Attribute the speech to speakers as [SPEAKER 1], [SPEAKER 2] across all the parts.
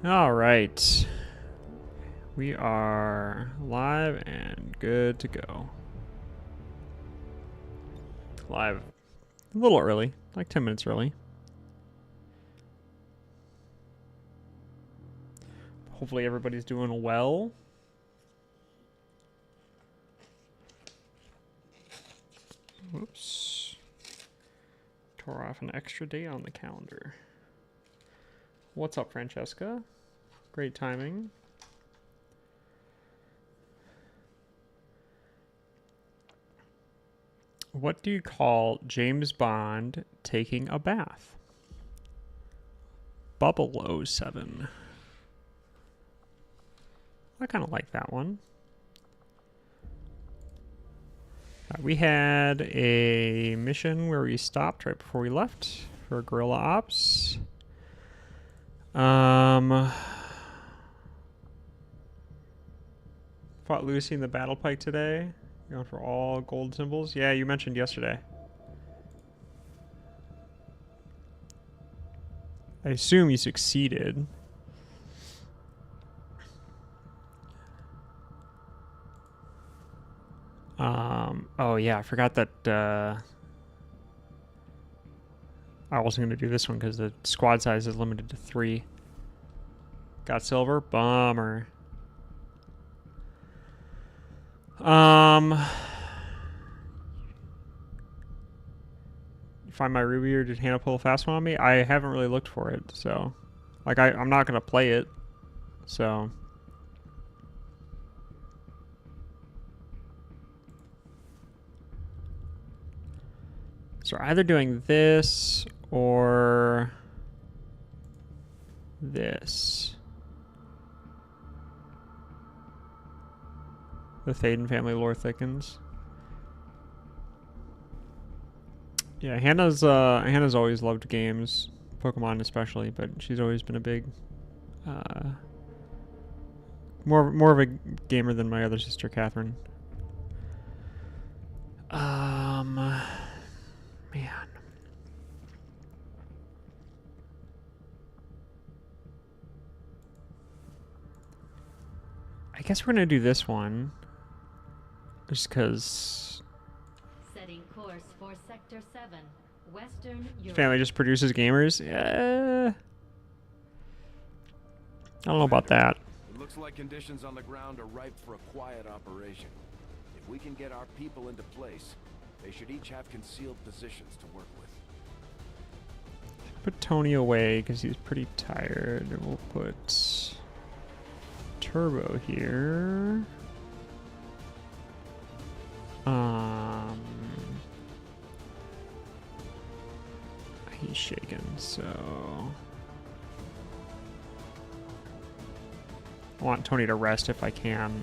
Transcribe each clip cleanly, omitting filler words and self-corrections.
[SPEAKER 1] All right. We are live and good to go. Live a little early, like 10 minutes early. Hopefully everybody's doing well. Whoops. Tore off an extra day on the calendar. What's up, Francesca? Great timing. What do you call James Bond taking a bath? Bubble 07. I kind of like that one. We had a mission where we stopped right before we left for guerrilla ops. Fought Lucy in the battle pike today. Going for all gold symbols. Yeah, you mentioned yesterday. I assume you succeeded. Oh yeah, I forgot that I wasn't going to do this one because the squad size is limited to 3. Got silver? Bummer. Find my ruby, or did Hannah pull a fast one on me? I haven't really looked for it, so like I'm not going to play it, so we're either doing this or this. The Thaden family lore thickens. Yeah, Hannah's always loved games, Pokemon especially, but she's always been a big, more of a gamer than my other sister, Catherine. Man. I guess we're gonna do this one, just because.
[SPEAKER 2] Setting course for Sector 7, Western Europe.
[SPEAKER 1] Family just produces gamers. Yeah. I don't know about that.
[SPEAKER 3] It looks like conditions on the ground are ripe for a quiet operation. If we can get our people into place, they should each have concealed positions to work with.
[SPEAKER 1] Put Tony away because he's pretty tired. And we'll put Turbo here. He's shaken, so I want Tony to rest if I can.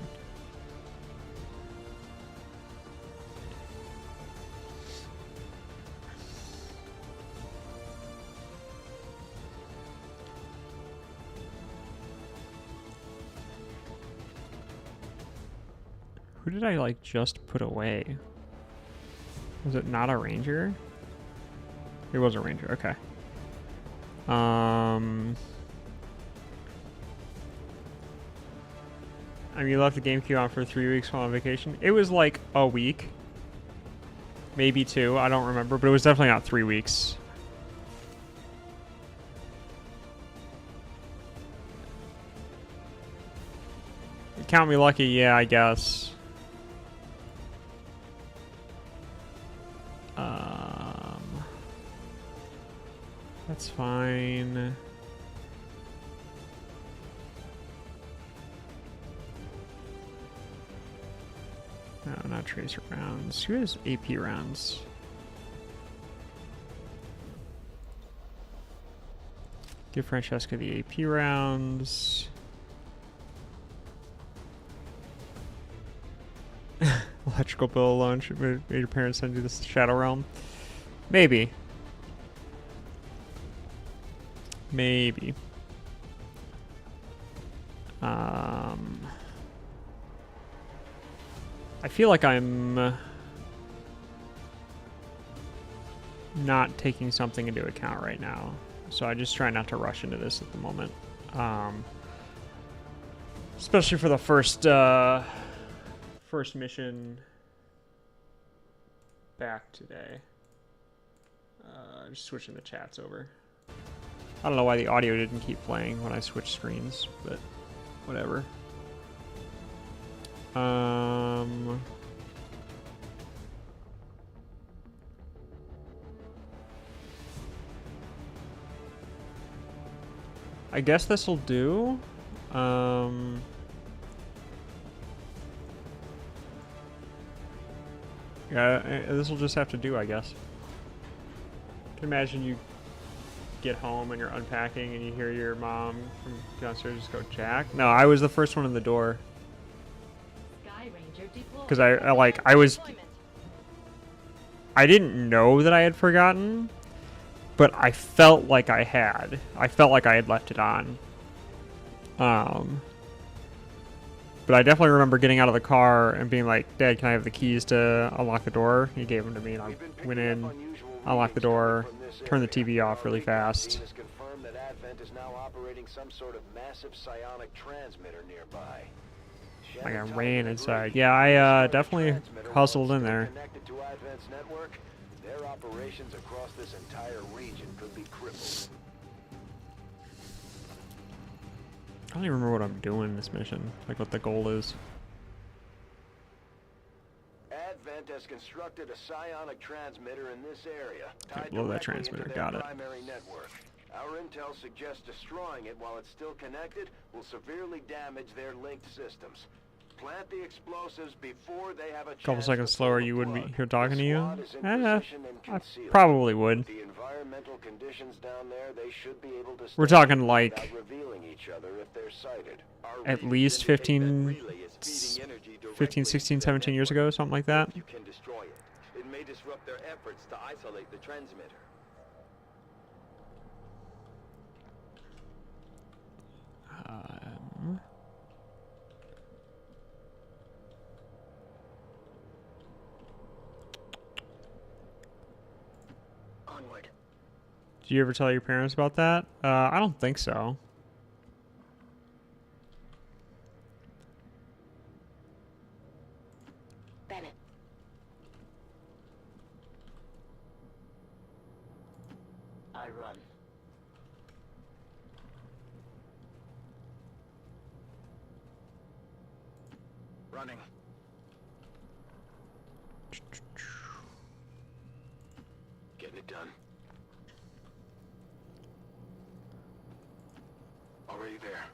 [SPEAKER 1] Who did I like just put away? Was it not a ranger? It was a ranger, okay. I mean, you left the GameCube on for 3 weeks while on vacation. It was like a week. Maybe 2, I don't remember, but it was definitely not 3 weeks. Count me lucky, yeah, I guess. That's fine. No, not tracer rounds. Who has AP rounds? Give Francesca the AP rounds. Electrical bill alone should made your parents send you this Shadow Realm. Maybe. Maybe. I feel like I'm not taking something into account right now, so I just try not to rush into this at the moment. Especially for the first mission back today. Just switching the chats over. I don't know why the audio didn't keep playing when I switched screens, but whatever. I guess this'll do. Yeah, this will just have to do, I guess. Can imagine you get home and you're unpacking and you hear your mom from downstairs just go, Jack? No, I was the first one in the door. Because I didn't know that I had forgotten, but I felt like I had. I felt like I had left it on. But I definitely remember getting out of the car and being like, Dad, can I have the keys to unlock the door? He gave them to me, and I went in, unlocked the door, turned the TV off really fast. Like I ran inside. Yeah, I definitely hustled in there.
[SPEAKER 3] Their operations across this entire region could be crippled.
[SPEAKER 1] I don't even remember what I'm doing in this mission, like what the goal is.
[SPEAKER 3] Advent has constructed a psionic transmitter in this area.
[SPEAKER 1] Okay, blow that transmitter, got it.
[SPEAKER 3] Primary network. Our intel suggests destroying it while it's still connected will severely damage their linked systems. Plant the explosives before they have a chance.
[SPEAKER 1] Couple seconds slower, you wouldn't be here talking to you?
[SPEAKER 3] I
[SPEAKER 1] probably would.
[SPEAKER 3] The environmental conditions down there, they should be able to
[SPEAKER 1] We're talking like
[SPEAKER 3] revealing each other if they're sighted.
[SPEAKER 1] at least 15, 16, 17 years ago, something like that.
[SPEAKER 4] You can destroy it. It may disrupt their efforts to isolate the transmitter.
[SPEAKER 2] Onward.
[SPEAKER 1] Did you ever tell your parents about that? I don't think so.
[SPEAKER 2] Bennett. I run.
[SPEAKER 3] Running. Getting it done. Already there.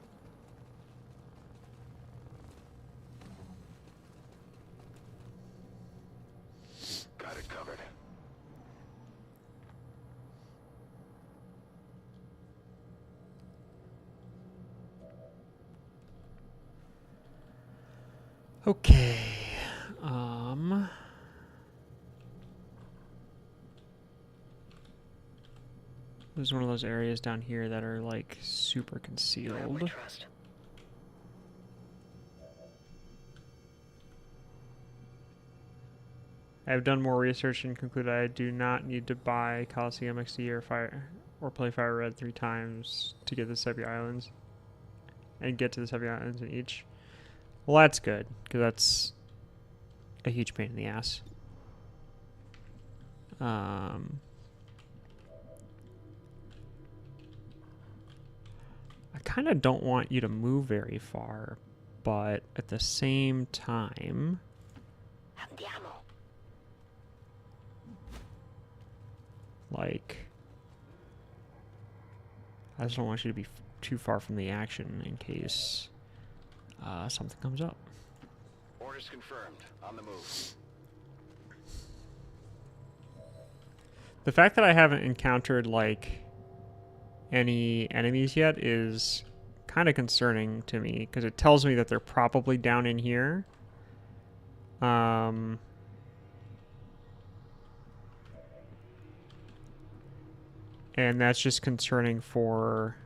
[SPEAKER 3] Got it covered.
[SPEAKER 1] Okay. There's one of those areas down here that are like super concealed. I have done more research and concluded I do not need to buy Coliseum XD or play Fire Red 3 times to get the Sepia Islands and get to the Sepia Islands in each. Well, that's good, because that's a huge pain in the ass. I kind of don't want you to move very far, but at the same time...
[SPEAKER 2] Andiamo.
[SPEAKER 1] Like... I just don't want you to be too far from the action in case something comes up.
[SPEAKER 3] Orders confirmed. On the move.
[SPEAKER 1] The fact that I haven't encountered, like, any enemies yet is kind of concerning to me, because it tells me that they're probably down in here. And that's just concerning for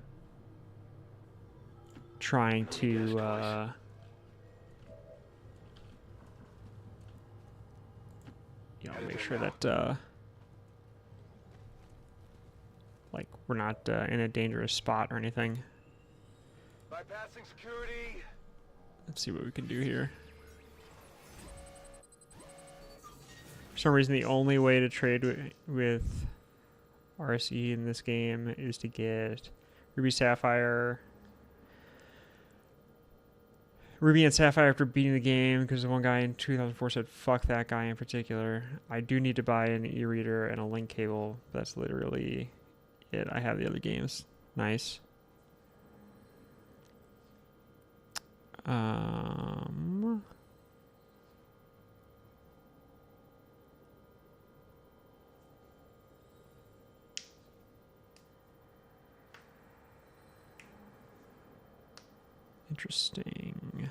[SPEAKER 1] trying to, make sure that, like, we're not in a dangerous spot or anything.
[SPEAKER 3] Bypassing security.
[SPEAKER 1] Let's see what we can do here. For some reason, the only way to trade with RSE in this game is to get Ruby Sapphire. Ruby and Sapphire after beating the game, because one guy in 2004 said, fuck that guy in particular. I do need to buy an e-reader and a link cable. That's literally it. I have the other games. Nice. Interesting.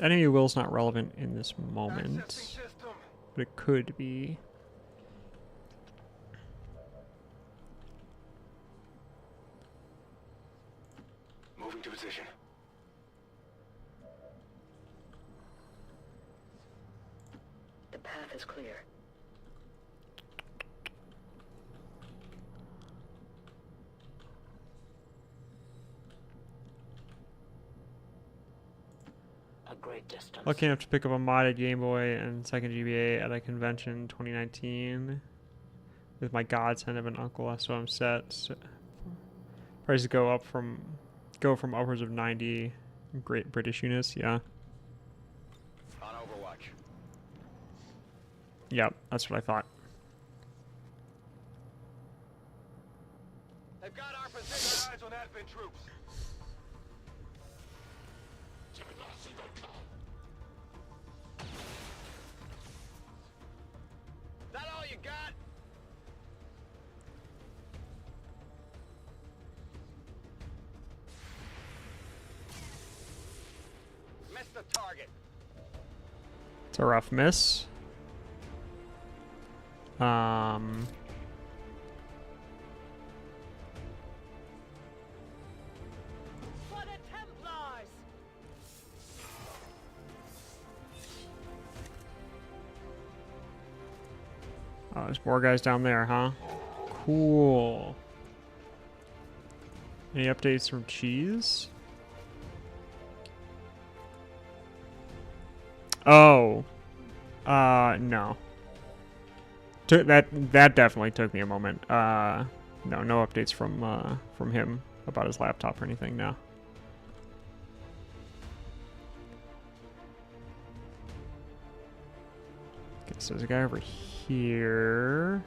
[SPEAKER 1] Enemy will's not relevant in this moment, but it could be.
[SPEAKER 3] Moving to position.
[SPEAKER 5] The path is clear. A great distance.
[SPEAKER 1] Lucky enough to pick up a modded Game Boy and second GBA at a convention in 2019 with my godson of an uncle, so I'm set. So prices go from upwards of 90 Great British units, yeah.
[SPEAKER 3] On Overwatch.
[SPEAKER 1] Yep, that's what I thought.
[SPEAKER 3] They've got our position. Eyes on advent troops. That all you got? Missed the target.
[SPEAKER 1] It's a rough miss.
[SPEAKER 5] For the Templars!
[SPEAKER 1] Oh, there's more guys down there, huh? Cool. Any updates from Cheese? Oh. No. That definitely took me a moment. No updates from him about his laptop or anything now. Okay, so there's a guy over here.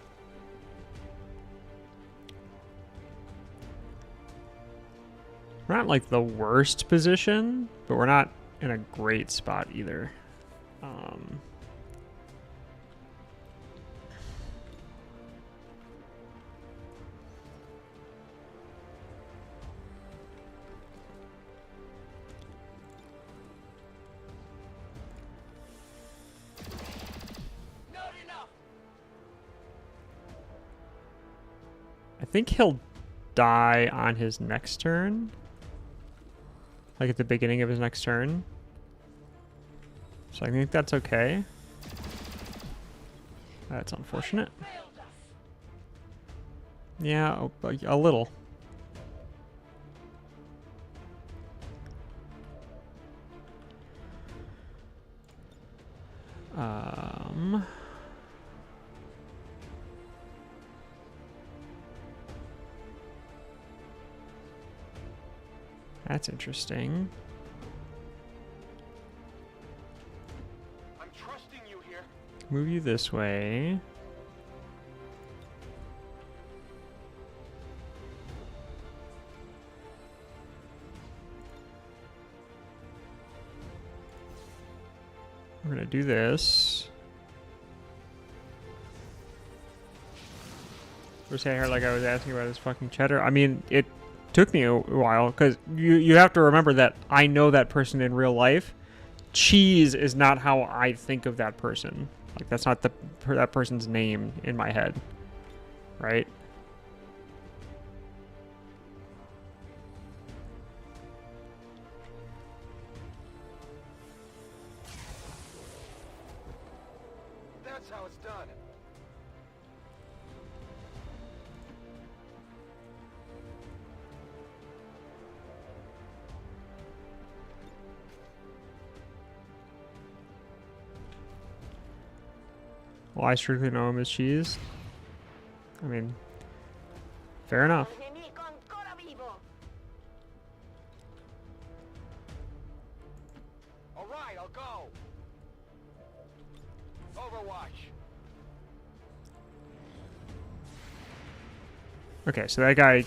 [SPEAKER 1] We're not in, like, the worst position, but we're not in a great spot either. I think he'll die on his next turn. Like at the beginning of his next turn. So I think that's okay. That's unfortunate. Yeah, a little. That's interesting.
[SPEAKER 3] I'm trusting you here.
[SPEAKER 1] Move you this way. We're gonna do this. We're saying here like I was asking about his fucking cheddar. I mean, it took me a while because you have to remember that I know that person in real life. Cheese is not how I think of that person. Like that's not that person's name in my head, right?
[SPEAKER 3] That's how it's done.
[SPEAKER 1] Well, I strictly know him as Cheese. I mean, fair enough.
[SPEAKER 3] All right, I'll go. Overwatch.
[SPEAKER 1] Okay, so that guy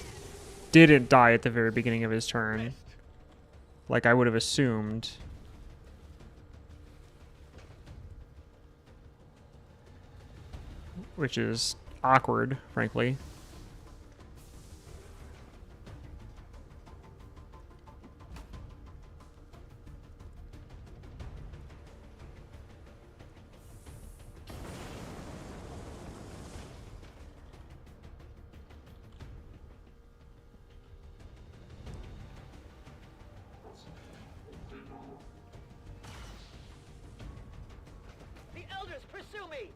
[SPEAKER 1] didn't die at the very beginning of his turn, like I would have assumed. Which is awkward, frankly.
[SPEAKER 5] The elders pursue me!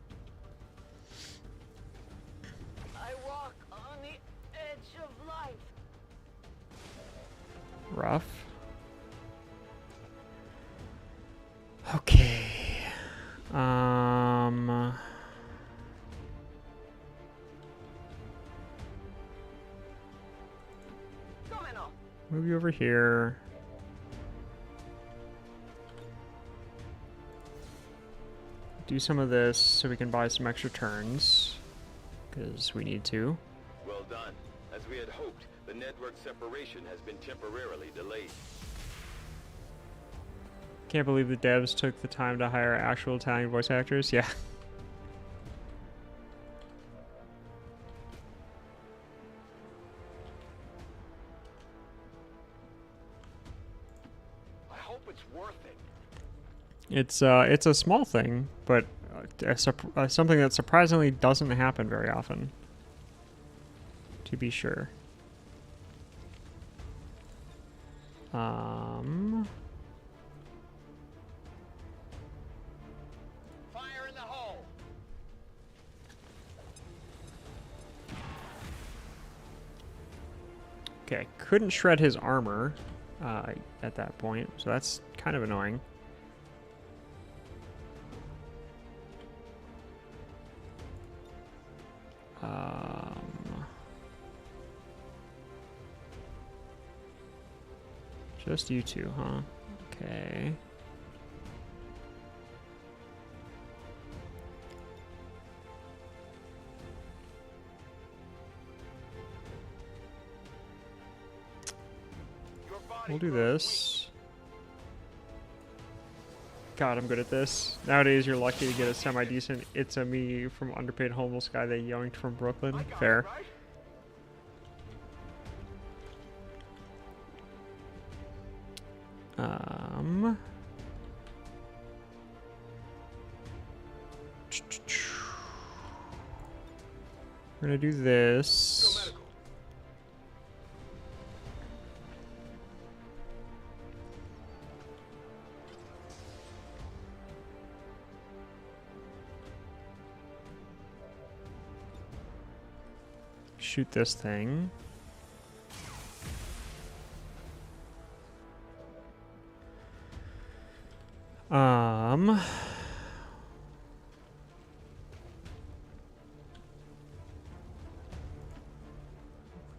[SPEAKER 5] I walk on the edge of life.
[SPEAKER 1] Rough. Okay. Move you over here. Do some of this so we can buy some extra turns, because we need to.
[SPEAKER 4] Well done. As we had hoped, the network separation has been temporarily delayed.
[SPEAKER 1] Can't believe the devs took the time to hire actual Italian voice actors. Yeah.
[SPEAKER 3] I hope it's worth it.
[SPEAKER 1] It's a small thing, but something that surprisingly doesn't happen very often. To be sure.
[SPEAKER 3] Fire in the hole.
[SPEAKER 1] Okay, couldn't shred his armor at that point, so that's kind of annoying. Just you two, huh? Okay. We'll do this. God, I'm good at this. Nowadays, you're lucky to get a semi-decent "It's a me" from underpaid homeless guy they yoinked from Brooklyn. Fair. We're gonna do this. Shoot this thing. I'm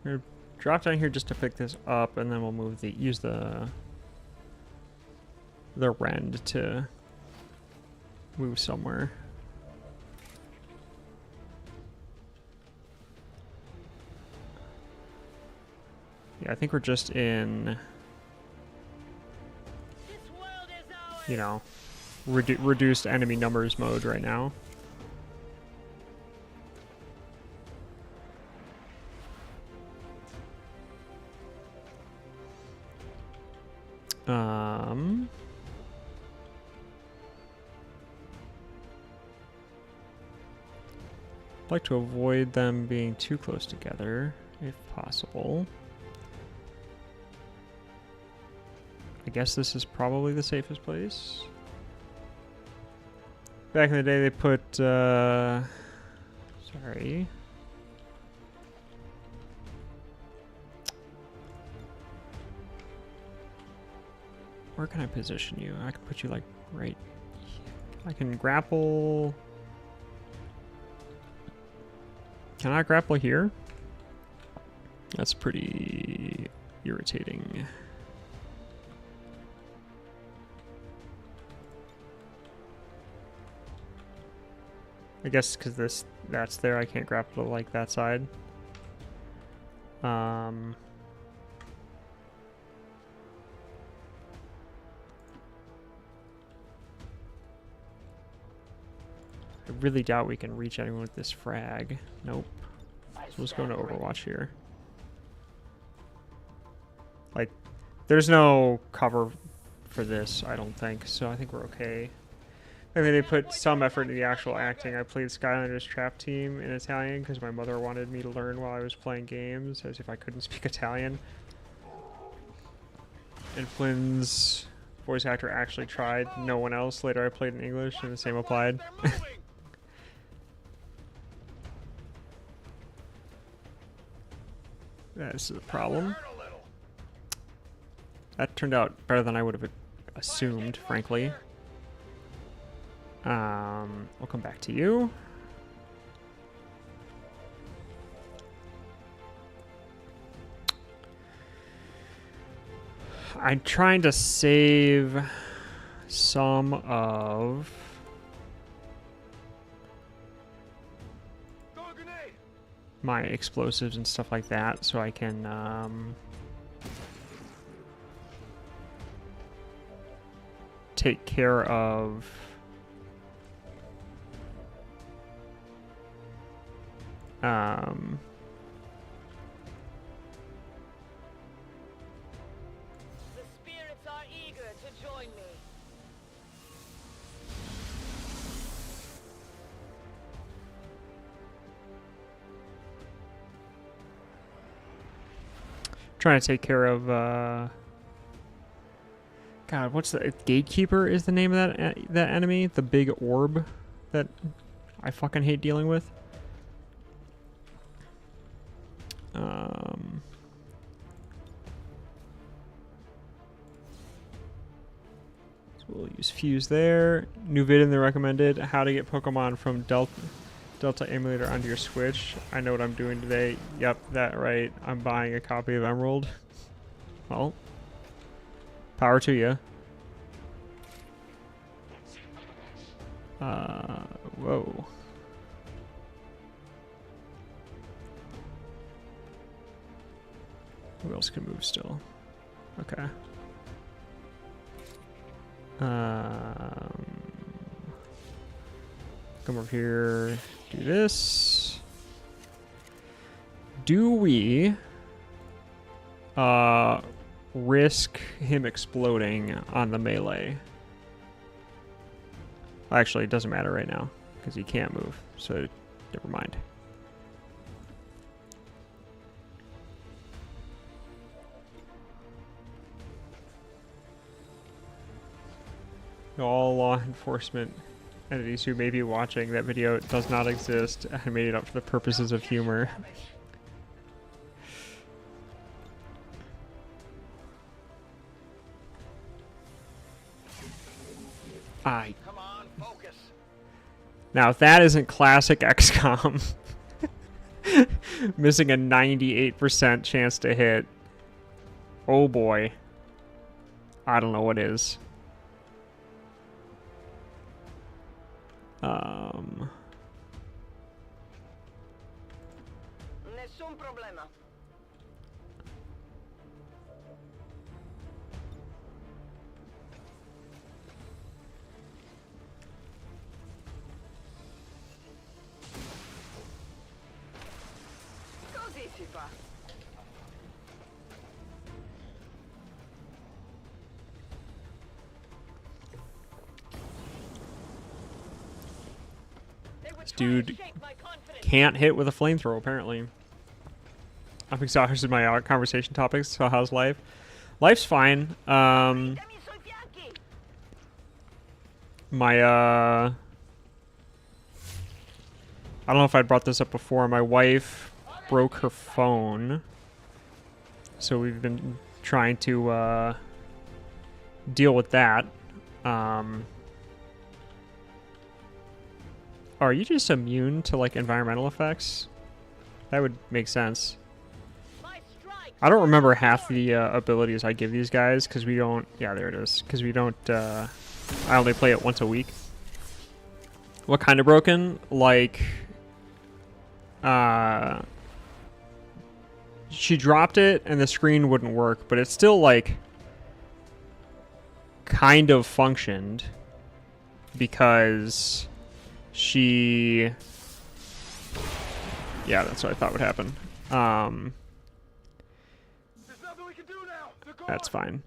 [SPEAKER 1] gonna drop down here just to pick this up, and then we'll move use the rend to move somewhere. Yeah, I think we're just in, you know, reduced enemy numbers mode right now. I'd like to avoid them being too close together, if possible. I guess this is probably the safest place. Back in the day, they put, sorry. Where can I position you? I can put you, like, right here. I can grapple Can I grapple here? That's pretty irritating. I guess because that's there, I can't grapple to like that side. I really doubt we can reach anyone with this frag. Nope. So let's go into Overwatch here. Like, there's no cover for this, I don't think, so I think we're okay. I mean, they put some effort into the actual acting. I played Skylanders Trap Team in Italian because my mother wanted me to learn while I was playing games, as if I couldn't speak Italian. And Flynn's voice actor actually tried. No one else. Later I played in English, and the same applied. That's the problem. That turned out better than I would have assumed, frankly. We'll come back to you. I'm trying to save some of my explosives and stuff like that so I can take care of
[SPEAKER 5] The spirits are eager to join me.
[SPEAKER 1] trying to take care of God, what's the Gatekeeper is the name of that enemy, the big orb that I fucking hate dealing with. So we'll use Fuse there. New vid in the recommended how to get Pokemon from Delta Emulator onto your Switch. I know what I'm doing today. Yep, that right. I'm buying a copy of Emerald. Well, power to you. Whoa. Who else can move still? Okay. Come over here, do this. Do we risk him exploding on the melee? Actually, it doesn't matter right now because he can't move, so never mind. All law enforcement entities who may be watching that video does not exist. I made it up for the purposes of humor. Come on, focus. Now, if that isn't classic XCOM, missing a 98% chance to hit, oh boy, I don't know what is.
[SPEAKER 5] Nessun problema. Così si fa.
[SPEAKER 1] This dude can't hit with a flamethrower, apparently. I'm exhausted my conversation topics, so how's life? Life's fine. My, I don't know if I brought this up before. My wife broke her phone. So we've been trying to deal with that. Are you just immune to, like, environmental effects? That would make sense.
[SPEAKER 5] My strike.
[SPEAKER 1] I don't remember half the abilities I give these guys because we don't. Yeah, there it is. Because we don't. I only play it once a week. What kind of broken? Like, she dropped it and the screen wouldn't work, but it still like kind of functioned because she. Yeah, that's what I thought would happen. That's fine.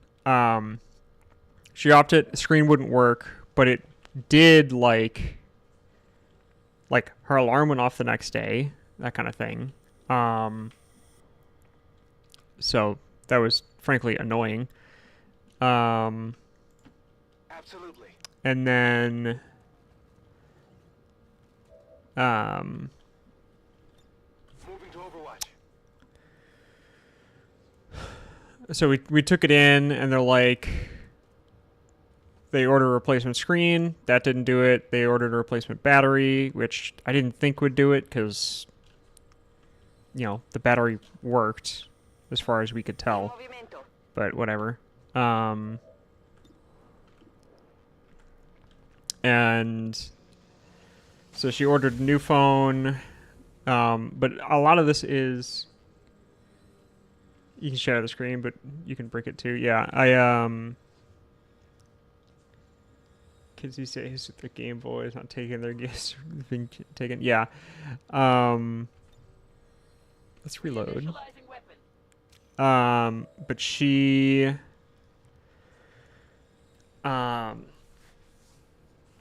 [SPEAKER 1] She dropped it. The screen wouldn't work, but it did like her alarm went off the next day, that kind of thing. So that was frankly annoying.
[SPEAKER 3] Absolutely.
[SPEAKER 1] And then
[SPEAKER 3] Moving to Overwatch.
[SPEAKER 1] so we took it in and they're like, they ordered a replacement screen. That didn't do it. They ordered a replacement battery, which I didn't think would do it because, you know, the battery worked as far as we could tell.
[SPEAKER 5] Movimiento.
[SPEAKER 1] But whatever. And so she ordered a new phone. But a lot of this is, you can share the screen, but you can break it too. Yeah, kids these days with their Game Boy is not taking their gifts being taken. Yeah. Let's reload.
[SPEAKER 5] Initializing weapon.
[SPEAKER 1] But she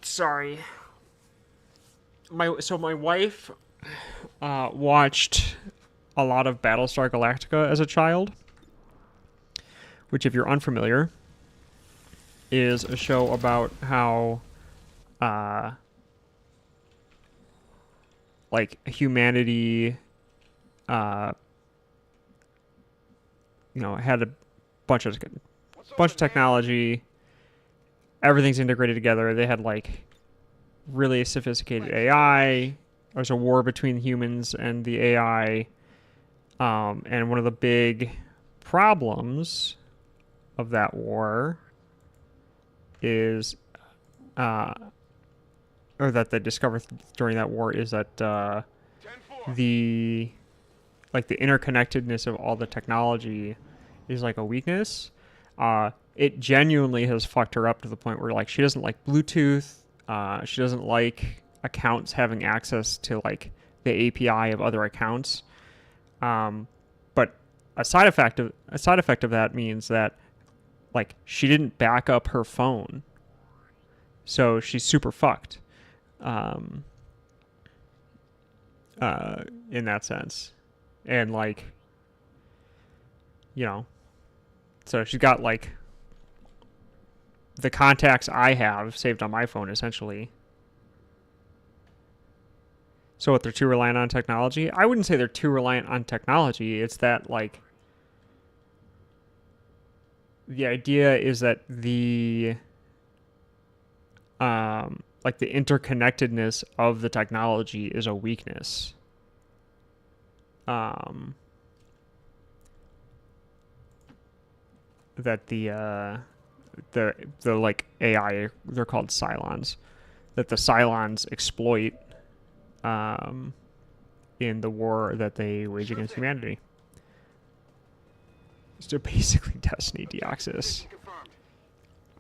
[SPEAKER 1] sorry. My wife watched a lot of Battlestar Galactica as a child, which, if you're unfamiliar, is a show about how like humanity you know, had a bunch of technology, everything's integrated together. They had like really sophisticated AI. There was a war between humans and the AI, and one of the big problems of that war is, or that they discovered during that war, is that the interconnectedness of all the technology is like a weakness. It genuinely has fucked her up to the point where like she doesn't like Bluetooth. She doesn't like accounts having access to like the API of other accounts. But a side effect of that means that like she didn't back up her phone, so she's super fucked. In that sense. And like, you know, so she's got like the contacts I have saved on my phone essentially. So what, they're too reliant on technology? I wouldn't say they're too reliant on technology. It's that like the idea is that the like the interconnectedness of the technology is a weakness. That the like AI, they're called Cylons, that the Cylons exploit in the war that they wage against humanity. So basically Destiny Deoxys.
[SPEAKER 3] Confirmed.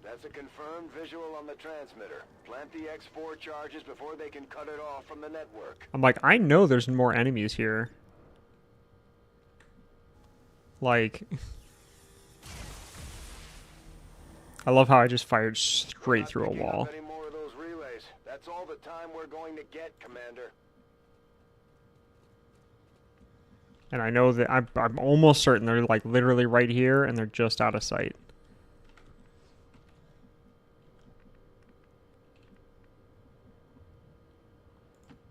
[SPEAKER 3] That's a confirmed visual on the transmitter. Plant the X4 charges before they can cut it off from the network.
[SPEAKER 1] I'm like, I know there's more enemies here. Like, I love how I just fired straight through a wall.
[SPEAKER 3] Any more of those relays. That's all the time we're going to get, Commander.
[SPEAKER 1] And I know that I'm almost certain they're like literally right here and they're just out of sight.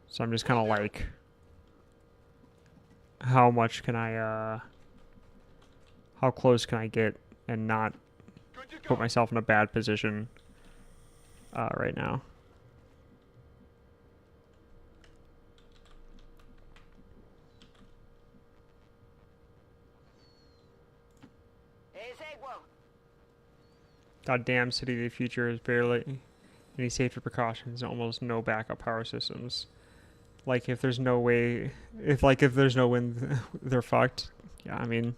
[SPEAKER 1] So I'm just kind of like, how much can I, how close can I get and not put myself in a bad position right now? Goddamn City of the Future has barely any safety precautions and almost no backup power systems. Like, if there's no way... If there's no wind, they're fucked. Yeah, I mean...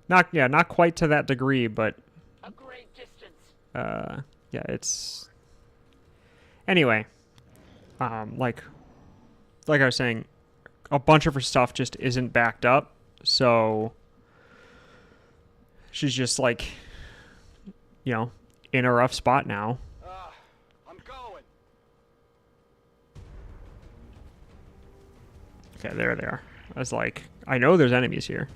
[SPEAKER 1] Not quite to that degree, but...
[SPEAKER 5] A great distance.
[SPEAKER 1] Yeah, it's... Anyway. Like I was saying, a bunch of her stuff just isn't backed up, so... She's just, like... You know, in a rough spot now.
[SPEAKER 4] I'm going.
[SPEAKER 1] Okay, there they are. I was like, I know there's enemies here.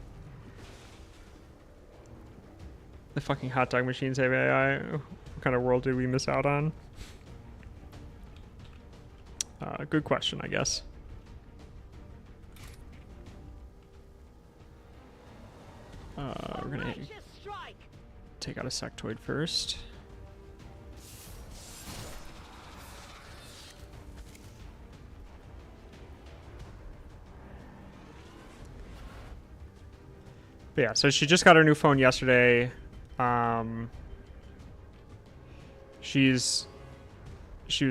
[SPEAKER 1] The fucking hot dog machines have AI. What kind of world did we miss out on? Good question, I guess. We're gonna take out a sectoid first. But yeah, so she just got her new phone yesterday. She was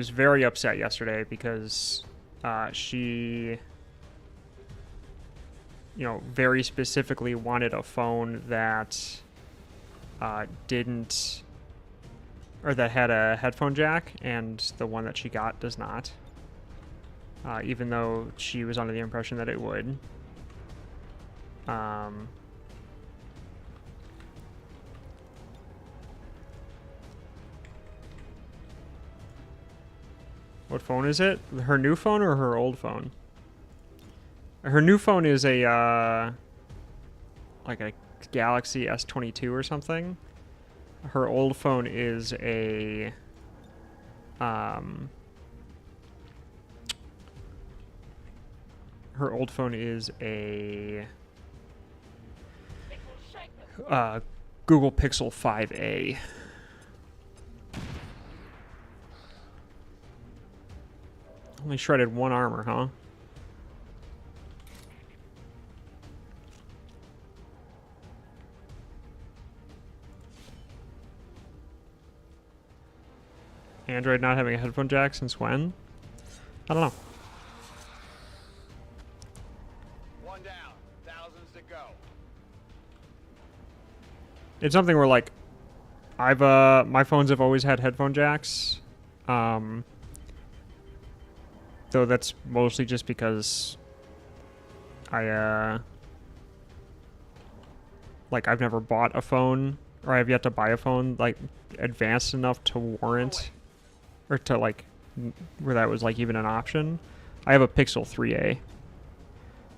[SPEAKER 1] very upset yesterday because she, you know, very specifically wanted a phone that didn't, or that had a headphone jack, and the one that she got does not. Even though she was under the impression that it would. What phone is it? Her new phone or her old phone? Her new phone is a, like a Galaxy S22 or something. Her old phone is a, her old phone is a, Google Pixel 5a. Only shredded one armor, huh? Android not having a headphone jack since when? I don't know.
[SPEAKER 4] One down. Thousands to go.
[SPEAKER 1] It's something where, like, I've my phones have always had headphone jacks. Though that's mostly just because I like, I've never bought a phone, or I've yet to buy a phone like advanced enough to warrant, or to like where that was like even an option. I have a Pixel 3a,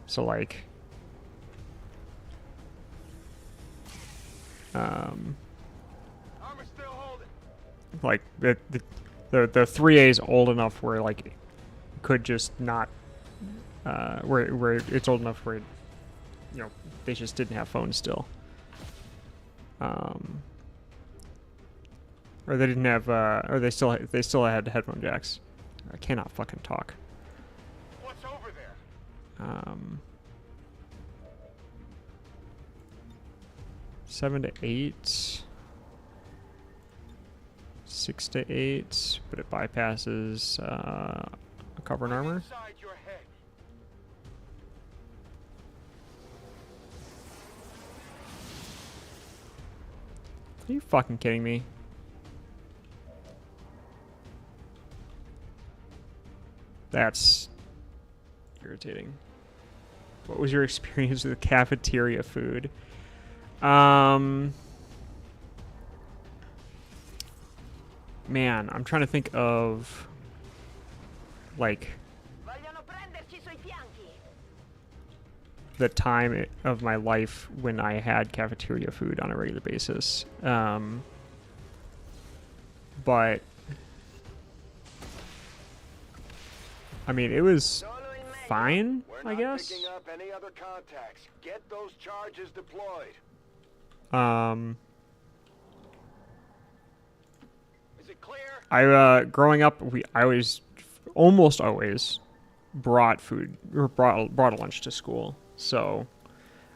[SPEAKER 1] so like
[SPEAKER 4] Armor still holding.
[SPEAKER 1] like the 3a is old enough where like could just not where it's old enough where, you know, they just didn't have phones still, or they didn't have or they still had headphone jacks. I cannot fucking talk.
[SPEAKER 4] What's over there?
[SPEAKER 1] 7 to 8, 6 to 8, but it bypasses cover and armor.
[SPEAKER 4] Inside your head.
[SPEAKER 1] Are you fucking kidding me? That's irritating. What was your experience with cafeteria food? Man, I'm trying to think of like the time of my life when I had cafeteria food on a regular basis. But I mean, it was fine, I guess.
[SPEAKER 3] Picking up any other contacts. Get those charges deployed.
[SPEAKER 4] Is it clear?
[SPEAKER 1] Growing up, I almost always brought food, or brought a lunch to school. So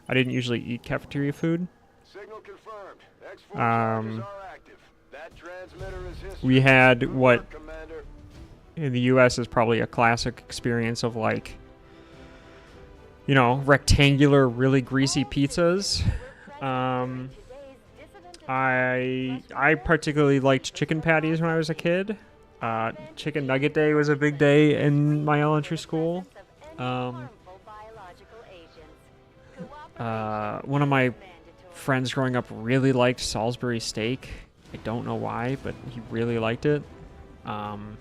[SPEAKER 1] I didn't usually eat cafeteria food.
[SPEAKER 3] Signal confirmed. X4
[SPEAKER 1] Um,
[SPEAKER 3] charges are active. That transmitter is history.
[SPEAKER 1] we had
[SPEAKER 3] Good
[SPEAKER 1] what
[SPEAKER 3] work, Commander.
[SPEAKER 1] in the US is probably a classic experience of like, you know, rectangular, really greasy pizzas. I particularly liked chicken patties when I was a kid. Chicken nugget day was a big day in my elementary school. One of my friends growing up really liked Salisbury steak. I don't know why, but he really liked it. When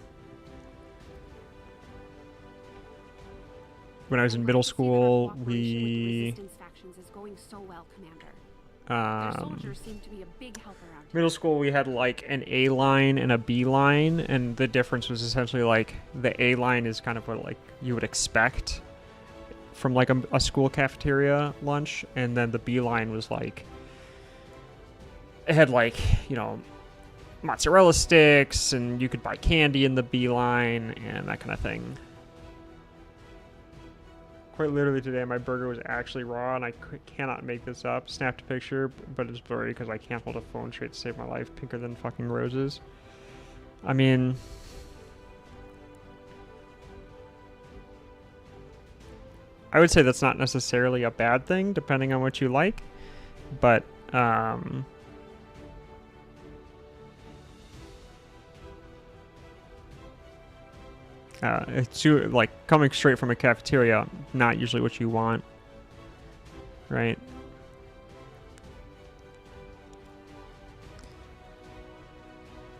[SPEAKER 1] I was in middle school, middle school we had like an A line and a B line, and the difference was essentially like the A line is kind of what like you would expect from like a school cafeteria lunch, and then the B line was like it had like, you know, mozzarella sticks, and you could buy candy in the B line and that kind of thing. Quite literally today, my burger was actually raw, and I cannot make this up. Snapped a picture, but it's blurry because I can't hold a phone straight to save my life. Pinker than fucking roses. I mean, I would say that's not necessarily a bad thing, depending on what you like. But, it's like coming straight from a cafeteria, not usually what you want, right?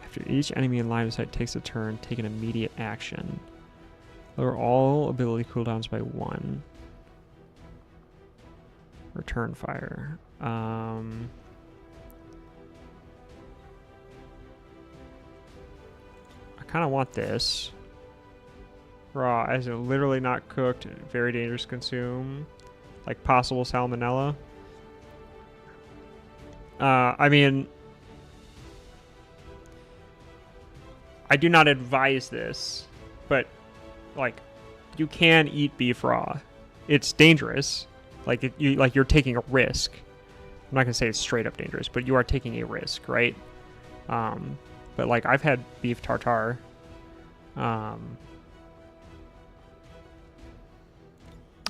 [SPEAKER 1] After each enemy in line of sight takes a turn, take an immediate action. Lower all ability cooldowns by 1. Return fire. I kind of want this. Raw, as in literally not cooked, very dangerous to consume. Like possible salmonella. I mean, I do not advise this, but like, you can eat beef raw. It's dangerous. Like you're taking a risk. I'm not gonna say it's straight up dangerous, but you are taking a risk, right? But like I've had beef tartare.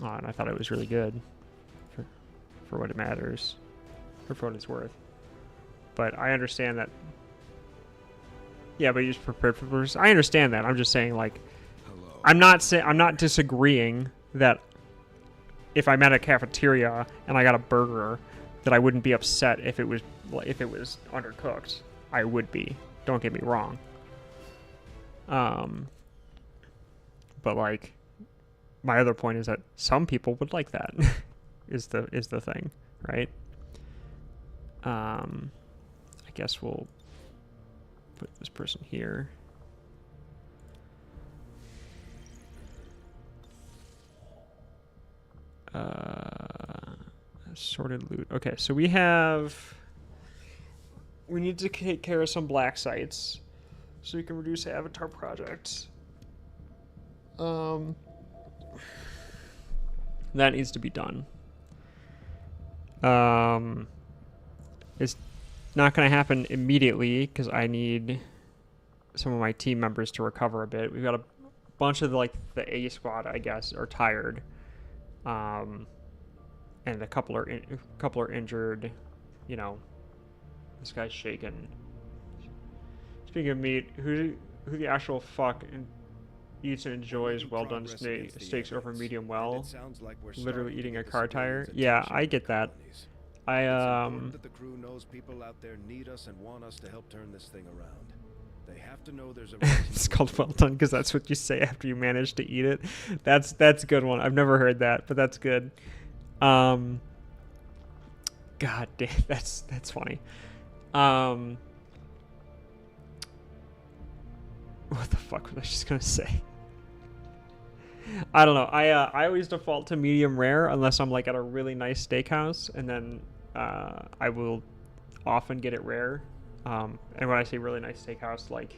[SPEAKER 1] And I thought it was really good for what it matters, or for what it's worth. But I understand that. Yeah, but you're just prepared for this. I understand that. I'm just saying, like, I'm not disagreeing that if I'm at a cafeteria and I got a burger, that I wouldn't be upset if it was undercooked. I would be. Don't get me wrong. But like, my other point is that some people would like that. is the thing, right? I guess we'll put this person here. Sorted loot. Okay, so we need to take care of some black sites so we can reduce avatar projects. That needs to be done. It's not going to happen immediately because I need some of my team members to recover a bit. We've got a bunch of the A squad, I guess, are tired, and a couple are injured. You know, this guy's shaking. Speaking of meat, who the actual fuck eats and enjoys well done steaks over medium well? Literally eating a car tire. Yeah, I get that.
[SPEAKER 6] That the crew knows people out there need us and want us to help turn this thing around. They have to know there's a
[SPEAKER 1] It's called well done because that's what you say after you manage to eat it. That's a good one. I've never heard that, but that's good. God damn, that's funny. What the fuck was I just gonna say? I don't know. I always default to medium rare unless I'm like at a really nice steakhouse, and then I will often get it rare. And when I say really nice steakhouse, like,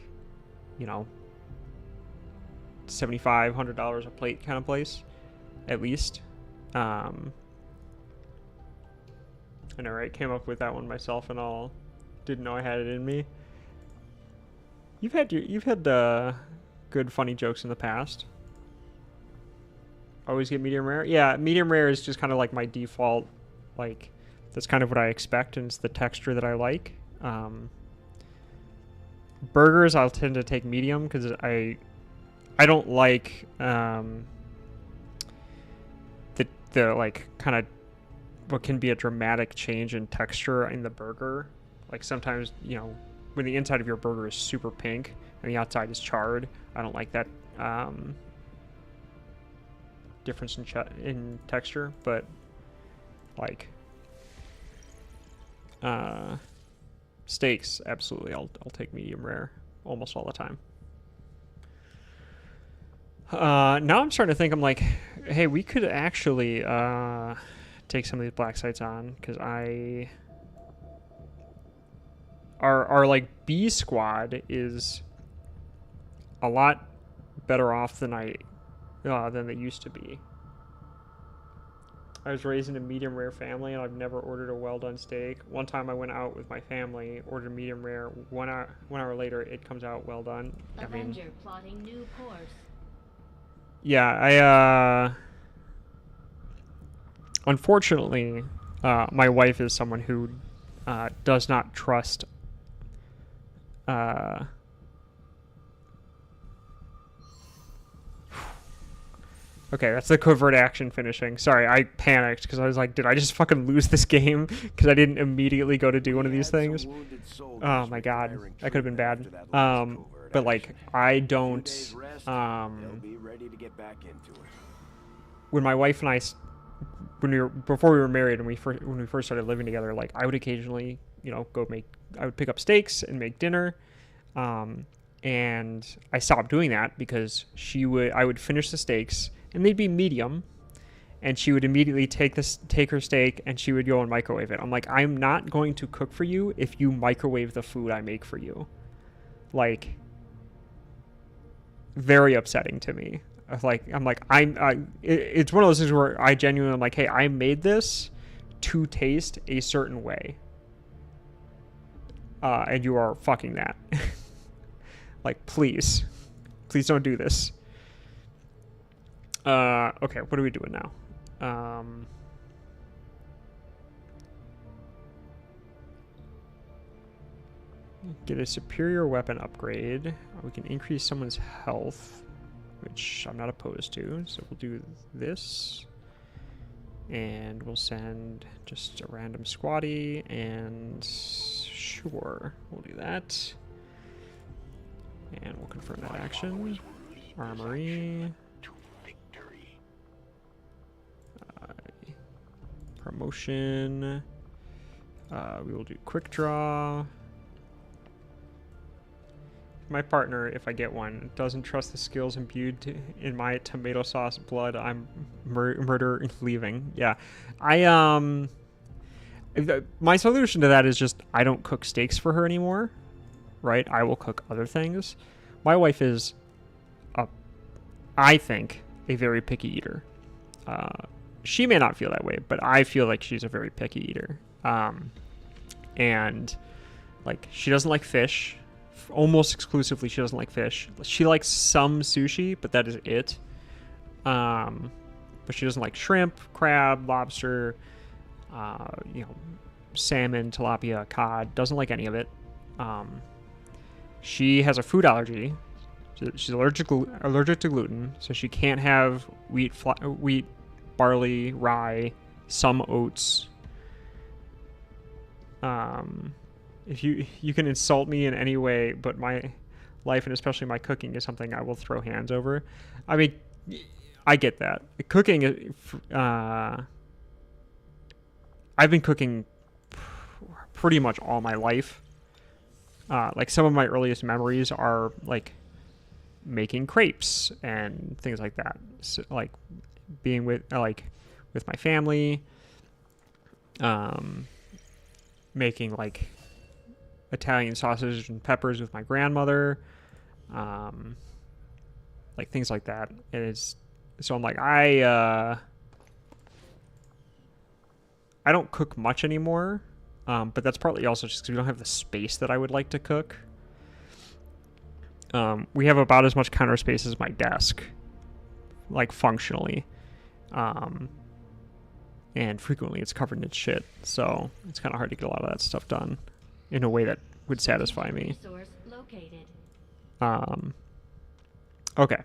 [SPEAKER 1] you know, $75, $100 a plate kind of place, at least. I know, right? Came up with that one myself and all. Didn't know I had it in me. You've had good funny jokes in the past. Always get medium rare. Yeah, medium rare is just kind of like my default. Like, that's kind of what I expect, and it's the texture that I like. Burgers, I'll tend to take medium because I don't like the like kind of what can be a dramatic change in texture in the burger. Like sometimes, you know, when the inside of your burger is super pink and the outside is charred, I don't like that difference in texture. But like steaks, absolutely, I'll take medium rare almost all the time. Now I'm starting to think, I'm like, hey, we could actually take some of these black sites on, because our like B squad is a lot better off than they used to be. I was raised in a medium rare family, and I've never ordered a well done steak. One time I went out with my family, ordered medium rare. 1 hour later, it comes out well done.
[SPEAKER 2] Avenger plotting new course.
[SPEAKER 1] Yeah, unfortunately, my wife is someone who does not trust okay, that's the covert action finishing. Sorry, I panicked because I was like, did I just fucking lose this game? Because I didn't immediately go to do one of these things. Oh my god, that could have been bad. But like, I don't. When my wife and I, before we were married and when we first started living together, like I would occasionally, you know, I would pick up steaks and make dinner. And I stopped doing that because I would finish the steaks and they'd be medium, and she would immediately take her steak and she would go and microwave it. I'm like, I'm not going to cook for you if you microwave the food I make for you. Like, very upsetting to me. It's one of those things where I genuinely am like, hey, I made this to taste a certain way, and you are fucking that. Like, please don't do this. Okay, what are we doing now? Get a superior weapon upgrade. We can increase someone's health, which I'm not opposed to. So we'll do this. And we'll send just a random squatty, and sure, we'll do that. And we'll confirm that action. Armory. Promotion. We will do quick draw. My partner, if I get one, doesn't trust the skills imbued in my tomato sauce blood. I'm murder leaving. Yeah, my solution to that is just I don't cook steaks for her anymore. Right? I will cook other things. My wife is, I think, a very picky eater. She may not feel that way, but I feel like she's a very picky eater. And like, she doesn't like fish. Almost exclusively, she doesn't like fish. She likes some sushi, but that is it. But she doesn't like shrimp, crab, lobster, salmon, tilapia, cod. Doesn't like any of it. She has a food allergy. She's allergic to gluten, so she can't have wheat, barley, rye, some oats. If you can insult me in any way, but my life and especially my cooking is something I will throw hands over. I mean, I get that. Cooking, I've been cooking pretty much all my life. Like, some of my earliest memories are like making crepes and things like that. So, like, being with my family, making like Italian sausage and peppers with my grandmother, like things like that. And so I'm like, I I don't cook much anymore, but that's partly also just because we don't have the space that I would like to cook. We have about as much counter space as my desk, like functionally. And frequently it's covered in shit, so it's kind of hard to get a lot of that stuff done in a way that would satisfy me.
[SPEAKER 2] Resource located.
[SPEAKER 1] Okay.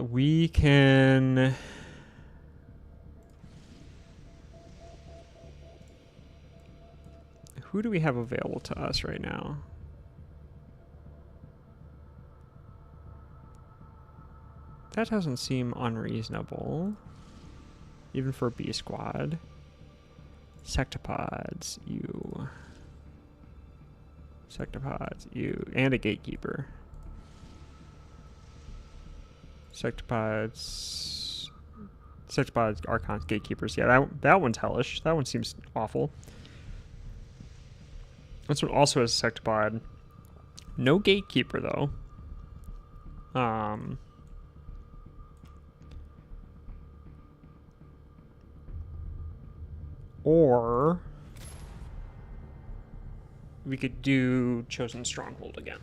[SPEAKER 1] We can... Who do we have available to us right now? That doesn't seem unreasonable. Even for a B squad. Sectopods, you. Sectopods, you. And a gatekeeper. Sectopods, Archons, gatekeepers. Yeah, that one's hellish. That one seems awful. This one also has a sectopod. No gatekeeper though. Or we could do Chosen Stronghold again.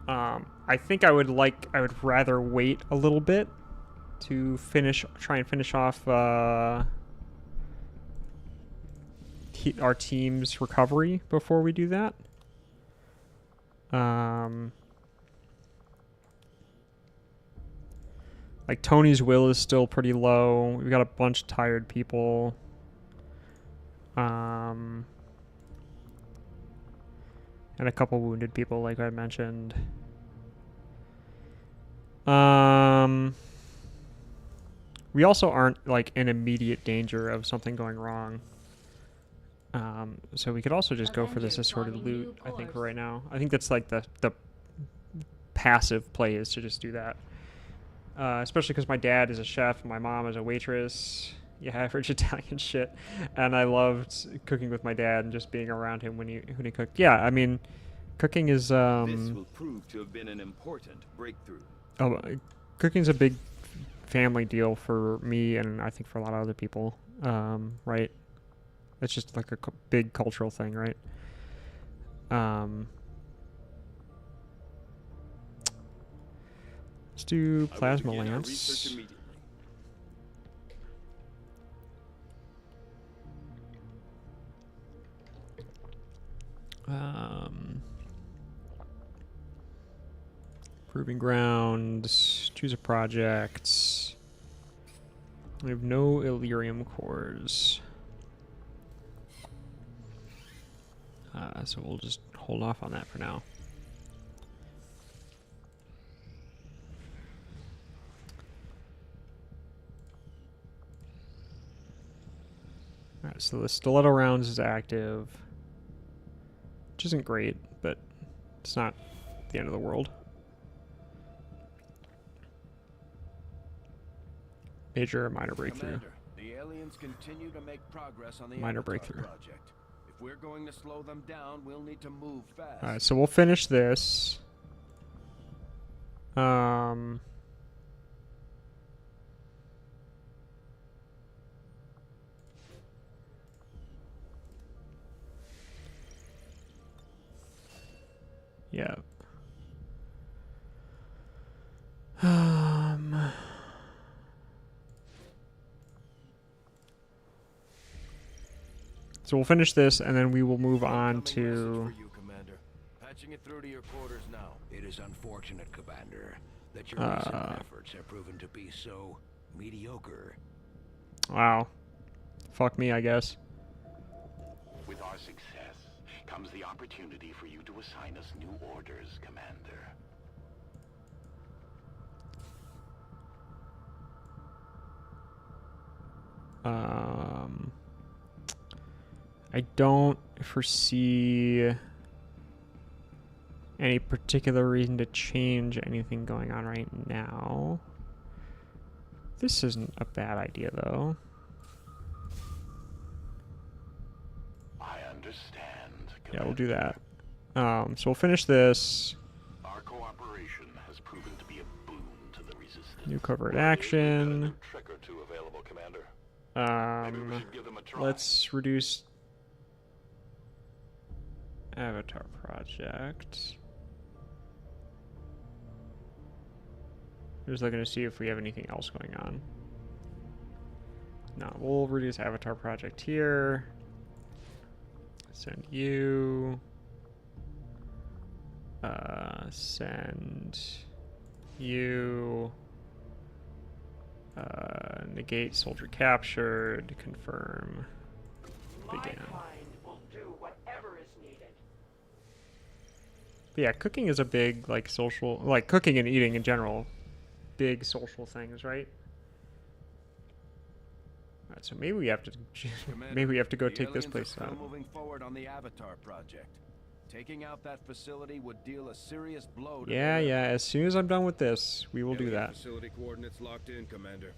[SPEAKER 1] I think I would rather wait a little bit to try and finish off our team's recovery before we do that. Like Tony's will is still pretty low. We've got a bunch of tired people. And a couple wounded people, like I mentioned. We also aren't like in immediate danger of something going wrong. So we could also just go for this assorted loot, I think, for right now. I think that's like the passive play is to just do that. Especially because my dad is a chef, my mom is a waitress. Yeah, average Italian shit. And I loved cooking with my dad and just being around him when he cooked. Yeah, I mean, cooking is...
[SPEAKER 4] This will prove to have been an important breakthrough.
[SPEAKER 1] Cooking's a big family deal for me and I think for a lot of other people, right? It's just like a big cultural thing, right? Let's do Plasma Lance. Proving grounds. Choose a project. We have no Illyrium cores. So we'll just hold off on that for now. Alright, so the stiletto rounds is active. Which isn't great, but it's not the end of the world. Major or minor breakthrough?
[SPEAKER 6] Commander, the aliens continue to make progress on the
[SPEAKER 1] Minor
[SPEAKER 6] Avatar
[SPEAKER 1] breakthrough.
[SPEAKER 6] project. If we're going to slow them down, we'll need to move fast.
[SPEAKER 1] Alright, so we'll finish this. Yeah. So we'll finish this, and then we will move on to...
[SPEAKER 6] For you, Commander. Patching it through to your quarters now.
[SPEAKER 7] It is unfortunate, Commander, that your recent efforts have proven to be so mediocre.
[SPEAKER 1] Wow. Fuck me, I guess.
[SPEAKER 8] With our success comes the opportunity for you to assign us new orders, Commander.
[SPEAKER 1] I don't foresee any particular reason to change anything going on right now. This isn't a bad idea, though.
[SPEAKER 8] I understand, Commander.
[SPEAKER 1] Yeah, we'll do that. So we'll finish this.
[SPEAKER 8] Our cooperation has proven to be a boon to the Resistance.
[SPEAKER 1] New covert action.
[SPEAKER 8] Trick Maybe we should give them a try.
[SPEAKER 1] Let's reduce Avatar project. I'm just looking to see if we have anything else going on. No, we'll reduce Avatar project here. Send you. Send you. Negate soldier captured. Confirm. Begin. But yeah, cooking is a big like social, like cooking and eating in general, big social things, right? Alright, so maybe we have to, maybe we have to go take this place out.
[SPEAKER 6] Moving forward on the Avatar project. Taking out that facility would deal a serious blow to
[SPEAKER 1] Yeah, yeah. As soon as I'm done with this, we will do that.
[SPEAKER 6] Facility coordinates locked in, Commander.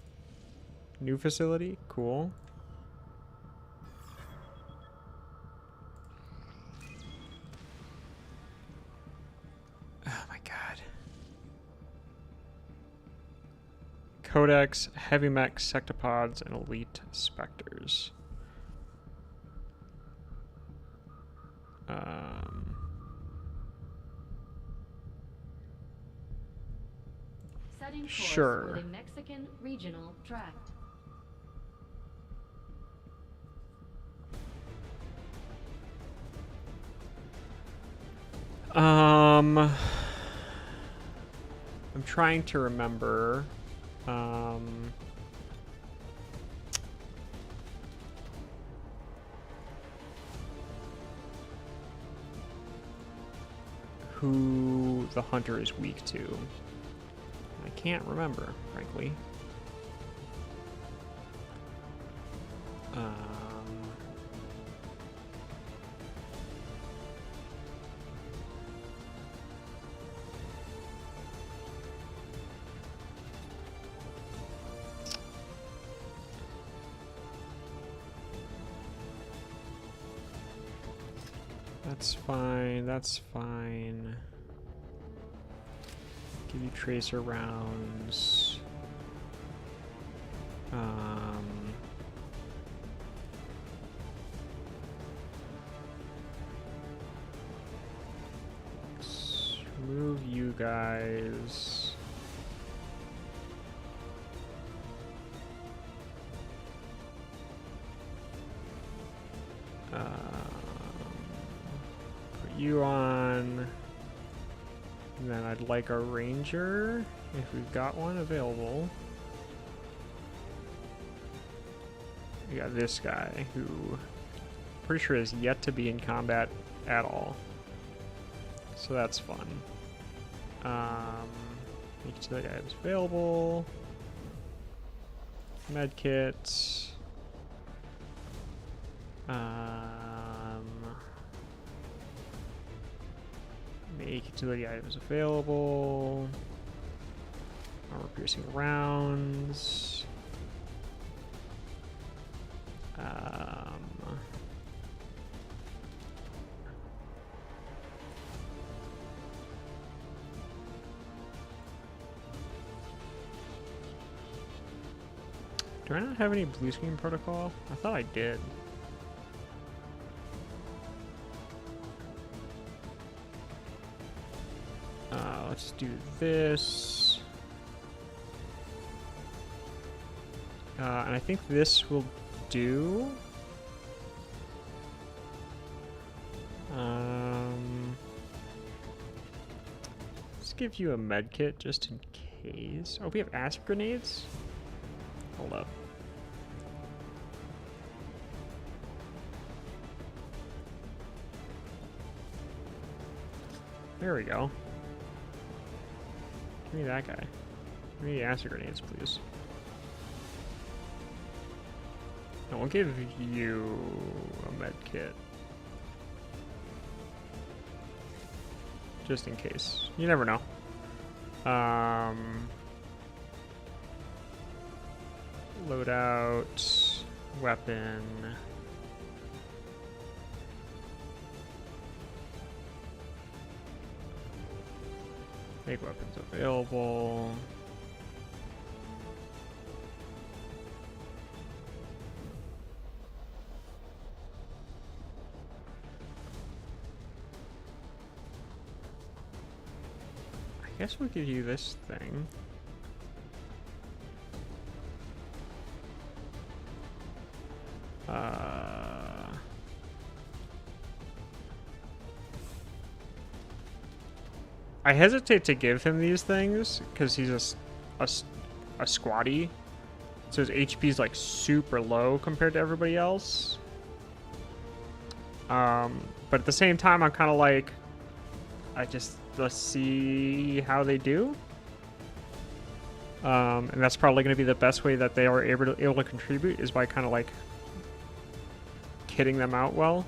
[SPEAKER 1] New facility, cool. Oh my god. Codex, heavy mech, sectopods, and elite specters.
[SPEAKER 2] Setting course
[SPEAKER 1] Sure.
[SPEAKER 2] for the Mexican regional tract.
[SPEAKER 1] I'm trying to remember. Who the hunter is weak to. I can't remember, frankly. That's fine, that's fine. Give you tracer rounds. Let's move you guys. Put you on. And then I'd like a ranger, if we've got one available. We got this guy, who pretty sure is yet to be in combat at all. So that's fun. Make sure that guy is available. Medkit. Make utility items available. Armor piercing rounds. Do I not have any blue screen protocol? I thought I did. Let's do this. And I think this will do. Let's give you a med kit just in case. Oh, we have acid grenades? Hold up. There we go. Give me that guy. Give me the acid grenades, please. No, we'll give you a med kit. Just in case. You never know. Loadout, weapon. Make weapons available. guess we'll give you this thing. I hesitate to give him these things because he's a squatty, so his HP is like super low compared to everybody else. But at the same time, I'm kind of like, let's see how they do. And that's probably going to be the best way that they are able to contribute, is by kind of like kitting them out well.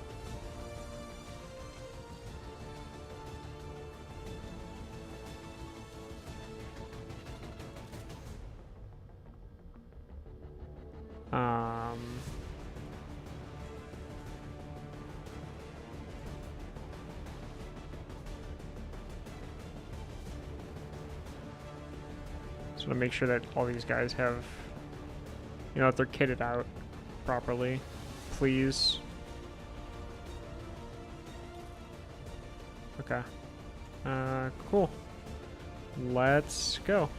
[SPEAKER 1] So to make sure that all these guys have, you know, if they're kitted out properly, please. Okay. Cool. Let's go.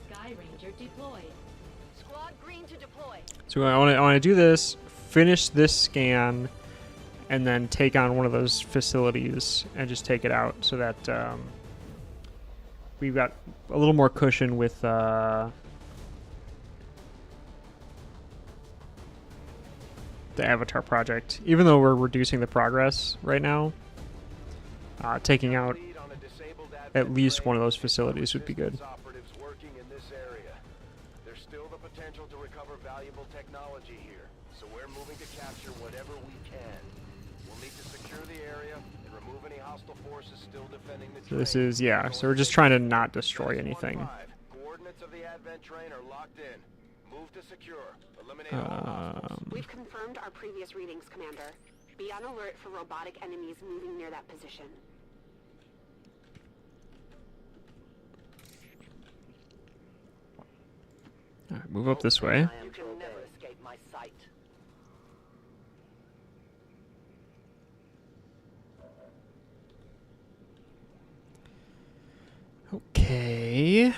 [SPEAKER 2] Sky Ranger deployed.
[SPEAKER 5] Squad green to deploy.
[SPEAKER 1] So I want to do this, finish this scan, and then take on one of those facilities and just take it out, so that we've got a little more cushion with the Avatar project. Even though we're reducing the progress right now, taking out at least one of those facilities would be good.
[SPEAKER 3] Operatives working in this area. There's still the potential to recover valuable technology here, so we're moving to capture whatever we can. We'll need to secure the area and remove any hostile forces still defending the
[SPEAKER 1] So this
[SPEAKER 3] train.
[SPEAKER 1] is, yeah, so we're just trying to not destroy anything.
[SPEAKER 3] 615. Coordinates of the advent train are locked in. Move to secure. Eliminate all hostiles.
[SPEAKER 9] We've confirmed our previous readings, Commander. Be on alert for robotic enemies moving near that position.
[SPEAKER 1] All right, move up this way.
[SPEAKER 5] You can never escape my sight.
[SPEAKER 1] Okay.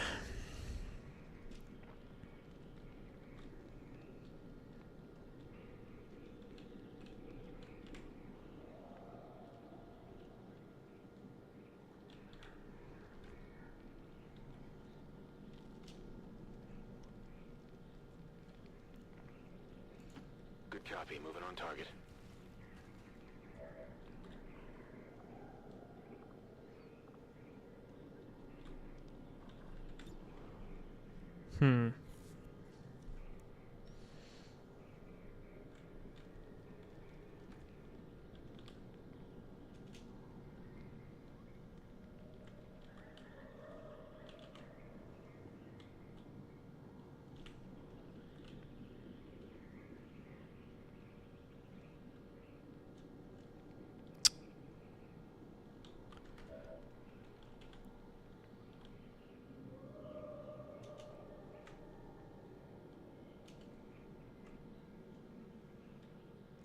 [SPEAKER 8] Good copy. Moving on target.
[SPEAKER 1] Hmm.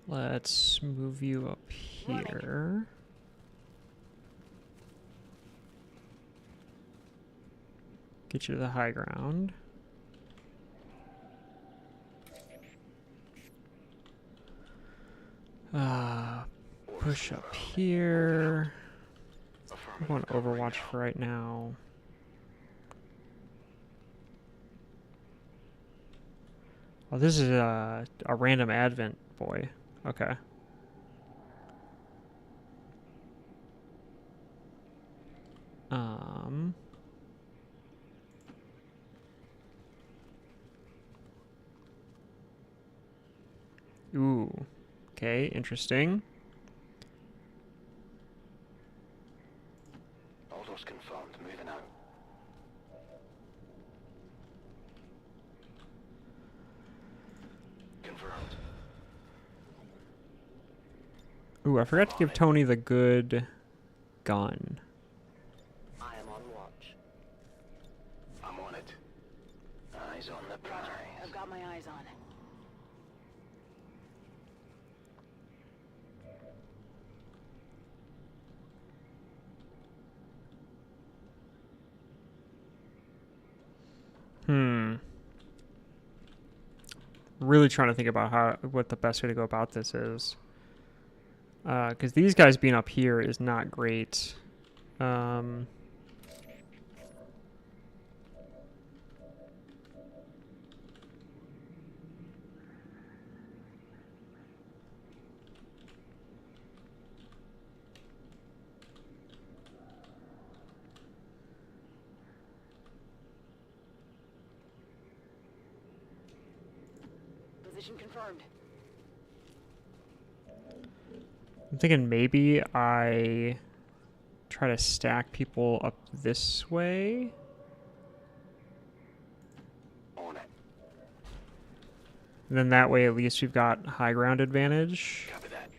[SPEAKER 1] Let's move you up here. Get you to the high ground. Push up here. I want Overwatch for right now. Oh, this is a random advent boy. Okay. Ooh. Okay, interesting.
[SPEAKER 8] All those confirmed. Moving on. Confirmed.
[SPEAKER 1] Ooh, I forgot to give Tony the good gun.
[SPEAKER 5] I am on watch.
[SPEAKER 8] I'm on it. Eyes on the prize.
[SPEAKER 5] I've got my eyes
[SPEAKER 1] Really trying to think about what the best way to go about this is. Because these guys being up here is not great.
[SPEAKER 5] Position confirmed.
[SPEAKER 1] I'm thinking maybe I try to stack people up this way.
[SPEAKER 3] On it.
[SPEAKER 1] And then that way at least we've got high ground advantage.
[SPEAKER 3] Copy that.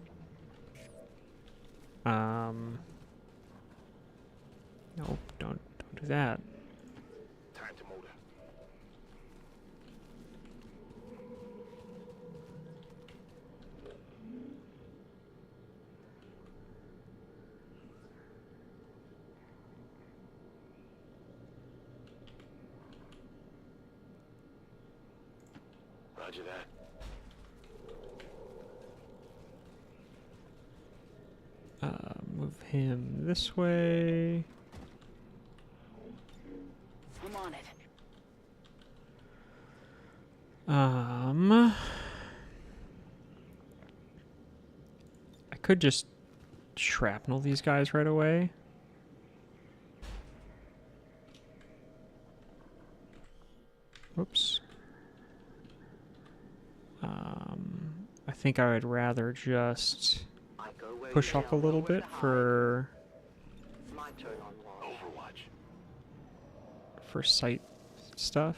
[SPEAKER 1] Nope, don't do that.
[SPEAKER 3] Time to motor. Roger that.
[SPEAKER 1] Move him this way.
[SPEAKER 5] I'm on it.
[SPEAKER 1] I could just shrapnel these guys right away. Whoops. I think I would rather just
[SPEAKER 5] I go where
[SPEAKER 1] push
[SPEAKER 5] you
[SPEAKER 1] up a
[SPEAKER 5] tell,
[SPEAKER 1] little
[SPEAKER 5] nowhere
[SPEAKER 1] bit
[SPEAKER 5] to hide.
[SPEAKER 1] for
[SPEAKER 5] My turn on watch.
[SPEAKER 3] Overwatch.
[SPEAKER 1] sight stuff.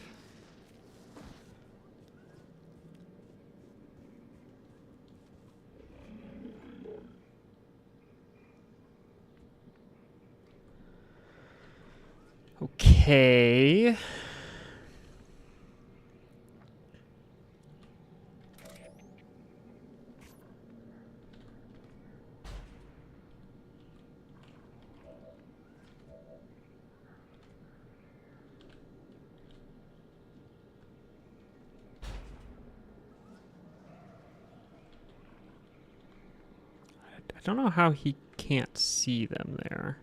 [SPEAKER 1] Okay. I don't know how he can't see them there.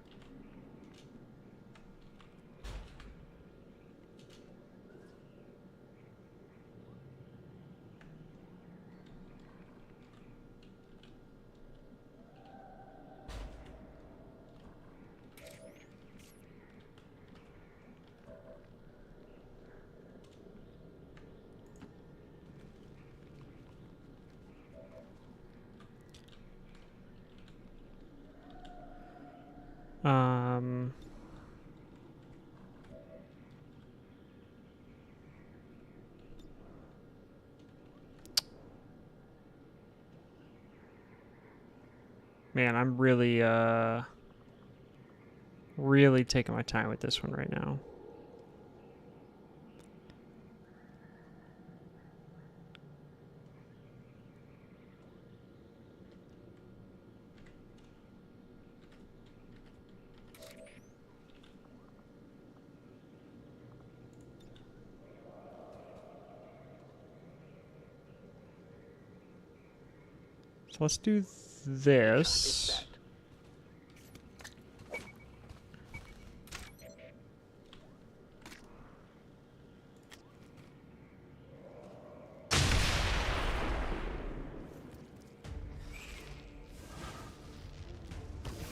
[SPEAKER 1] Man, I'm really taking my time with this one right now. So let's do this.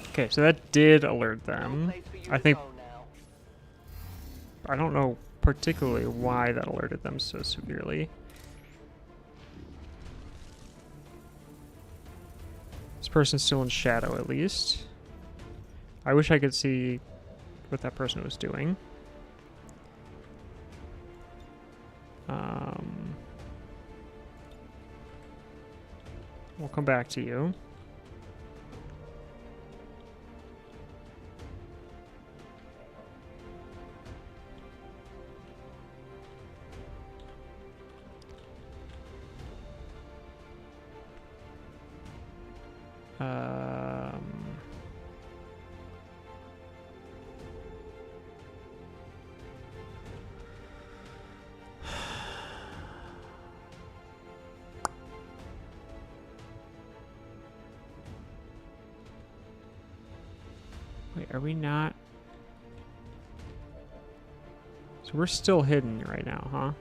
[SPEAKER 1] Okay, so that did alert them. I think I don't know particularly why that alerted them so severely. This person's still in shadow, at least. I wish I could see what that person was doing. We'll come back to you. Wait, are we not? So we're still hidden right now, huh?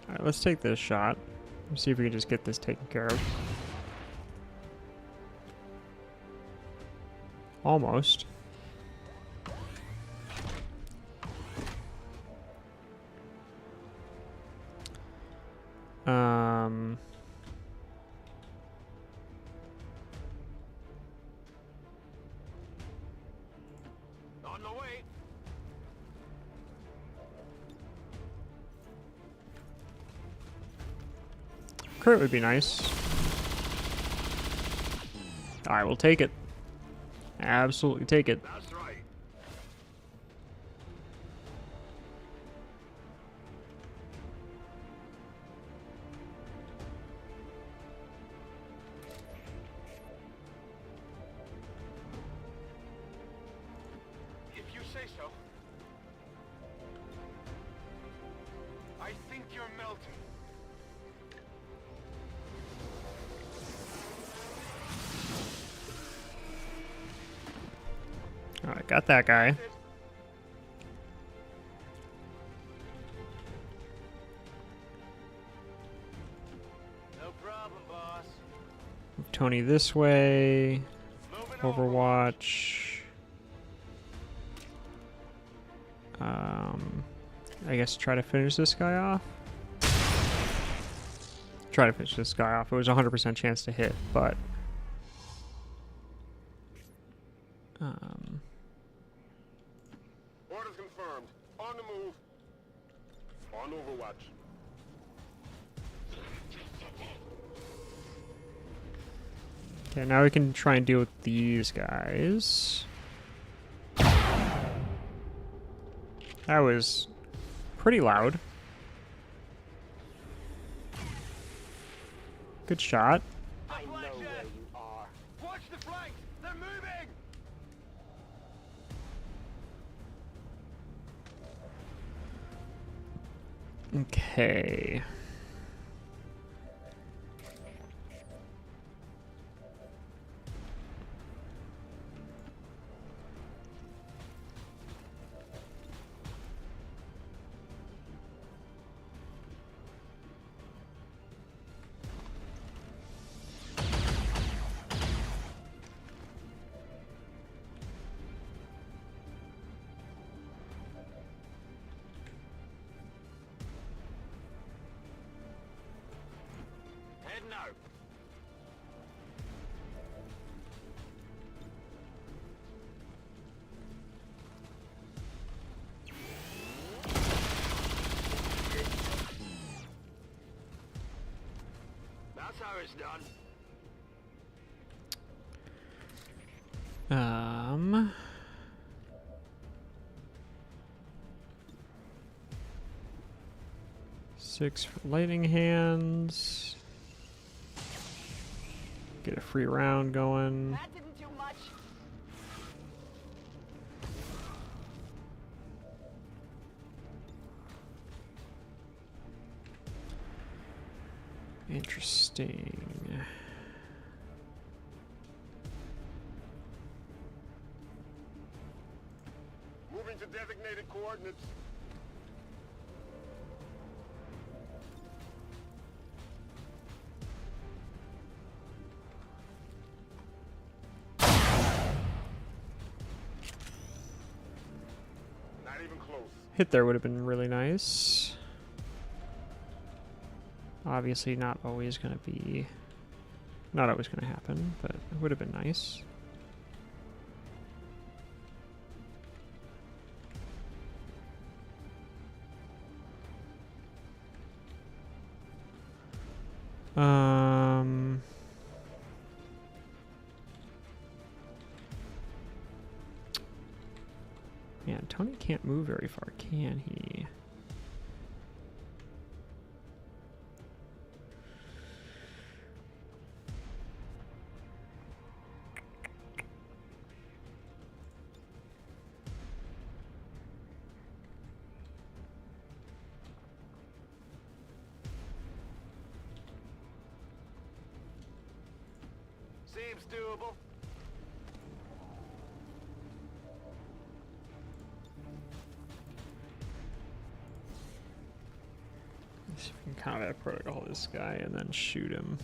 [SPEAKER 1] Alright, let's take this shot. Let's see if we can just get this taken care of. Almost.
[SPEAKER 3] On the way.
[SPEAKER 1] Crit would be nice. I will take it. Absolutely take it.
[SPEAKER 3] That's right. If you say so. I think you're melting.
[SPEAKER 1] Alright, got that guy.
[SPEAKER 3] No problem, boss.
[SPEAKER 1] Move Tony this way.
[SPEAKER 3] Moving
[SPEAKER 1] Overwatch. I guess try to finish this guy off. Try to finish this guy off. It was a 100% chance to hit, but
[SPEAKER 3] Orders confirmed. On the move. On Overwatch.
[SPEAKER 1] okay, now we can try and deal with these guys. That was pretty loud. Good shot.
[SPEAKER 3] I know where you are. Watch the flanks. They're moving.
[SPEAKER 1] Okay.
[SPEAKER 3] Heading out. That's how it's done.
[SPEAKER 1] Six for lightning hands. Get a free round going.
[SPEAKER 5] That didn't do much.
[SPEAKER 1] Interesting.
[SPEAKER 3] Moving to designated coordinates. Not even close.
[SPEAKER 1] Hit there would have been really nice. Obviously not always going to be... Not always going to happen, but it would have been nice. Man, Tony can't move very far, can he?
[SPEAKER 3] Seems doable.
[SPEAKER 1] See if we can combat protocol this guy and then shoot him.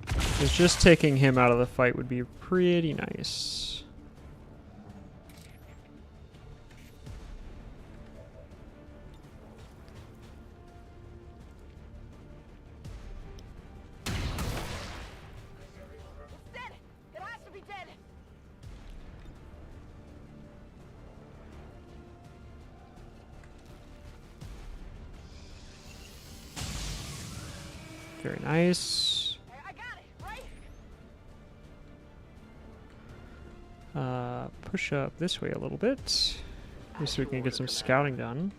[SPEAKER 1] Because just taking him out of the fight would be pretty nice.
[SPEAKER 5] It's dead! It has to be dead!
[SPEAKER 1] Very nice.
[SPEAKER 5] I got it, right?
[SPEAKER 1] Push up this way a little bit. So we can get some scouting done.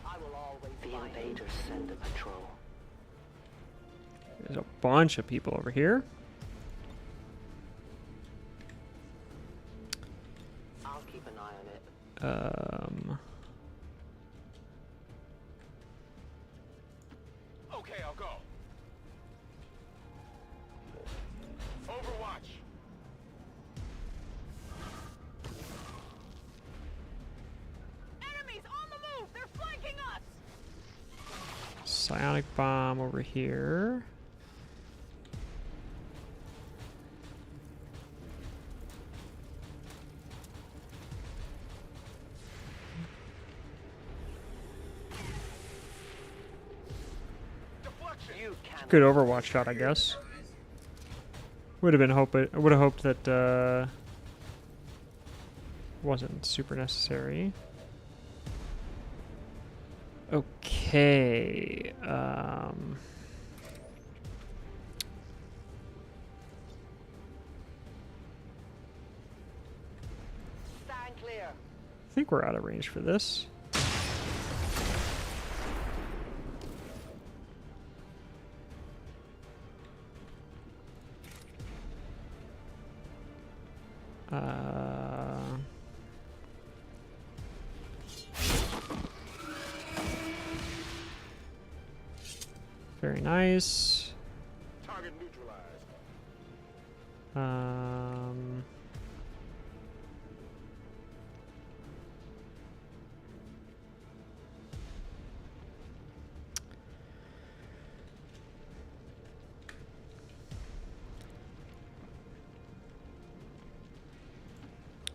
[SPEAKER 5] I will always the invaders send a patrol.
[SPEAKER 1] There's a bunch of people over here.
[SPEAKER 5] I'll keep an eye on it.
[SPEAKER 3] Okay, I'll go. Overwatch.
[SPEAKER 5] Enemies on the move! They're flanking us!
[SPEAKER 1] Psionic bomb over here.
[SPEAKER 3] Deflection.
[SPEAKER 5] You can
[SPEAKER 1] Good Overwatch shot, I guess. Would have been would have hoped that wasn't super necessary. Okay.
[SPEAKER 5] stand clear.
[SPEAKER 1] I think we're out of range for this. Very nice.
[SPEAKER 3] Target neutralized.
[SPEAKER 1] I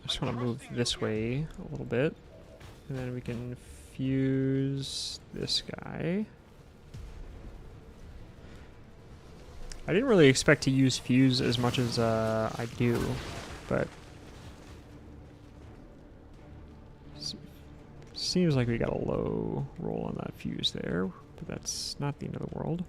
[SPEAKER 1] just want to move this way a little bit, and then we can fuse this guy. I didn't really expect to use fuse as much as I do, but seems like we got a low roll on that fuse there, but that's not the end of the world.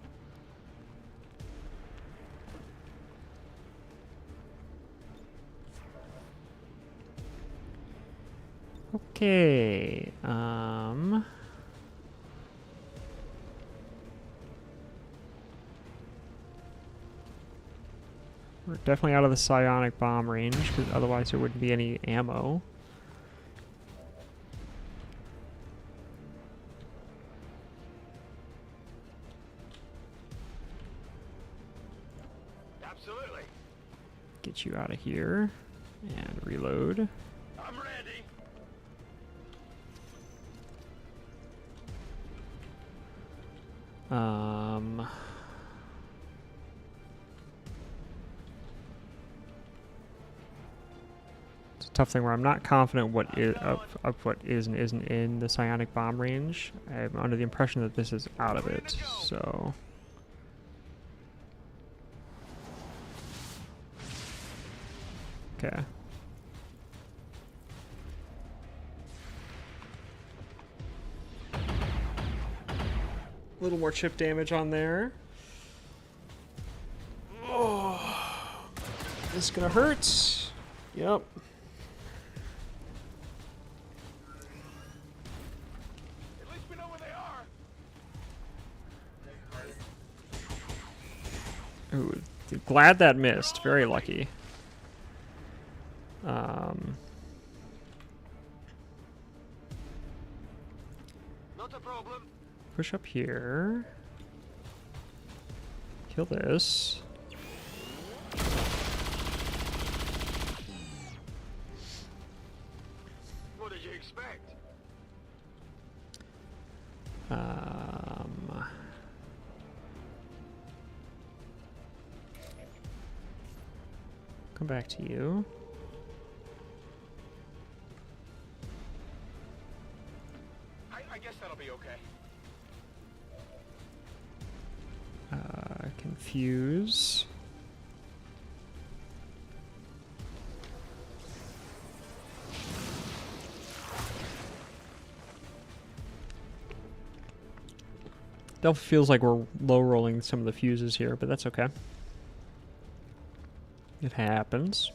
[SPEAKER 1] Okay, we're definitely out of the psionic bomb range, because otherwise there wouldn't be any ammo.
[SPEAKER 3] Absolutely.
[SPEAKER 1] Get you out of here and reload.
[SPEAKER 3] I'm ready.
[SPEAKER 1] It's a tough thing where I'm not confident what is of what is and isn't in the psionic bomb range. I'm under the impression that this is out of it, so. Okay. A little more chip damage on there. Oh, this is gonna hurt. Yep.
[SPEAKER 3] At least we know where they are.
[SPEAKER 1] Ooh, glad that missed. Very lucky.
[SPEAKER 3] Not a problem.
[SPEAKER 1] push up here. Kill this.
[SPEAKER 3] What did you expect?
[SPEAKER 1] Come back to you.
[SPEAKER 3] I guess that'll be okay.
[SPEAKER 1] Confuse. Still feels like we're low rolling some of the fuses here, but that's okay. It happens.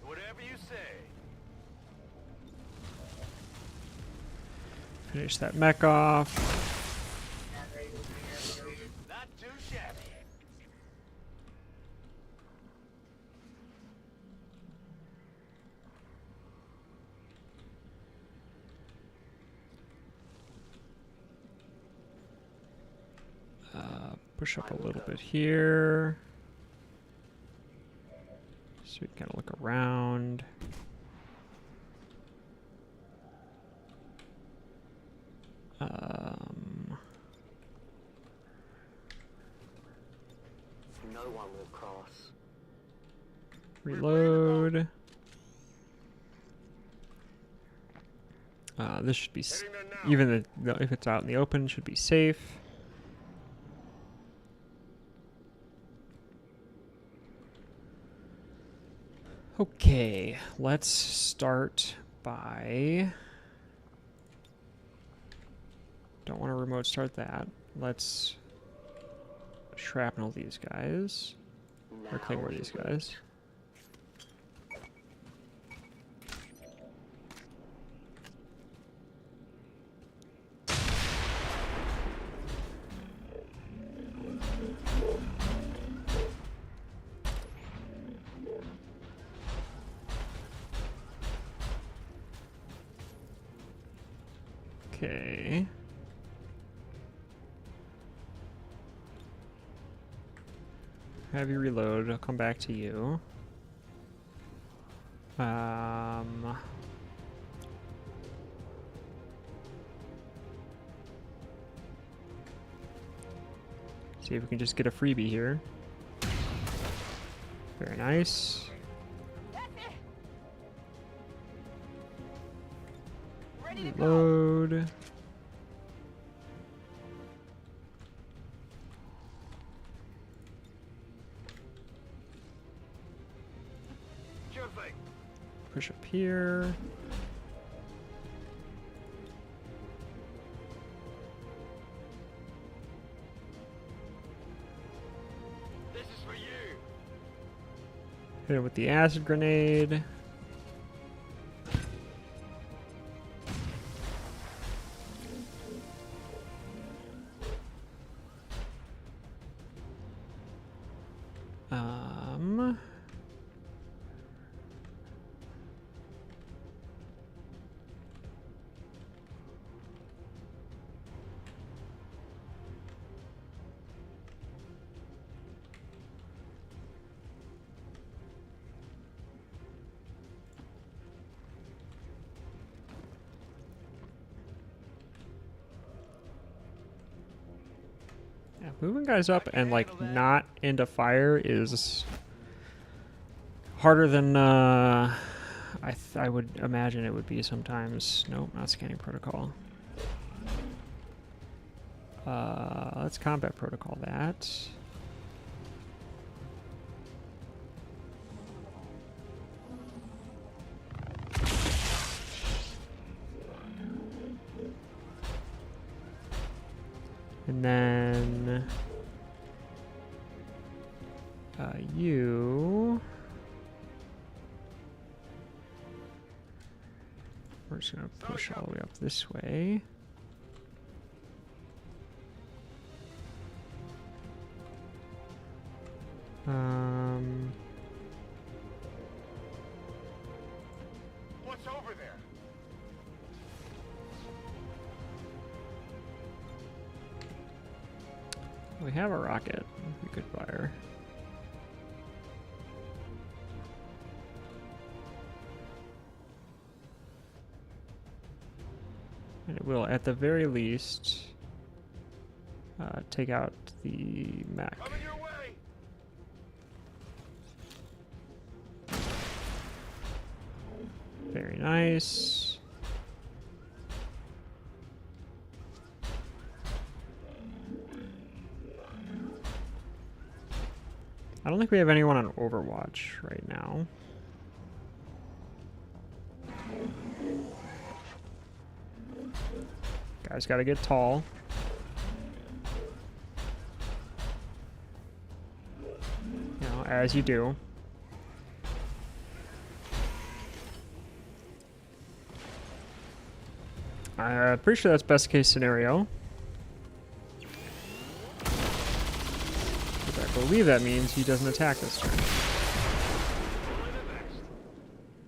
[SPEAKER 3] Whatever you say.
[SPEAKER 1] Finish that mech off.
[SPEAKER 3] Not too shabby.
[SPEAKER 1] Push up a little bit here. So we can kind of look around.
[SPEAKER 5] No one will cross.
[SPEAKER 1] Reload. This should be even if it's out in the open, should be safe. Okay, let's start by. Don't want to remote start that. Let's shrapnel these guys. Or claymore these guys. Okay. Have you reload. I'll come back to you. See if we can just get a freebie here. Very nice. Reload.
[SPEAKER 3] Sure thing.
[SPEAKER 1] Push up here.
[SPEAKER 3] This is for you.
[SPEAKER 1] Hit it with the acid grenade. Yeah, moving guys up and like not into fire is harder than I would imagine it would be sometimes. Nope, not scanning protocol. Let's combat protocol that. And then You. We're just gonna push all the way up this way.
[SPEAKER 3] What's over there?
[SPEAKER 1] We have a rocket we could fire. And it will, at the very least, take out the mech.
[SPEAKER 3] Coming your way.
[SPEAKER 1] Very nice. I don't think we have anyone on Overwatch right now. Guys gotta get tall. You know, as you do. I'm pretty sure that's best case scenario. But I believe that means he doesn't attack this turn.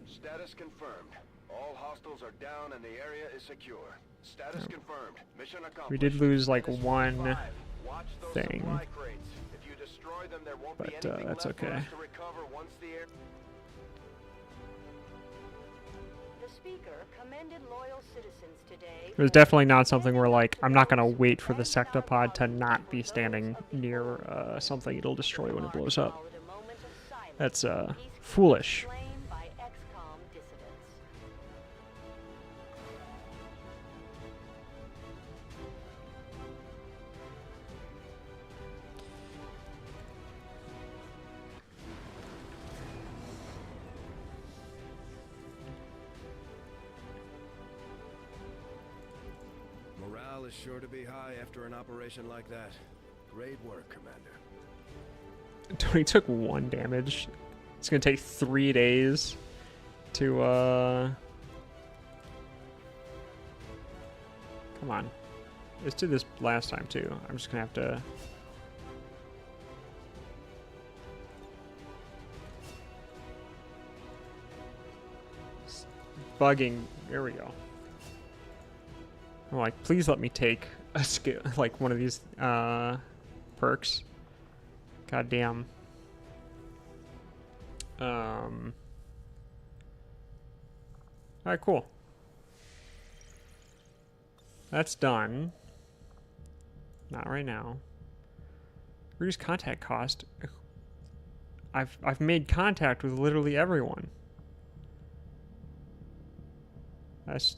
[SPEAKER 3] Status confirmed. All hostiles are down and the area is secure. Status confirmed. Mission accomplished.
[SPEAKER 1] We did lose like
[SPEAKER 3] Status
[SPEAKER 1] one
[SPEAKER 3] 5. Watch those
[SPEAKER 1] thing.
[SPEAKER 3] supply crates. If you destroy them, there won't be
[SPEAKER 1] But,
[SPEAKER 3] anything
[SPEAKER 1] that's
[SPEAKER 3] left for
[SPEAKER 1] okay.
[SPEAKER 3] us to recover once the air.
[SPEAKER 5] The speaker commended loyal citizens today.
[SPEAKER 1] It was definitely not something where, like, I'm not gonna wait for the sectopod to not be standing near something it'll destroy when it blows up. That's foolish.
[SPEAKER 5] Slain by XCOM dissidents.
[SPEAKER 6] Morale is sure to be high after an operation like that. Great work, Commander.
[SPEAKER 1] Tony took 1 damage. It's gonna take 3 days to come on. Let's do this last time too. I'm just gonna have to bugging. There we go. I'm like, please let me take a skill, like one of these perks. God damn. Alright, cool. That's done. Not right now. Reduce contact cost. I've made contact with literally everyone. That's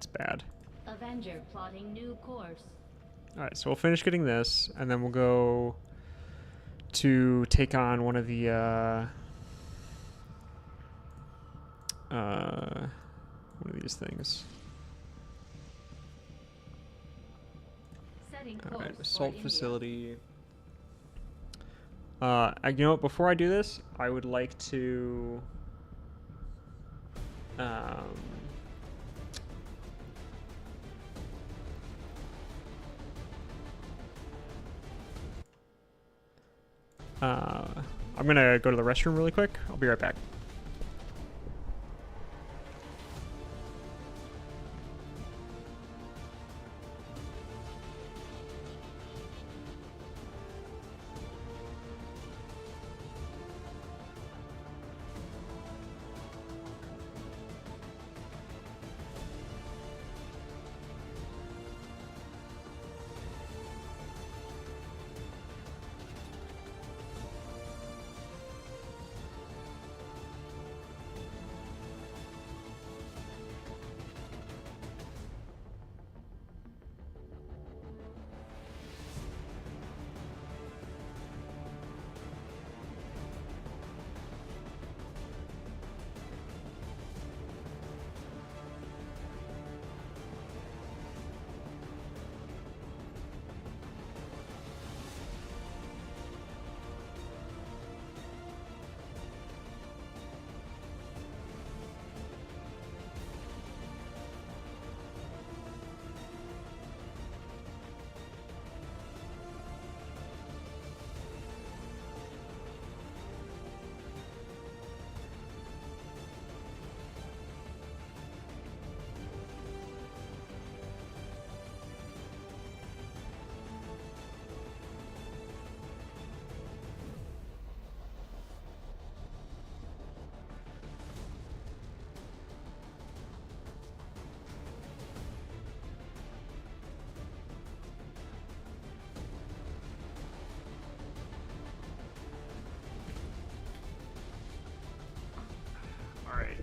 [SPEAKER 1] bad.
[SPEAKER 2] Avenger plotting new course.
[SPEAKER 1] Alright, so we'll finish getting this, and then we'll go to take on one of the one of these things.
[SPEAKER 2] Setting course
[SPEAKER 1] Alright,
[SPEAKER 2] for
[SPEAKER 1] assault
[SPEAKER 2] India.
[SPEAKER 1] facility. You know what, before I do this, I would like to I'm gonna go to the restroom really quick. I'll be right back.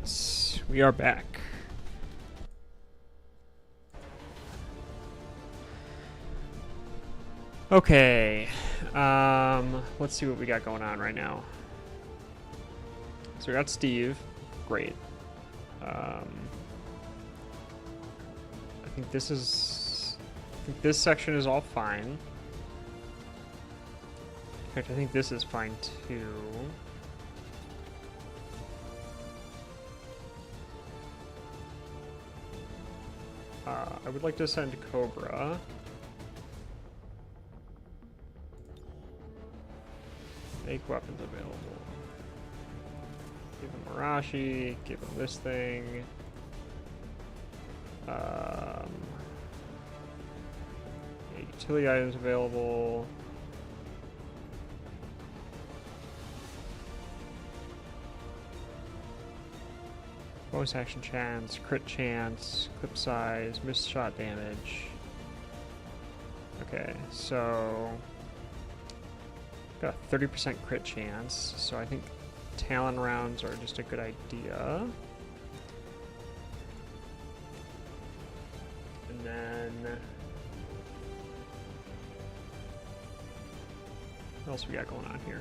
[SPEAKER 1] Alright, we are back. Okay, let's see what we got going on right now. So we got Steve, great. I think this section is all fine. In fact, I think this is fine too. I would like to send Cobra. Make weapons available. Give him Marashi, give him this thing. Utility items available. Bonus action chance, crit chance, clip size, missed shot damage. Okay, so got a 30% crit chance, so I think Talon rounds are just a good idea. And then what else we got going on here?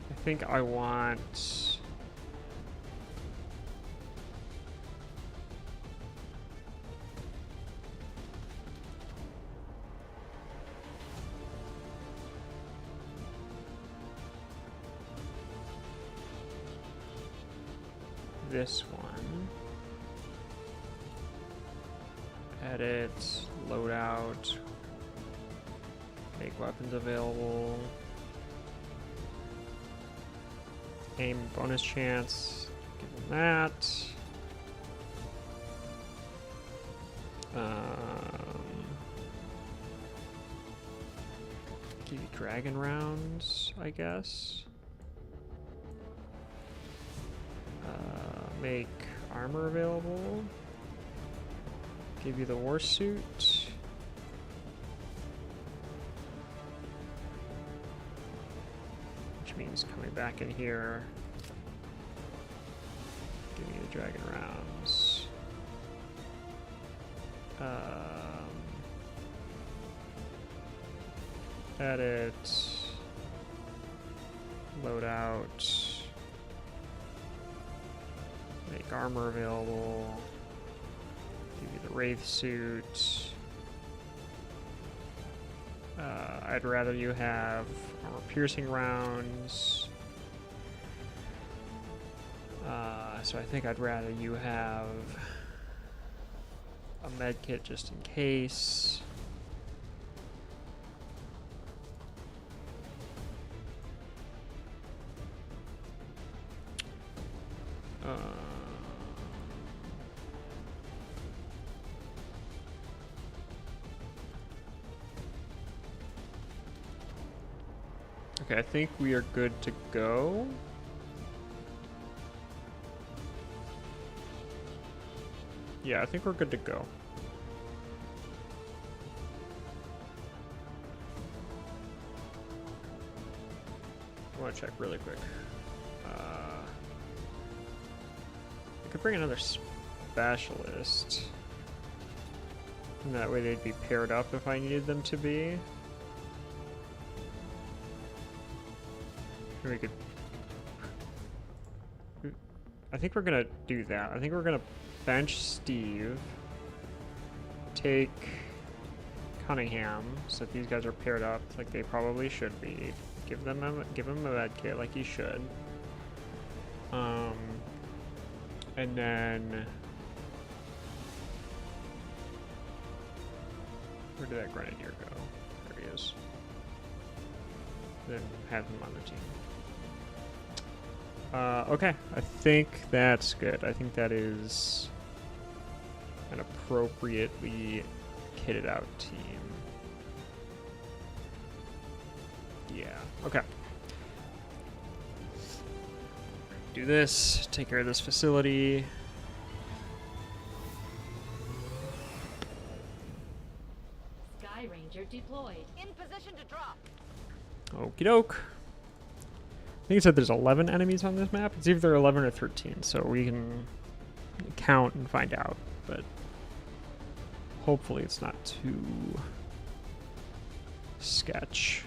[SPEAKER 1] I think I want this one. Edit, loadout, make weapons available. Aim bonus chance, give him that. Give you dragon rounds, I guess. Make armor available. Give you the war suit. Means coming back in here, give me the dragon rounds. Edit, loadout, make armor available, give you the wraith suit. I'd rather you have armor piercing rounds. So I think I'd rather you have a med kit just in case. Okay, I think we are good to go. Yeah, I think we're good to go. I want to check really quick. I could bring another specialist. And that way they'd be paired up if I needed them to be. We could. I think we're gonna do that. I think we're gonna bench Steve, take Cunningham, so that these guys are paired up like they probably should be. Give him a med kit like he should. And then where did that grenadier go? There he is. Then have him on the team. Okay, I think that's good. I think that is an appropriately kitted out team. Yeah, okay. do this, take care of this facility.
[SPEAKER 2] Sky Ranger deployed.
[SPEAKER 5] In position to drop.
[SPEAKER 1] Okie doke. I think it said there's 11 enemies on this map. It's either 11 or 13, so we can count and find out. But hopefully it's not too sketch.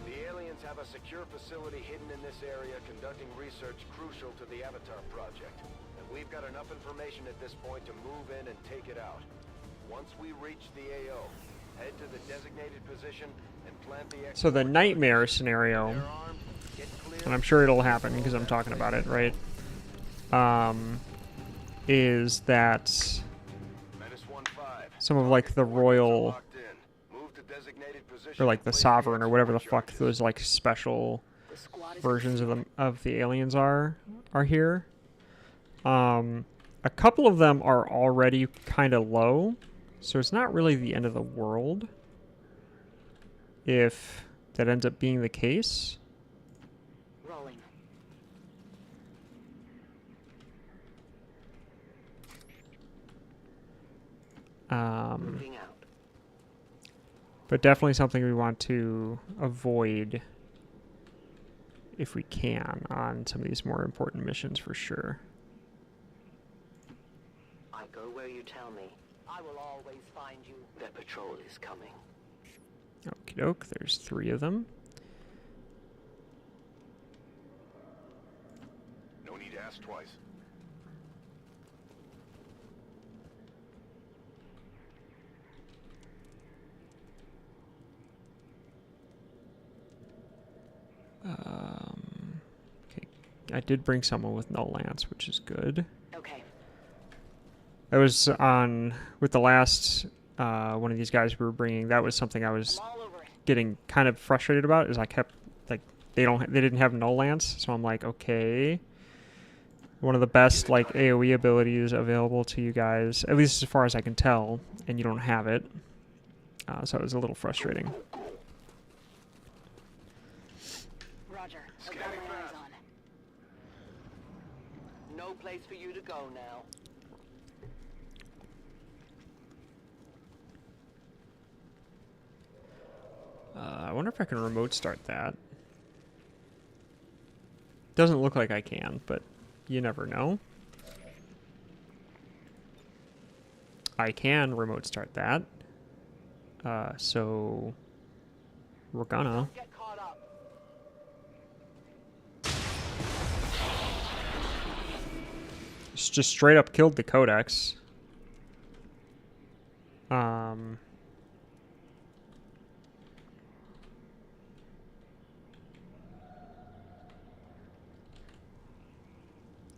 [SPEAKER 3] The aliens have a secure facility hidden in this area conducting research crucial to the Avatar project. And we've got enough information at this point to move in and take it out. Once we reach the AO, head to the designated position and plant the
[SPEAKER 1] So the nightmare scenario, and I'm sure it'll happen because I'm talking about it, right? Is that some of like the royal, or like the sovereign, or whatever the fuck those like special versions of the aliens are here. A couple of them are already kind of low, so it's not really the end of the world if that ends up being the case.
[SPEAKER 5] Rolling. Moving out.
[SPEAKER 1] But definitely something we want to avoid if we can on some of these more important missions for sure.
[SPEAKER 5] I go where you tell me. I will always find you. Their patrol is coming.
[SPEAKER 1] Okie doke, there's 3 of them.
[SPEAKER 3] No need to ask twice.
[SPEAKER 1] Okay, I did bring someone with no lance, which is good.
[SPEAKER 5] Okay.
[SPEAKER 1] I was on with the last one of these guys we were bringing. That was something I was
[SPEAKER 5] I'm all over it.
[SPEAKER 1] getting kind of frustrated about. Is I kept like they didn't have no lance, so I'm like, okay, one of the best like AOE abilities available to you guys, at least as far as I can tell, and you don't have it. So it was a little frustrating.
[SPEAKER 5] Roger. I've got my eyes on. No place for you to go now.
[SPEAKER 1] I wonder if I can remote start that. Doesn't look like I can, but you never know. I can remote start that. So we're gonna.
[SPEAKER 5] Get caught up.
[SPEAKER 1] Just straight up killed the Codex.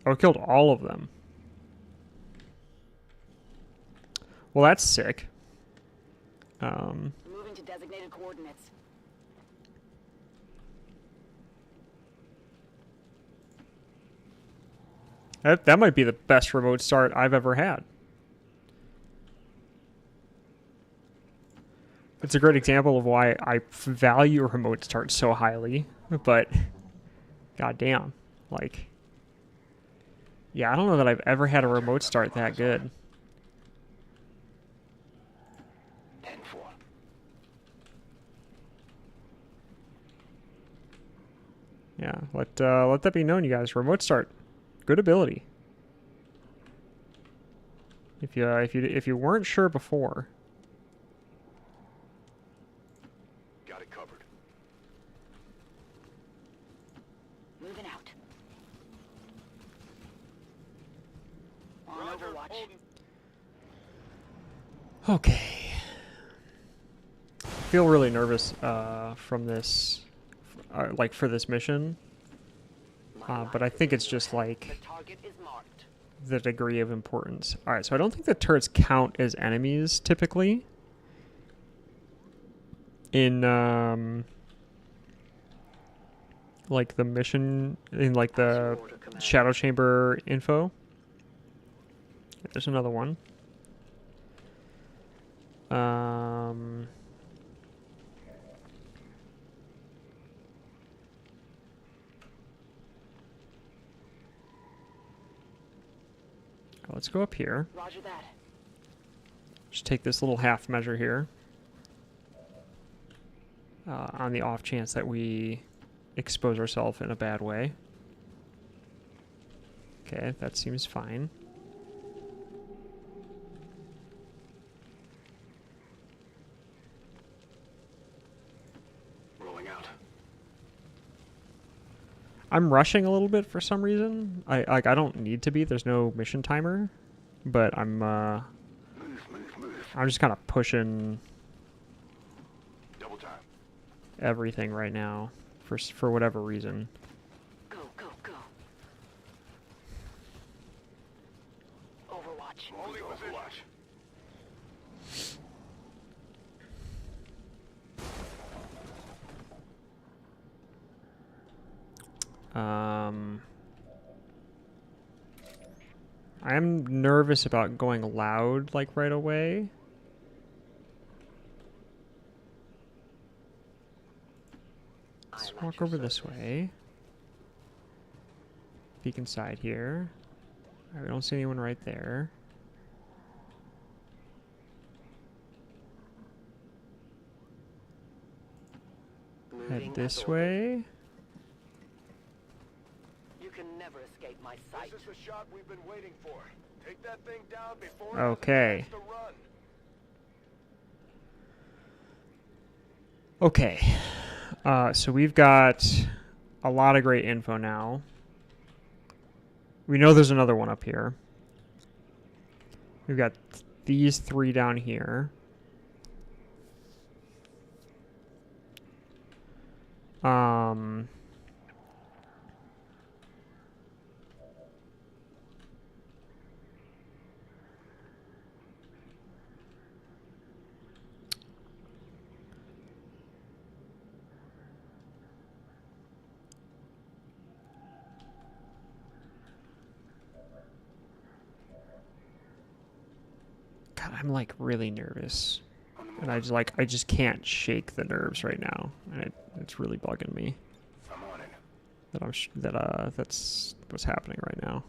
[SPEAKER 1] Oh, killed all of them. Well, that's sick.
[SPEAKER 5] Moving to designated coordinates.
[SPEAKER 1] That might be the best remote start I've ever had. It's a great example of why I value remote start so highly, but goddamn, like, yeah, I don't know that I've ever had a remote start that good.
[SPEAKER 3] 10-4.
[SPEAKER 1] Yeah, let that be known, you guys. Remote start, good ability. If you weren't sure before.
[SPEAKER 3] Got it covered.
[SPEAKER 5] Moving out. On Overwatch.
[SPEAKER 1] Okay. I feel really nervous from this, like for this mission. But I think it's just like
[SPEAKER 5] The target is marked.
[SPEAKER 1] the degree of importance. All right, so I don't think the turrets count as enemies typically. In like the mission, in like the Shadow Chamber info. There's another one. let's go up here.
[SPEAKER 5] Roger that.
[SPEAKER 1] Just take this little half measure here. On the off chance that we expose ourselves in a bad way. Okay, that seems fine.
[SPEAKER 7] Rolling out.
[SPEAKER 1] I'm rushing a little bit for some reason. I don't need to be. There's no mission timer, but I'm just kind of pushing
[SPEAKER 8] Double time.
[SPEAKER 1] everything right now for whatever reason.
[SPEAKER 5] Go, go, go. Overwatch.
[SPEAKER 8] Holding position.
[SPEAKER 1] I am nervous about going loud like right away. Let's walk over this way. Peek inside here. Alright, we don't see anyone right there. Head this way.
[SPEAKER 5] You can never escape my sight.
[SPEAKER 3] This is the shot we've been waiting for. Take that thing down before
[SPEAKER 1] Okay.
[SPEAKER 3] it has a chance to run.
[SPEAKER 1] Okay. So we've got a lot of great info now. We know there's another one up here. We've got these 3 down here. God, I'm like really nervous. And I just can't shake the nerves right now. And it's really bugging me.
[SPEAKER 7] I'm on it.
[SPEAKER 1] That's what's happening right now.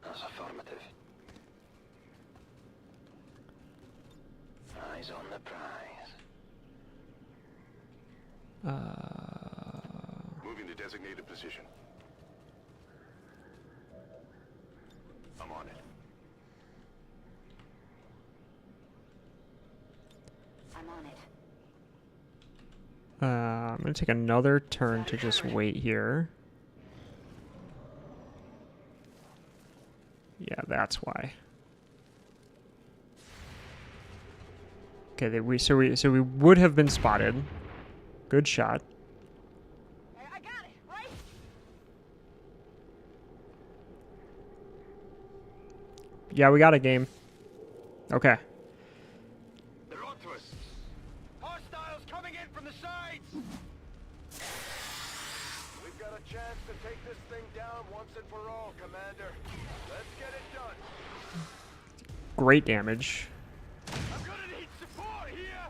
[SPEAKER 7] That's affirmative. Eyes on the prize.
[SPEAKER 8] Moving to designated position. I'm on it.
[SPEAKER 5] I'm on it.
[SPEAKER 1] I'm gonna take another turn to just wait here. Yeah, that's why. Okay, so we would have been spotted. Good shot.
[SPEAKER 5] I got it, right?
[SPEAKER 1] Yeah, we got a game. Okay.
[SPEAKER 3] They're on to us. Hostiles coming in from the sides. We've got a chance to take this thing down once and for all, Commander. Let's get it done.
[SPEAKER 1] Great damage.
[SPEAKER 3] I'm gonna need support here.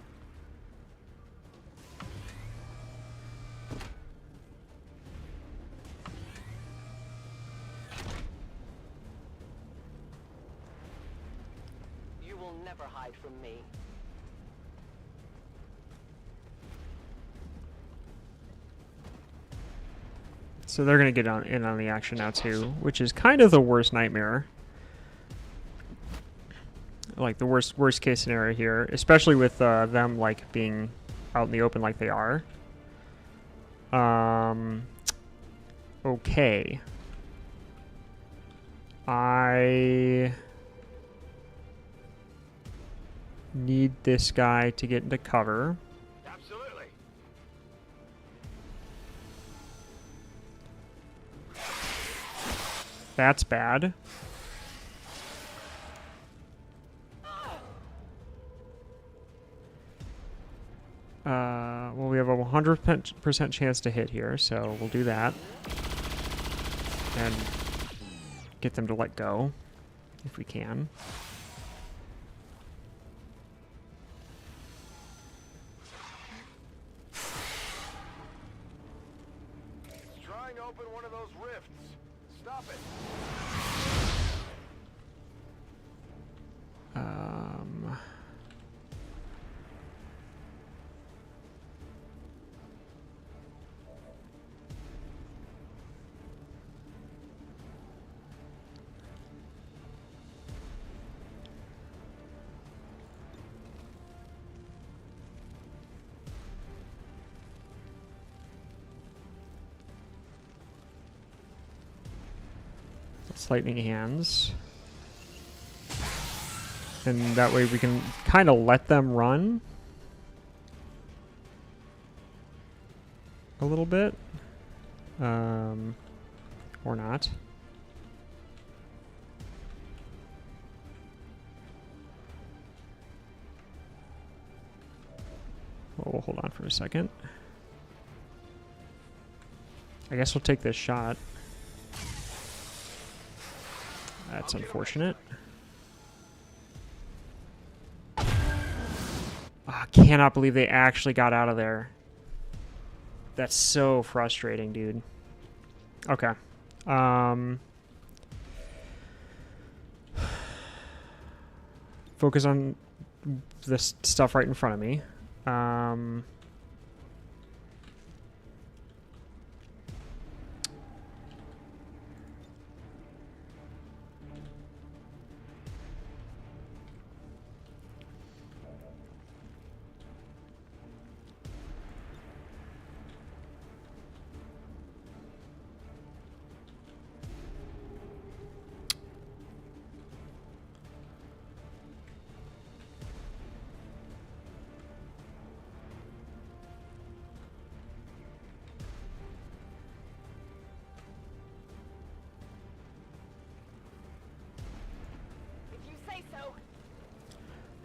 [SPEAKER 5] You will never hide from me.
[SPEAKER 1] So they're gonna get in on the action now too, which is kind of the worst nightmare. Like the worst case scenario here, especially with them like being out in the open like they are. Okay. I need this guy to get into cover.
[SPEAKER 3] Absolutely.
[SPEAKER 1] That's bad. Well, we have a 100% chance to hit here, so we'll do that. And get them to let go, if we can.
[SPEAKER 3] trying to open one of those rifts. Stop it.
[SPEAKER 1] It's lightning hands. And that way we can kind of let them run a little bit. Or not. Well, we'll hold on for a second. I guess we'll take this shot. That's unfortunate. I cannot believe they actually got out of there. That's so frustrating, dude. Okay. Focus on this stuff right in front of me.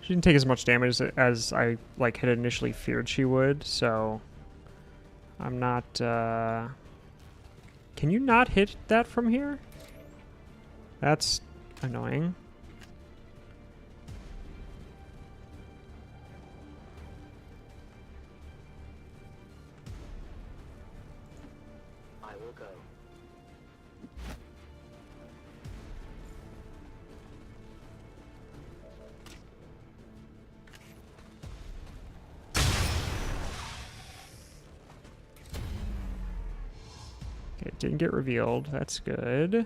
[SPEAKER 1] She didn't take as much damage as I like had initially feared she would, so I'm not Can you not hit that from here? That's annoying.
[SPEAKER 3] I will go.
[SPEAKER 1] It didn't get revealed. That's good.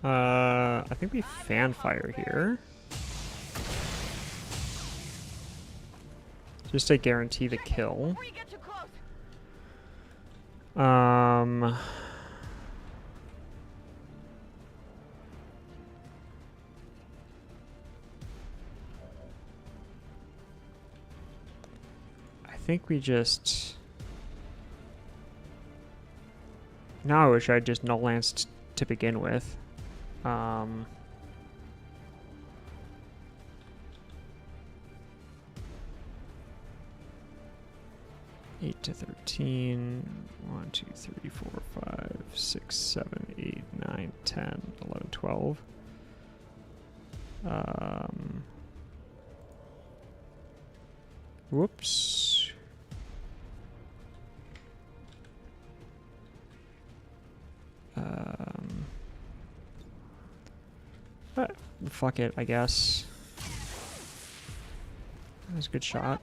[SPEAKER 1] I think we fan fire here. Just to guarantee the kill. I think we just... Now I wish I'd just null lanced to begin with. 8 to 13. 1, 2, 3, 4, 5, 6, 7, 8, 9, 10, 11, 12. Whoops. But fuck it, I guess. That was a good shot.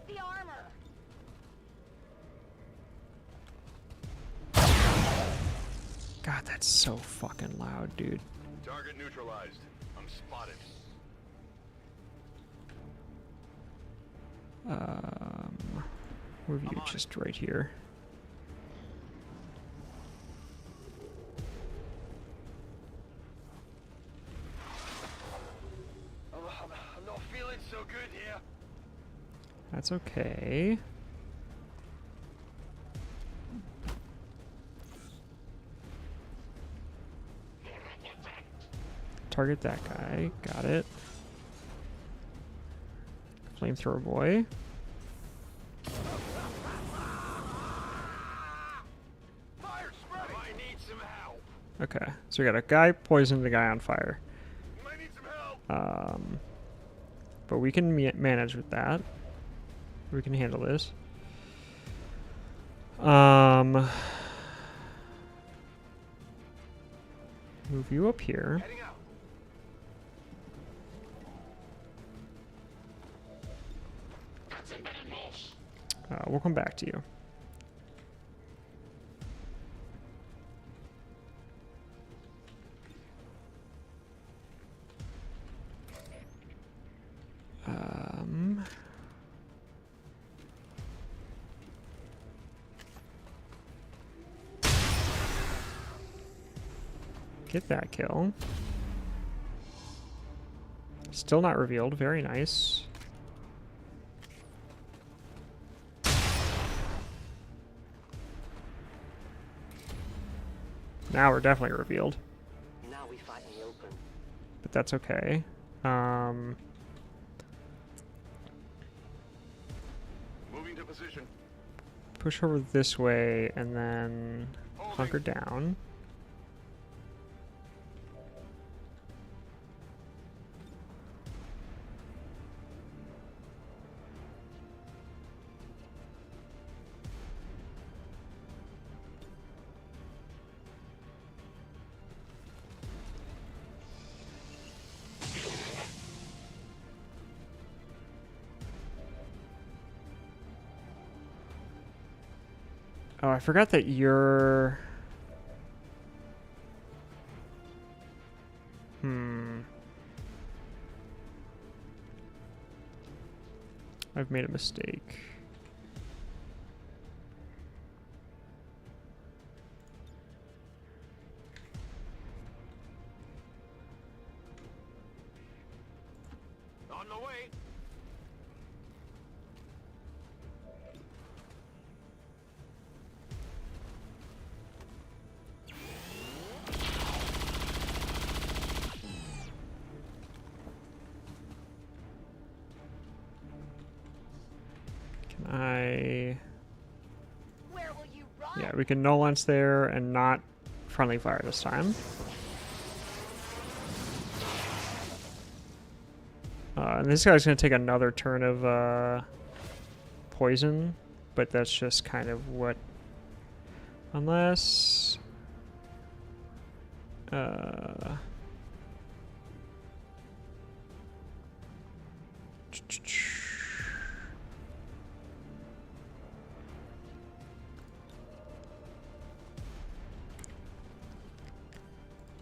[SPEAKER 1] God, that's so fucking loud, dude.
[SPEAKER 3] Target neutralized. I'm spotted.
[SPEAKER 1] Move you just right here.
[SPEAKER 3] I'm not feeling so good here.
[SPEAKER 1] That's okay. Target that guy. Got it. Flamethrower boy.
[SPEAKER 3] Fire spreading! I need some help!
[SPEAKER 1] Okay, so we got a guy poisoned, a guy on fire.
[SPEAKER 3] I need some help!
[SPEAKER 1] But we can manage with that. We can handle this. Move you up here.
[SPEAKER 3] Heading out.
[SPEAKER 1] We'll come back to you. Get that kill. Still not revealed. Very nice. Now we're definitely revealed.
[SPEAKER 5] Now we fight in the open.
[SPEAKER 1] But that's okay.
[SPEAKER 3] Moving to position.
[SPEAKER 1] Push over this way and then hunker down. Oh, I forgot that you're... I've made a mistake.
[SPEAKER 3] On the way.
[SPEAKER 5] Where will you run?
[SPEAKER 1] Yeah, we can no lance there and not friendly fire this time. And this guy's going to take another turn of poison, but that's just kind of what... Unless...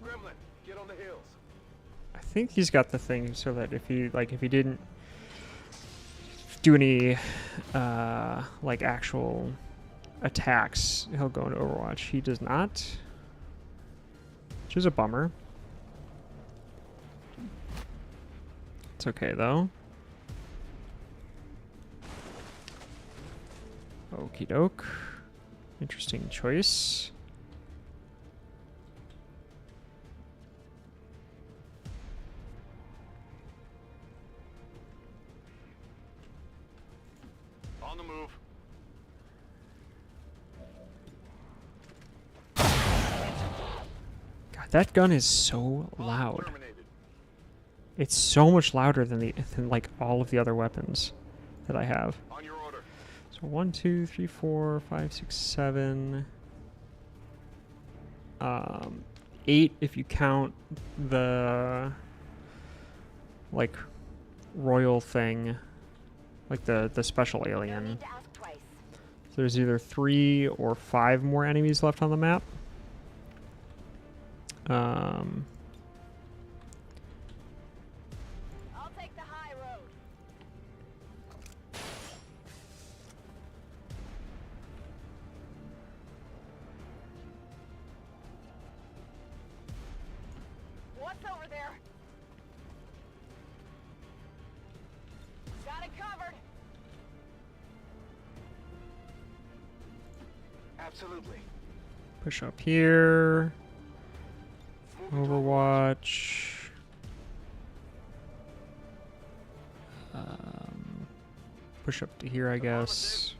[SPEAKER 3] Gremlin, get on the hills.
[SPEAKER 1] I think he's got the thing so that if he didn't do any like actual attacks, he'll go into Overwatch. He does not, which is a bummer. It's okay though. Okie doke. Interesting choice.
[SPEAKER 3] On the move.
[SPEAKER 1] God, that gun is so loud.
[SPEAKER 3] Terminated.
[SPEAKER 1] It's so much louder than like all of the other weapons that I have.
[SPEAKER 3] On your order.
[SPEAKER 1] So 1, 2, 3, 4, 5, 6, 7. 8 if you count the like royal thing, like the special
[SPEAKER 5] No
[SPEAKER 1] alien.
[SPEAKER 5] need to ask twice.
[SPEAKER 1] So there's either 3 or 5 more enemies left on the map.
[SPEAKER 5] I'll take the high road. What's over there? Got it covered.
[SPEAKER 3] Absolutely.
[SPEAKER 1] Push up here. Overwatch. Push up to here, I guess.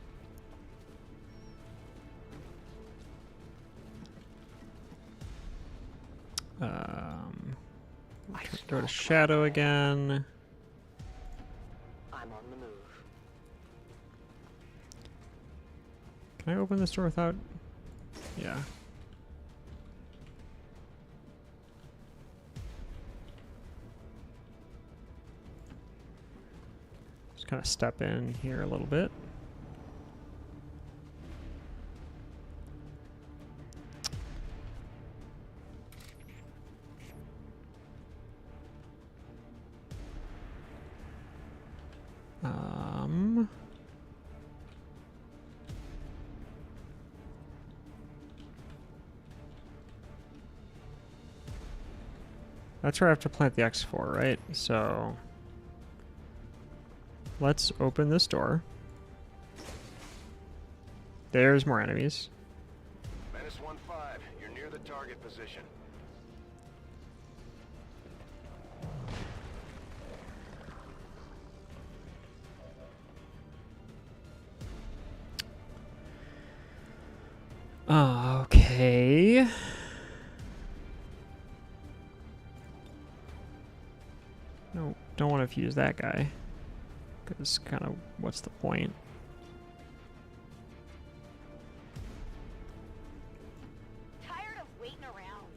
[SPEAKER 1] Go to Shadow again.
[SPEAKER 5] I'm on the move.
[SPEAKER 1] Can I open this door without? Yeah. Just kind of step in here a little bit. That's where I have to plant the X4, right? So let's open this door. There's more enemies.
[SPEAKER 3] Menace 1-5, you're near the target position.
[SPEAKER 1] Okay. No, don't want to fuse that guy. Because kind of, what's the point?
[SPEAKER 9] Tired of waiting around.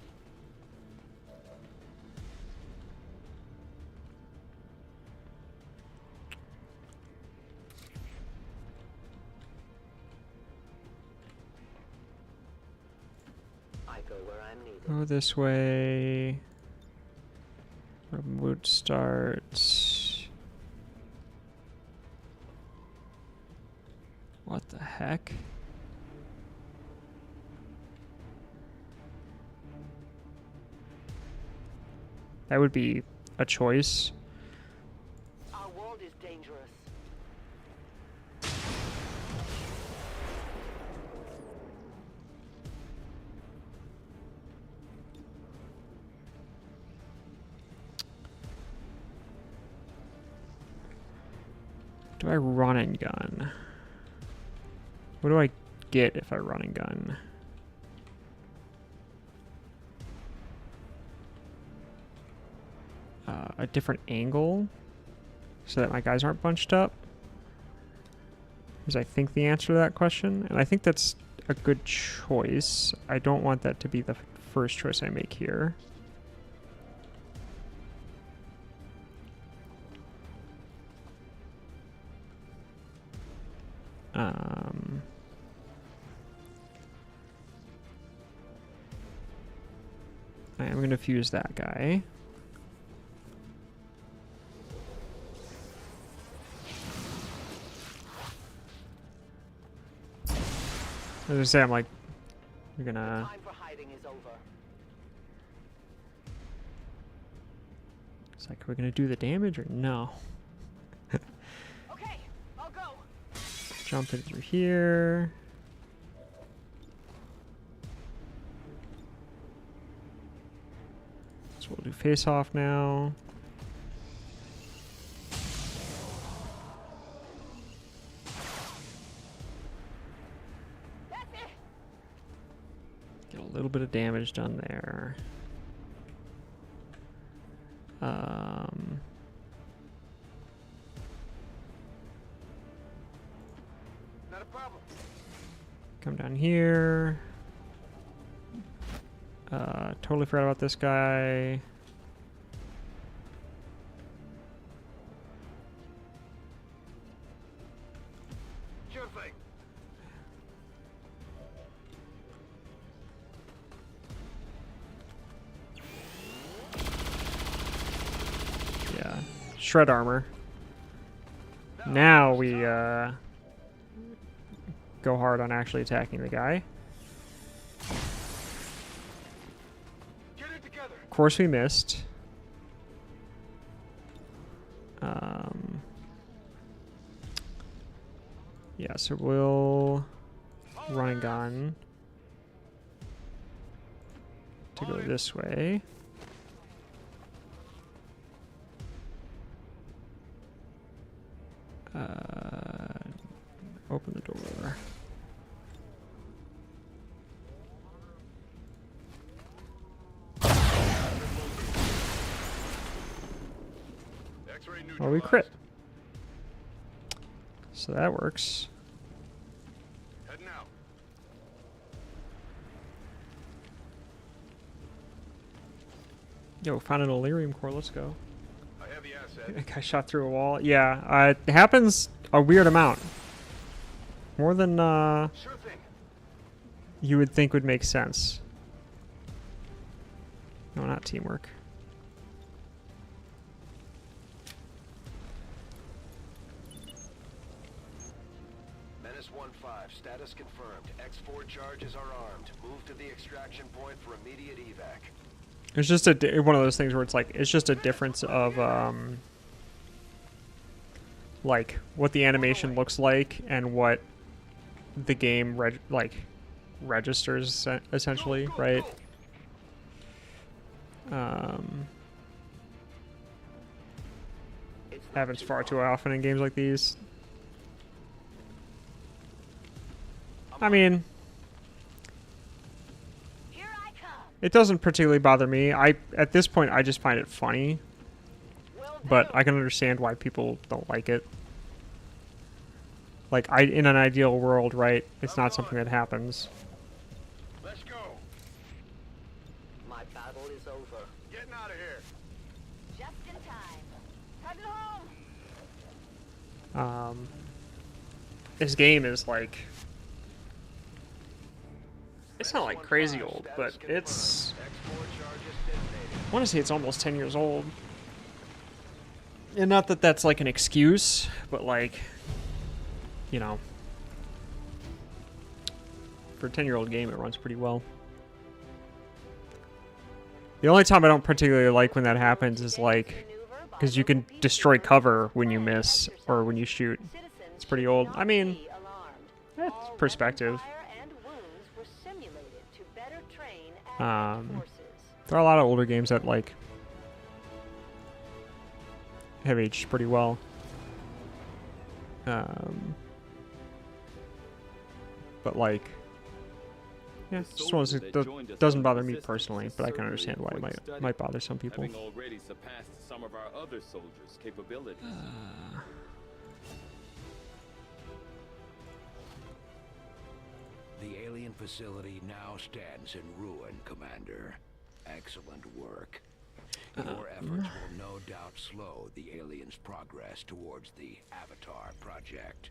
[SPEAKER 5] I go where I'm needed.
[SPEAKER 1] Go this way. Remote start. What the heck? That would be a choice.
[SPEAKER 5] Our world is dangerous.
[SPEAKER 1] Do I run and gun? What do I get if I run and gun? A different angle so that my guys aren't bunched up is I think the answer to that question, and I think that's a good choice. I don't want that to be the first choice I make here. I am going to fuse that guy. As I say, I'm like, you're gonna.
[SPEAKER 5] Time for hiding is over.
[SPEAKER 1] It's like, are we gonna do the damage or no?
[SPEAKER 5] Okay, I'll go.
[SPEAKER 1] Jump in through here. So we'll do face off now. Get a little bit of damage done there.
[SPEAKER 3] Not a problem.
[SPEAKER 1] Come down here. Totally forgot about this guy.
[SPEAKER 3] Sure thing.
[SPEAKER 1] Yeah. Shred armor. Now we go hard on actually attacking the guy.
[SPEAKER 3] Get it together.
[SPEAKER 1] Of course we missed. Yeah, so we'll... run and gun to go this way. Open the door. Oh, we crit. So that works.
[SPEAKER 3] Heading out.
[SPEAKER 1] Yo, found an Illyrium core. Let's go.
[SPEAKER 3] I have the asset.
[SPEAKER 1] That guy shot through a wall. Yeah, it happens a weird amount. More than
[SPEAKER 3] Sure thing.
[SPEAKER 1] you would think would make sense. No, not teamwork.
[SPEAKER 3] Menace 1-5, status confirmed. X4 charges are armed. Move to the extraction point for immediate evac.
[SPEAKER 1] It's just one of those things where it's like it's just a difference of like what the animation looks like and what the game registers essentially, right? Happens far too often in games like these. I mean, it doesn't particularly bother me. At this point, I just find it funny. But I can understand why people don't like it. Like, in an ideal world, right, it's not something that happens.
[SPEAKER 3] Let's go.
[SPEAKER 10] My battle is over.
[SPEAKER 3] Getting out of here.
[SPEAKER 5] Just in time. Headed home.
[SPEAKER 1] This game is like... It's not like crazy old, but it's... I want to say it's almost 10 years old. And not that that's like an excuse, but like, you know, for a 10-year-old game, it runs pretty well. The only time I don't particularly like when that happens is like, because you can destroy cover when you miss or when you shoot. It's pretty old. I mean, it's perspective. There are a lot of older games that like have aged pretty well. But like, yeah, just one that doesn't bother me personally, but I can understand why it might bother some people.
[SPEAKER 4] Having already surpassed some of our other soldiers' capabilities.
[SPEAKER 7] The alien facility now stands in ruin, Commander. Excellent work. Your efforts will no doubt slow the aliens' progress towards the Avatar project.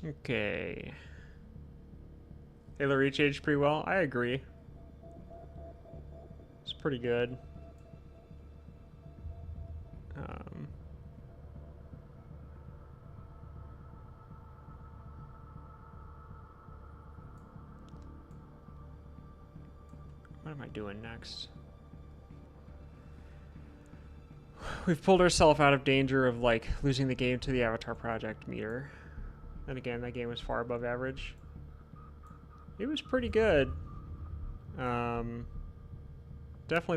[SPEAKER 1] Okay. Halo Reach aged pretty well. I agree. It's pretty good. What am I doing next? We've pulled ourselves out of danger of like losing the game to the Avatar Project meter. And again, that game was far above average. It was pretty good. Definitely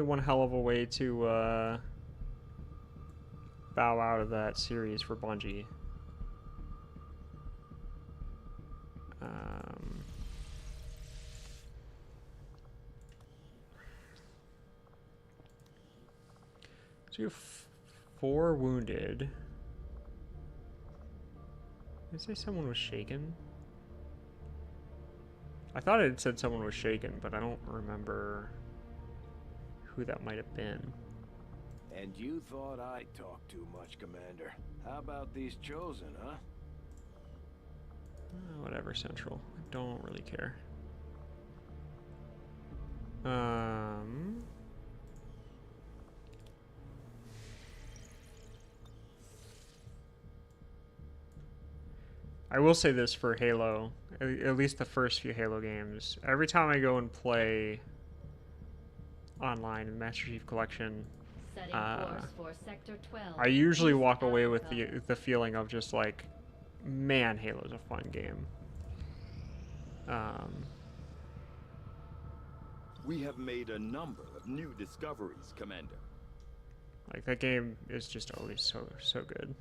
[SPEAKER 1] one hell of a way to bow out of that series for Bungie. So you have 4 wounded. Did it say someone was shaken? I thought it said someone was shaken, but I don't remember who that might have been.
[SPEAKER 6] And you thought I talked too much, Commander. How about these Chosen, huh?
[SPEAKER 1] Whatever, Central. I don't really care. I will say this for Halo, at least the first few Halo games. Every time I go and play online in the Master Chief Collection,
[SPEAKER 2] Setting course for Sector 12.
[SPEAKER 1] I usually
[SPEAKER 2] East
[SPEAKER 1] walk away with
[SPEAKER 2] Africa.
[SPEAKER 1] the feeling of just like, man, Halo's a fun game.
[SPEAKER 11] We have made a number of new discoveries, Commander.
[SPEAKER 1] Like, that game is just always so good.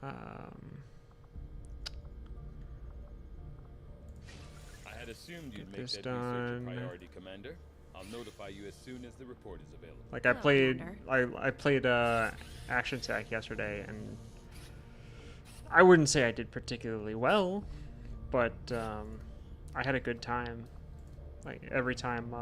[SPEAKER 11] I had assumed you'd make
[SPEAKER 1] this
[SPEAKER 11] that
[SPEAKER 1] done.
[SPEAKER 11] research a priority, Commander. I'll notify you as soon as the report is available.
[SPEAKER 1] Like, I played Action Sack yesterday, and I wouldn't say I did particularly well, but I had a good time. Like, every time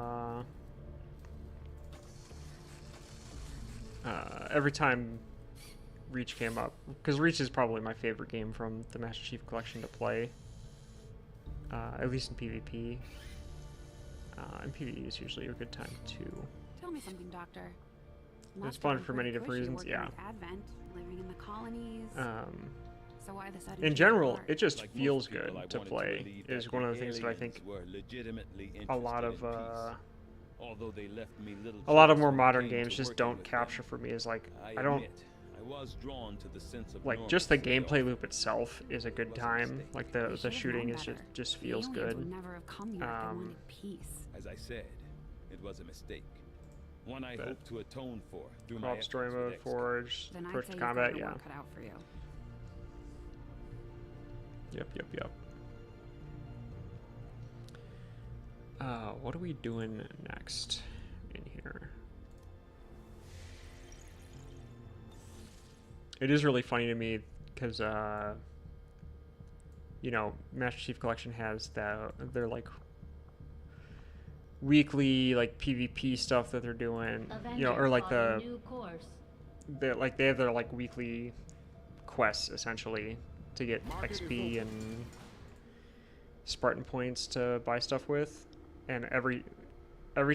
[SPEAKER 1] Reach came up, because Reach is probably my favorite game from the Master Chief Collection to play, at least in PvP. And PvE is usually a good time too.
[SPEAKER 9] Tell me something, Doctor.
[SPEAKER 1] It's fun for many different reasons. Yeah.
[SPEAKER 9] Advent, living in the colonies. So why the sudden
[SPEAKER 1] in
[SPEAKER 9] change
[SPEAKER 1] general,
[SPEAKER 9] of heart?
[SPEAKER 1] it just
[SPEAKER 11] Like
[SPEAKER 1] feels
[SPEAKER 11] most people,
[SPEAKER 1] good
[SPEAKER 11] I
[SPEAKER 1] to
[SPEAKER 11] wanted
[SPEAKER 1] play.
[SPEAKER 11] believe
[SPEAKER 1] Is
[SPEAKER 11] that
[SPEAKER 1] one of
[SPEAKER 11] the
[SPEAKER 1] the things that I
[SPEAKER 11] aliens
[SPEAKER 1] think
[SPEAKER 11] were legitimately
[SPEAKER 1] a lot
[SPEAKER 11] interested
[SPEAKER 1] of
[SPEAKER 11] in peace. Although they left me little
[SPEAKER 1] a lot of
[SPEAKER 11] choice
[SPEAKER 1] more
[SPEAKER 11] when it
[SPEAKER 1] modern
[SPEAKER 11] came
[SPEAKER 1] games
[SPEAKER 11] to
[SPEAKER 1] just
[SPEAKER 11] working
[SPEAKER 1] don't
[SPEAKER 11] with them.
[SPEAKER 1] capture for me. Is like
[SPEAKER 11] I
[SPEAKER 1] I don't
[SPEAKER 11] admit, I was drawn to the sense of
[SPEAKER 1] like just the
[SPEAKER 11] normalcy
[SPEAKER 1] gameplay
[SPEAKER 11] of
[SPEAKER 1] loop itself is a good
[SPEAKER 11] was a
[SPEAKER 1] time.
[SPEAKER 11] mistake.
[SPEAKER 1] Like
[SPEAKER 9] They
[SPEAKER 1] the
[SPEAKER 9] should have
[SPEAKER 1] shooting
[SPEAKER 9] known
[SPEAKER 1] is
[SPEAKER 9] better.
[SPEAKER 1] just
[SPEAKER 9] The
[SPEAKER 1] feels
[SPEAKER 9] aliens
[SPEAKER 1] good.
[SPEAKER 9] would never have come here if they
[SPEAKER 1] Um,
[SPEAKER 9] wanted peace.
[SPEAKER 11] As I said, it was a mistake. One I
[SPEAKER 1] But
[SPEAKER 11] hope to atone for through my
[SPEAKER 1] Co-op
[SPEAKER 11] efforts
[SPEAKER 1] story
[SPEAKER 11] with
[SPEAKER 1] mode,
[SPEAKER 11] XCOM.
[SPEAKER 1] Forge,
[SPEAKER 9] Then I'd
[SPEAKER 1] approach
[SPEAKER 9] say
[SPEAKER 1] to
[SPEAKER 9] you've got
[SPEAKER 1] combat.
[SPEAKER 9] your
[SPEAKER 1] Yeah.
[SPEAKER 9] work cut out for you.
[SPEAKER 1] Yep. What are we doing next in here? It is really funny to me because, you know, Master Chief Collection has their like weekly like PvP stuff that they're doing, you know, or like
[SPEAKER 2] Avenger plotting new course.
[SPEAKER 1] they have their like weekly quests essentially to get XP and Spartan points to buy stuff with, and every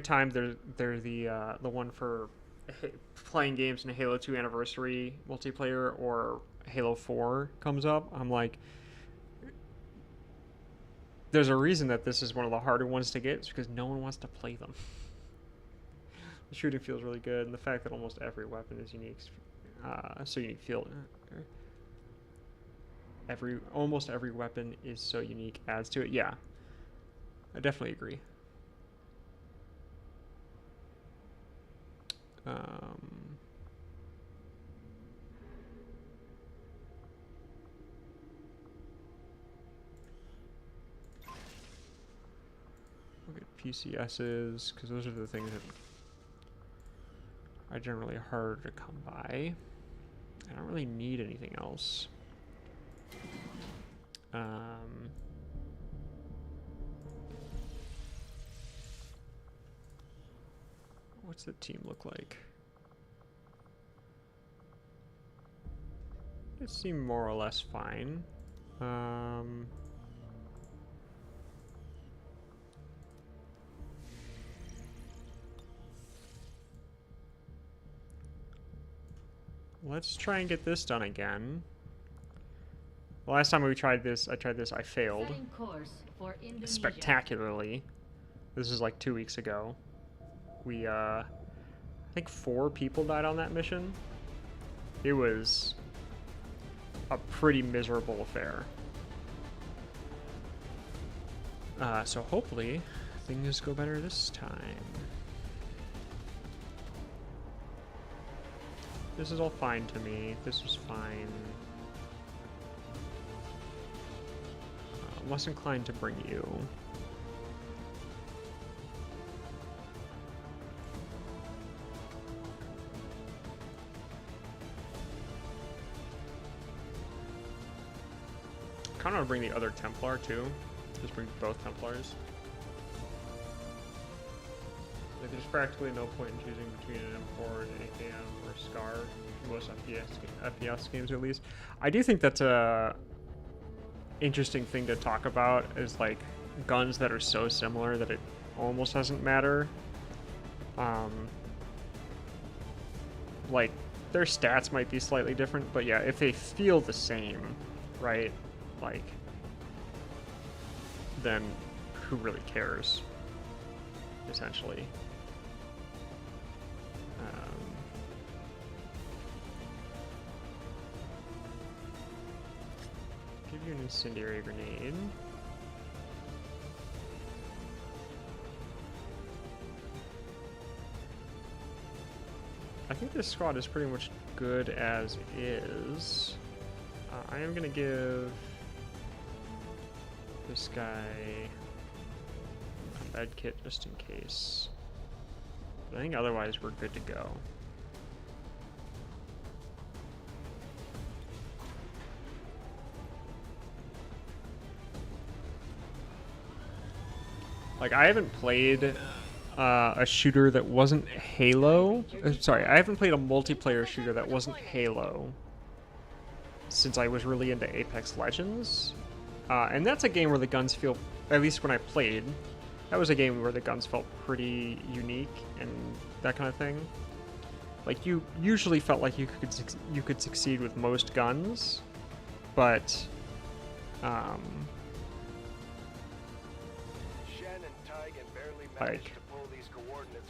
[SPEAKER 1] time they're the one for playing games in Halo 2 Anniversary multiplayer or Halo 4 comes up, I'm like, there's a reason that this is one of the harder ones to get. It's because no one wants to play them. The shooting feels really good, and the fact that almost every weapon is unique, so unique feel. Almost every weapon is so unique adds to it. Yeah, I definitely agree. Look at PCSs, because those are the things that are generally harder to come by. I don't really need anything else. What's the team look like? It seemed more or less fine. Let's try and get this done again. The last time I tried this, I failed
[SPEAKER 2] Setting course for Indonesia.
[SPEAKER 1] spectacularly. This is like 2 weeks ago. We, I think 4 people died on that mission. It was a pretty miserable affair. So hopefully things go better this time. This is all fine to me. This was fine. Less inclined to bring you. Kind of want to bring the other Templar too. Just bring both Templars. Like, there's practically no point in choosing between an M4 and an AKM or SCAR. Most FPS games, at least. I do think that's a interesting thing to talk about, is like guns that are so similar that it almost doesn't matter. Like, their stats might be slightly different, but yeah, if they feel the same, right? Like, then who really cares? essentially. Give you an incendiary grenade. I think this squad is pretty much good as is. I am gonna give this guy a med kit just in case. But I think otherwise we're good to go. Like, I haven't played a shooter that wasn't Halo. Sorry, I haven't played a multiplayer shooter that wasn't Halo since I was really into Apex Legends. And that's a game where the guns feel, at least when I played, that was a game where the guns felt pretty unique and that kind of thing. Like, you usually felt like you could succeed with most guns, but like,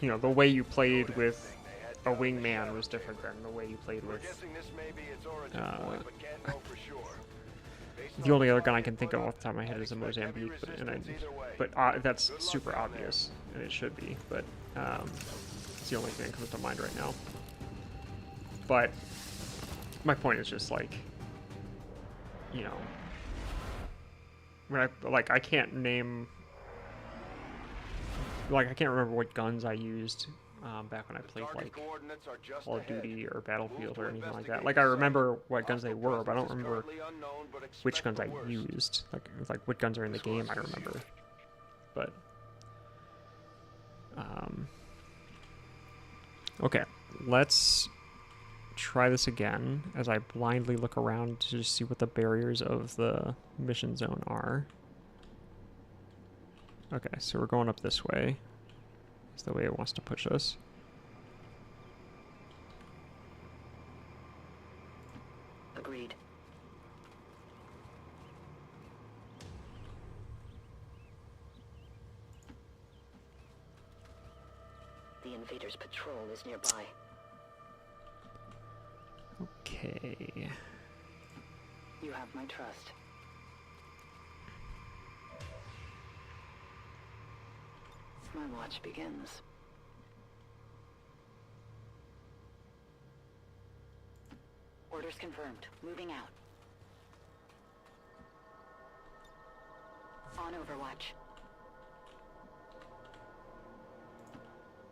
[SPEAKER 1] you know, the way you played with a wingman was different than the way you played with the only other gun I can think of off the top of my head is a Mozambique, but that's super obvious, and it should be, but it's the only thing that comes to mind right now. But my point is just, like, you know, when I can't name, like, I can't remember what guns I used back when I played, like, Call of Duty or Battlefield or anything like that. Like, I remember what guns they were, but I don't remember which guns I used. Like what guns are in the game, I remember. But, okay, let's try this again as I blindly look around to just see what the barriers of the mission zone are. Okay, so we're going up this way. It's the way it wants to push us.
[SPEAKER 10] Agreed. The invaders' patrol is nearby.
[SPEAKER 1] Okay.
[SPEAKER 10] You have my trust. My watch begins. Orders confirmed. Moving out. On Overwatch.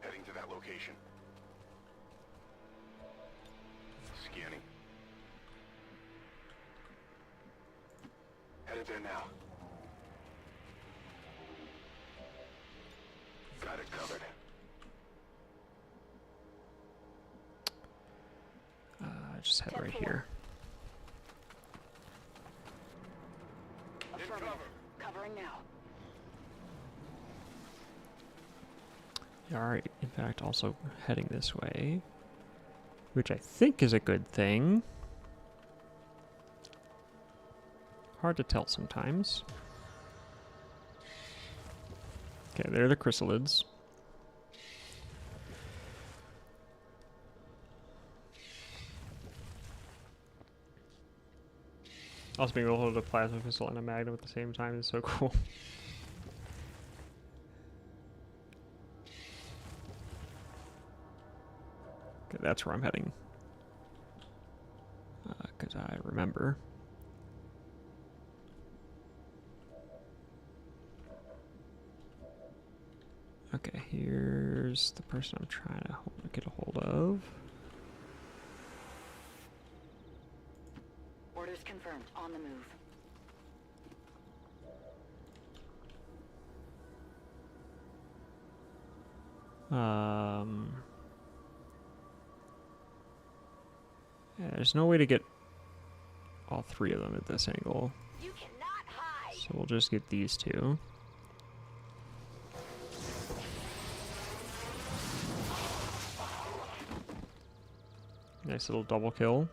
[SPEAKER 3] Heading to that location. Scanning. Headed there now. Got it covered.
[SPEAKER 1] Just head right here.
[SPEAKER 9] Affirmative. Covering now.
[SPEAKER 1] Alright, in fact, also heading this way, which I think is a good thing. Hard to tell sometimes. Okay, there are the chrysalids. Also being able to hold a plasma pistol and a magnum at the same time is so cool. Okay, that's where I'm heading. Because I remember. Okay, here's the person I'm trying to get a hold of.
[SPEAKER 10] Orders confirmed. On the move.
[SPEAKER 1] Yeah, there's no way to get all three of them at this angle.
[SPEAKER 9] You cannot hide.
[SPEAKER 1] So we'll just get these two. Nice little double kill.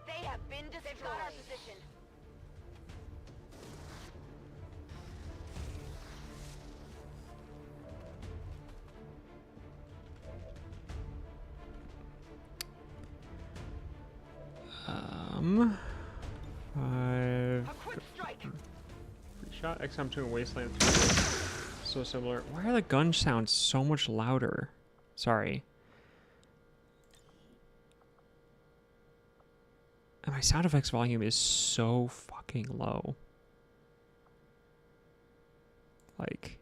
[SPEAKER 9] They have been destroyed. They've got our position.
[SPEAKER 1] gunshot. XCOM 2 and Wasteland 3. So similar. Why are the gun sounds so much louder? Sorry. And my sound effects volume is so fucking low. Like...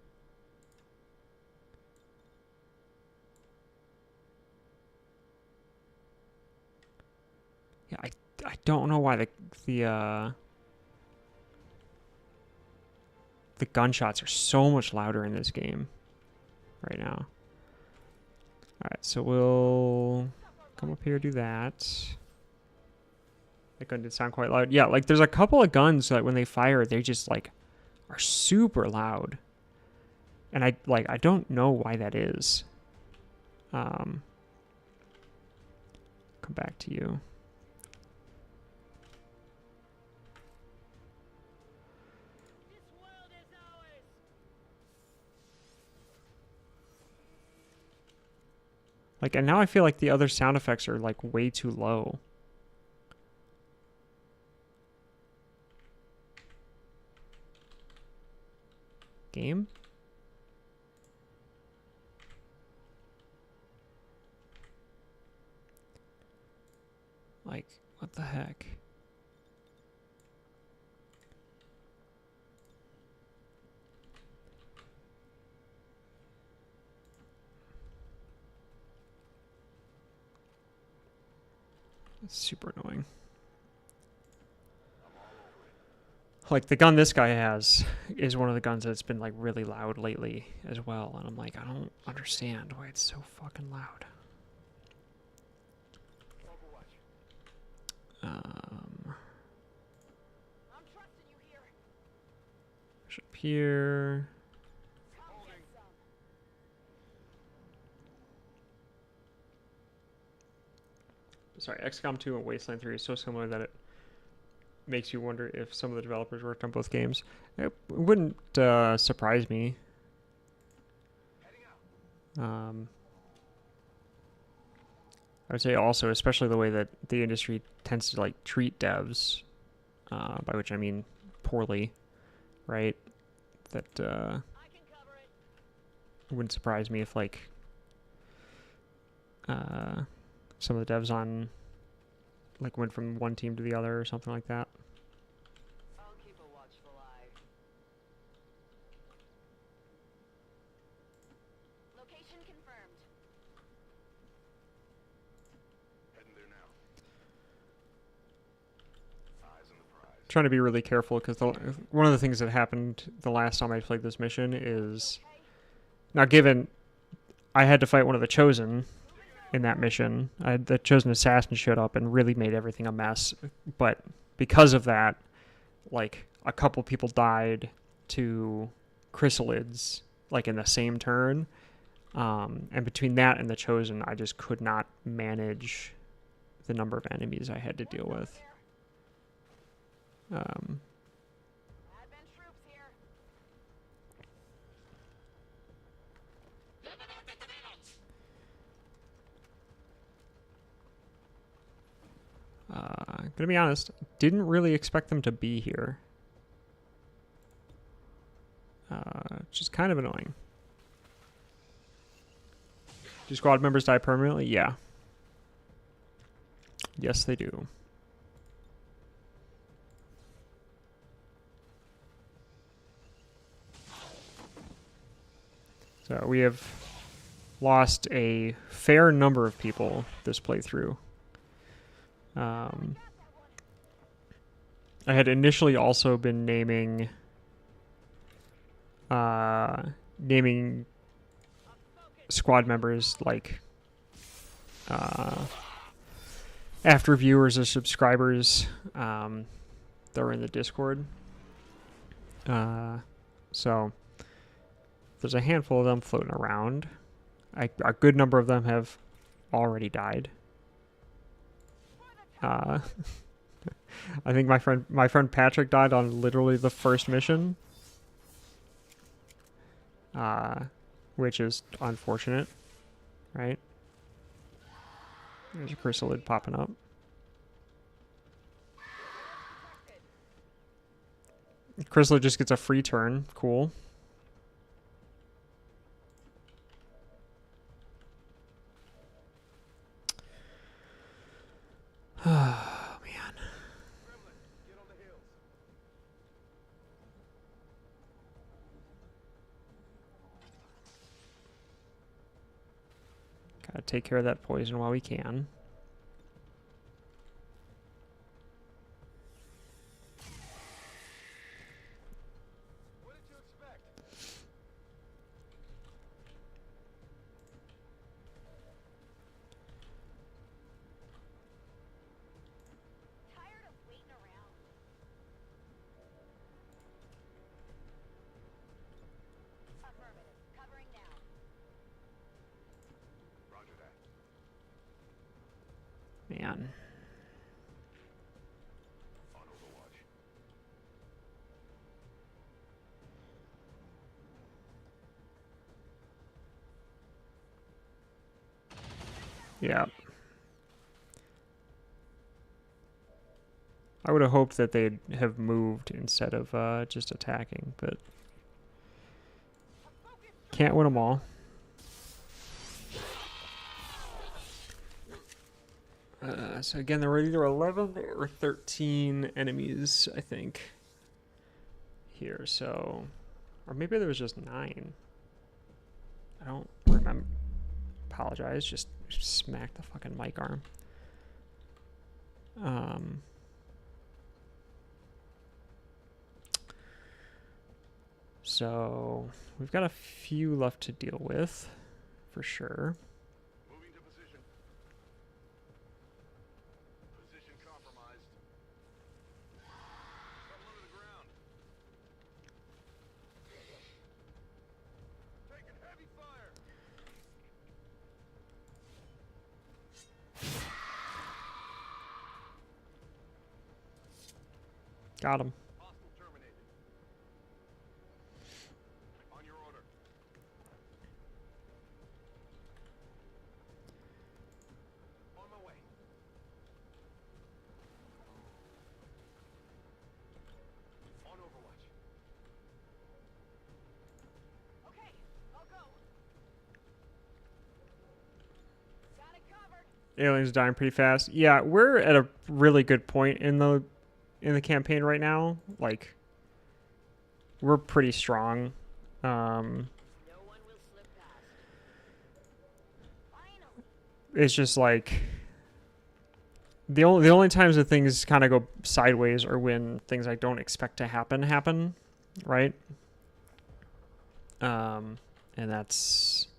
[SPEAKER 1] Yeah, I don't know why the gunshots are so much louder in this game right now. Alright, so we'll come up here, do that. That gun did sound quite loud. Yeah, like there's a couple of guns that when they fire, they just like are super loud. And I don't know why that is. Come back to you. Like, and now I feel like the other sound effects are like way too low. Game? Like, what the heck? It's super annoying. Like, the gun this guy has is one of the guns that's been, like, really loud lately as well. And I'm like, I don't understand why it's so fucking loud. Push up here. Sorry, XCOM 2 and Wasteland 3 is so similar that it makes you wonder if some of the developers worked on both games. It wouldn't surprise me. I would say also, especially the way that the industry tends to like treat devs, by which I mean poorly, right? That it wouldn't surprise me if like some of the devs on like went from one team to the other or something like that.
[SPEAKER 5] I'll keep a watchful eye. Location confirmed.
[SPEAKER 3] Heading there now. Eyes on the prize.
[SPEAKER 1] Trying to be really careful because one of the things that happened the last time I played this mission is now given I had to fight one of the Chosen in that mission. The Chosen Assassin showed up and really made everything a mess. But because of that, like, a couple people died to chrysalids, like, in the same turn. And between that and the Chosen, I just could not manage the number of enemies I had to deal with. Gonna be honest, didn't really expect them to be here. Which is kind of annoying. Do squad members die permanently? Yeah. Yes, they do. So we have lost a fair number of people this playthrough. I had initially also been naming squad members like after viewers or subscribers that were in the Discord. So there's a handful of them floating around. A good number of them have already died. I think my friend Patrick died on literally the first mission, which is unfortunate, right? There's a chrysalid popping up. Chrysler just gets a free turn. Cool. Oh, man. Gotta take care of that poison while we can. Man. Yeah. I would have hoped that they'd have moved instead of just attacking, but can't win them all. So again, there were either 11 or 13 enemies, I think, here. So, or maybe there was just 9. I don't remember. Apologize. Just smacked the fucking mic arm. So we've got a few left to deal with, for sure. Got him.
[SPEAKER 3] On your order. On my way. On Overwatch. Okay, I'll go. Got it covered.
[SPEAKER 1] Aliens dying pretty fast. Yeah, we're at a really good point in the campaign right now. Like, we're pretty strong.
[SPEAKER 3] No one will slip past.
[SPEAKER 1] It's just like the only times that things kind of go sideways are when things I don't expect to happen, right? And that's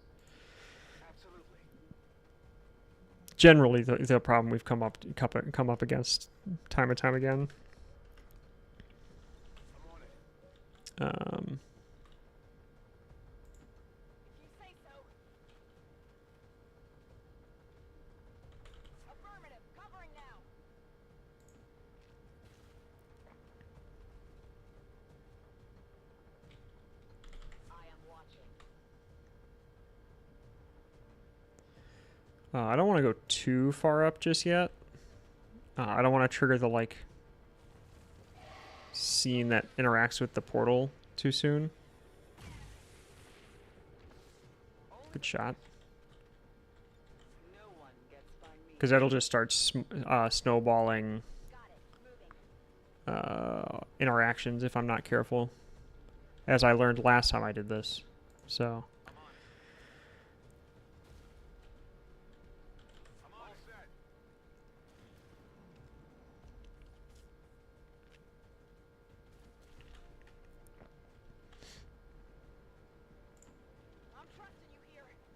[SPEAKER 1] generally the problem we've come up against time and time again.
[SPEAKER 3] If you say so. Affirmative, covering now. I am watching.
[SPEAKER 1] I don't want to go too far up just yet. I don't want to trigger the like scene that interacts with the portal too soon. Good shot. Because that'll just start snowballing interactions if I'm not careful, as I learned last time I did this. So.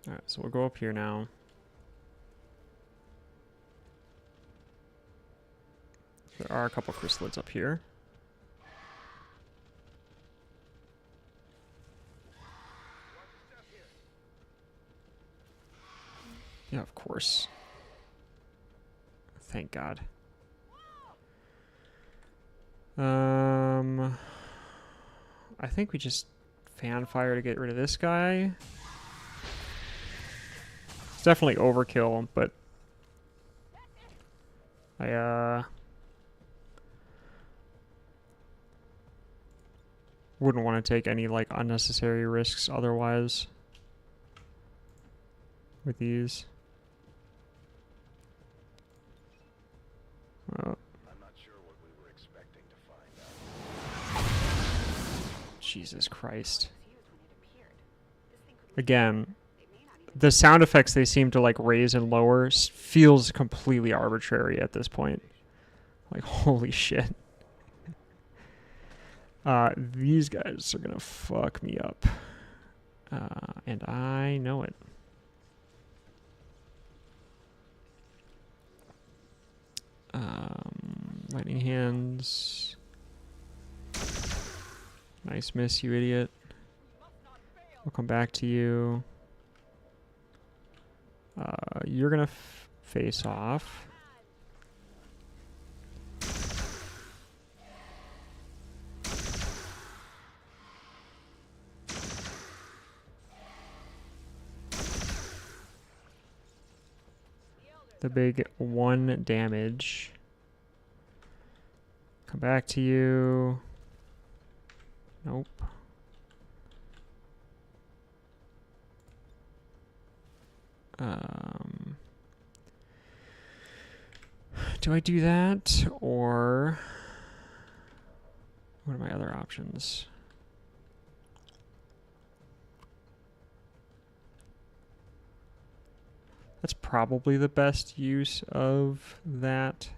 [SPEAKER 1] Alright, so we'll go up here now. There are a couple chrysalids up here. Yeah, of course. Thank God. I think we just fan fire to get rid of this guy. It's definitely overkill, but wouldn't want to take any like unnecessary risks otherwise with these.
[SPEAKER 3] I'm not sure what we were expecting to find out.
[SPEAKER 1] Jesus Christ. Again, the sound effects they seem to like raise and lower feels completely arbitrary at this point. Like, holy shit. These guys are gonna fuck me up. And I know it. Lightning hands. Nice miss, you idiot. We'll come back to you. You're gonna face off. The big 1 damage. Come back to you. Nope. Do I do that, or what are my other options? That's probably the best use of that.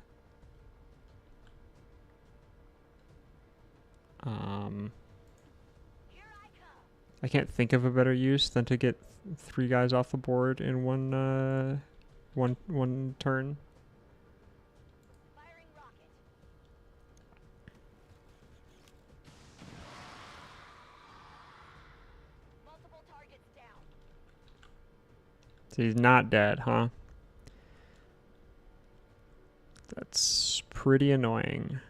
[SPEAKER 1] I can't think of a better use than to get 3 guys off the board in one turn.
[SPEAKER 5] Firing rocket. Multiple targets down.
[SPEAKER 1] So he's not dead, huh? That's pretty annoying.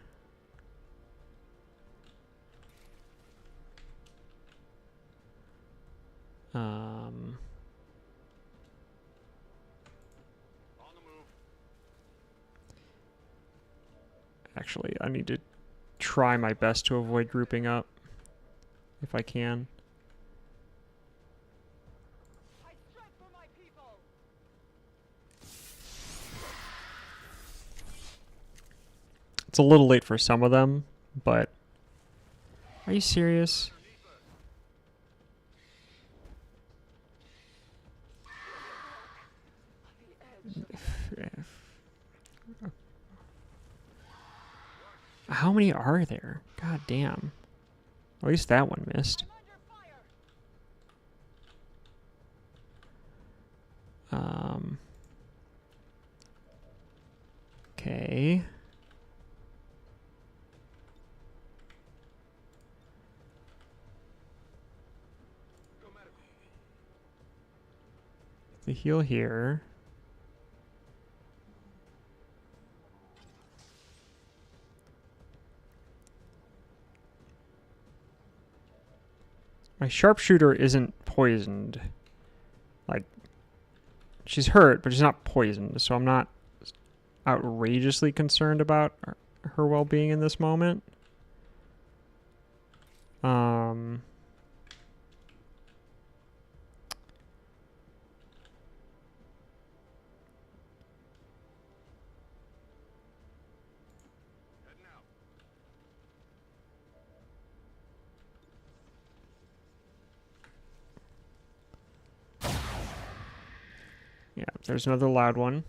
[SPEAKER 1] Actually, I need to try my best to avoid grouping up if I can.
[SPEAKER 5] I strike for my people.
[SPEAKER 1] It's a little late for some of them, but are you serious? How many are there? God damn. At least that one missed. Okay. The heal here. My sharpshooter isn't poisoned. Like, she's hurt, but she's not poisoned, so I'm not outrageously concerned about her well-being in this moment. Yeah, there's another loud one.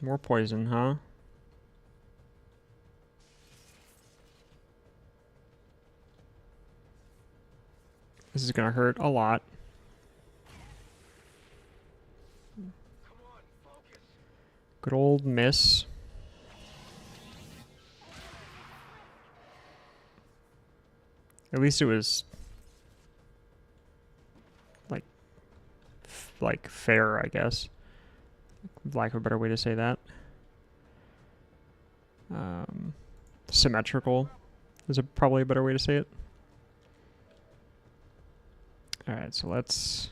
[SPEAKER 1] More poison, huh? This is gonna hurt a lot. Good old miss. At least it was like fair, I guess. lack of a better way to say that. Symmetrical is probably a better way to say it. Alright, so let's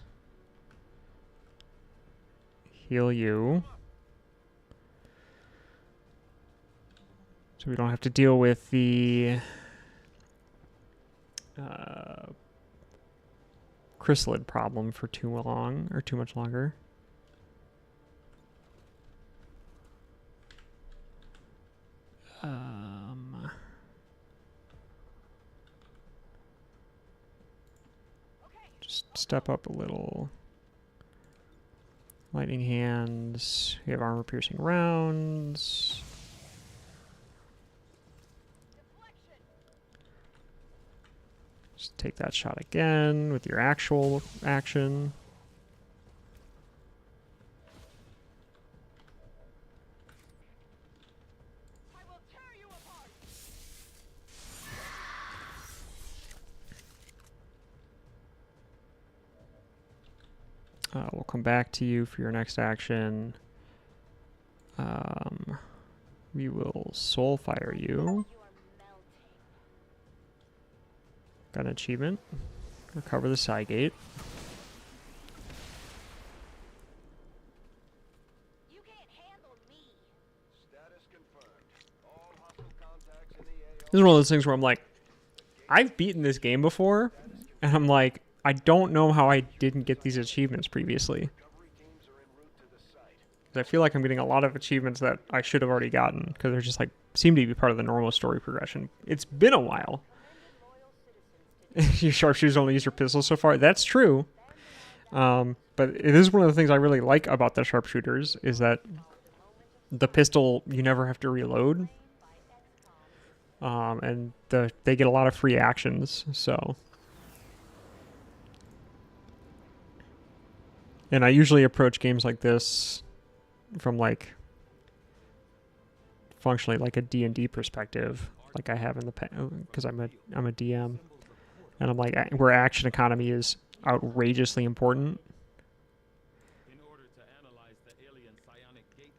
[SPEAKER 1] heal you. So we don't have to deal with the chrysalid problem for too long, or too much longer. Just step up a little. Lightning hands. We have armor-piercing rounds. Just take that shot again with your actual action. We'll come back to you for your next action. We will soul fire you. Got an achievement. Recover the side gate.
[SPEAKER 3] You can't handle me. Status confirmed. All hostile contacts in the AO.
[SPEAKER 1] This is one of those things where I'm like, I've beaten this game before, and I'm like, I don't know how I didn't get these achievements previously. I feel like I'm getting a lot of achievements that I should have already gotten, because they're just like, seem to be part of the normal story progression. It's been a while. Your sharpshooters only use your pistol so far. That's true. But it is one of the things I really like about the sharpshooters, is that the pistol, you never have to reload. And they get a lot of free actions, so... And I usually approach games like this from like functionally like a D&D perspective, like I have in the past, because I'm a DM, and I'm like, where action economy is outrageously important.
[SPEAKER 11] In order to analyze the alien psionic gateway,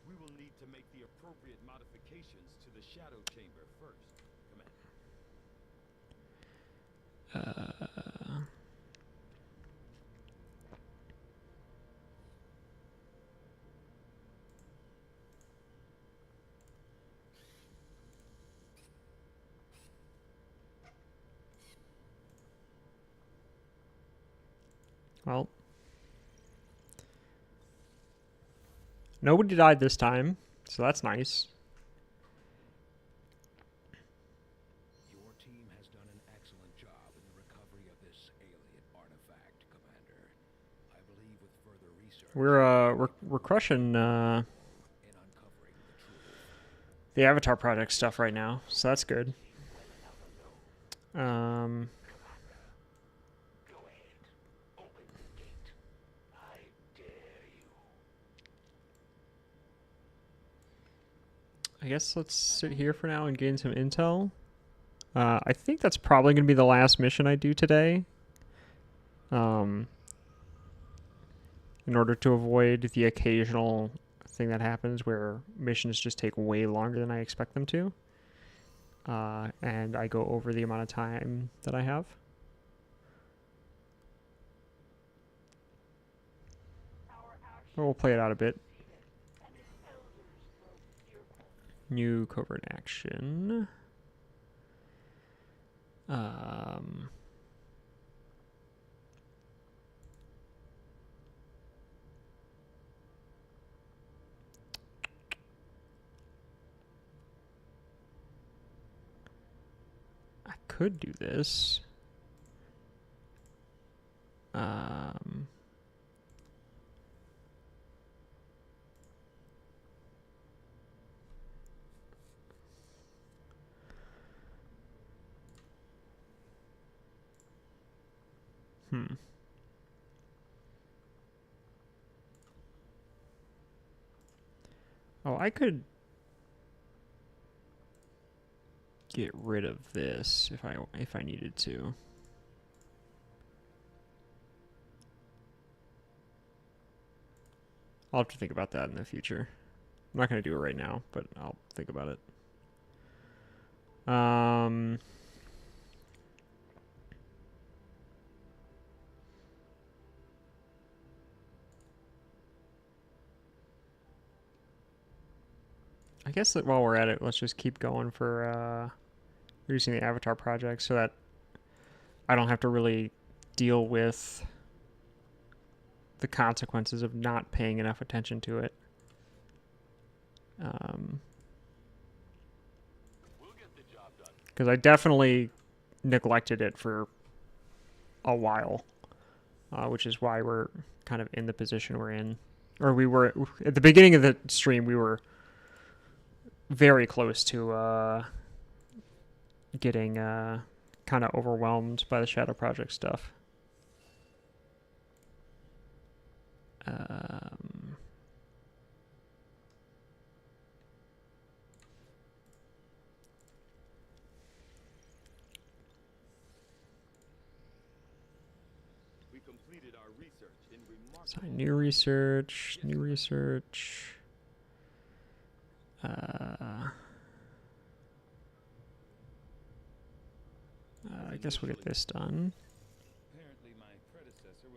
[SPEAKER 11] we will need to make the appropriate modifications to the shadow chamber first.
[SPEAKER 1] Well, nobody died this time, so that's nice.
[SPEAKER 7] Your team has done an excellent job in the recovery of this alien artifact, Commander. I believe with further research,
[SPEAKER 1] We're crushing the Avatar Project stuff right now, so that's good. I guess let's sit here for now and gain some intel. I think that's probably going to be the last mission I do today. In order to avoid the occasional thing that happens where missions just take way longer than I expect them to. And I go over the amount of time that I have. But we'll play it out a bit. New covert action. I could do this. Oh, I could get rid of this if I needed to. I'll have to think about that in the future. I'm not going to do it right now, but I'll think about it. I guess that while we're at it, let's just keep going for reducing the Avatar project so that I don't have to really deal with the consequences of not paying enough attention to it. Because I definitely neglected it for a while, which is why we're kind of in the position we're in. Or we were, at the beginning of the stream, we were very close to getting kind of overwhelmed by the Shadow Project stuff.
[SPEAKER 11] We completed our research in
[SPEAKER 1] So new research. I guess we'll get this done.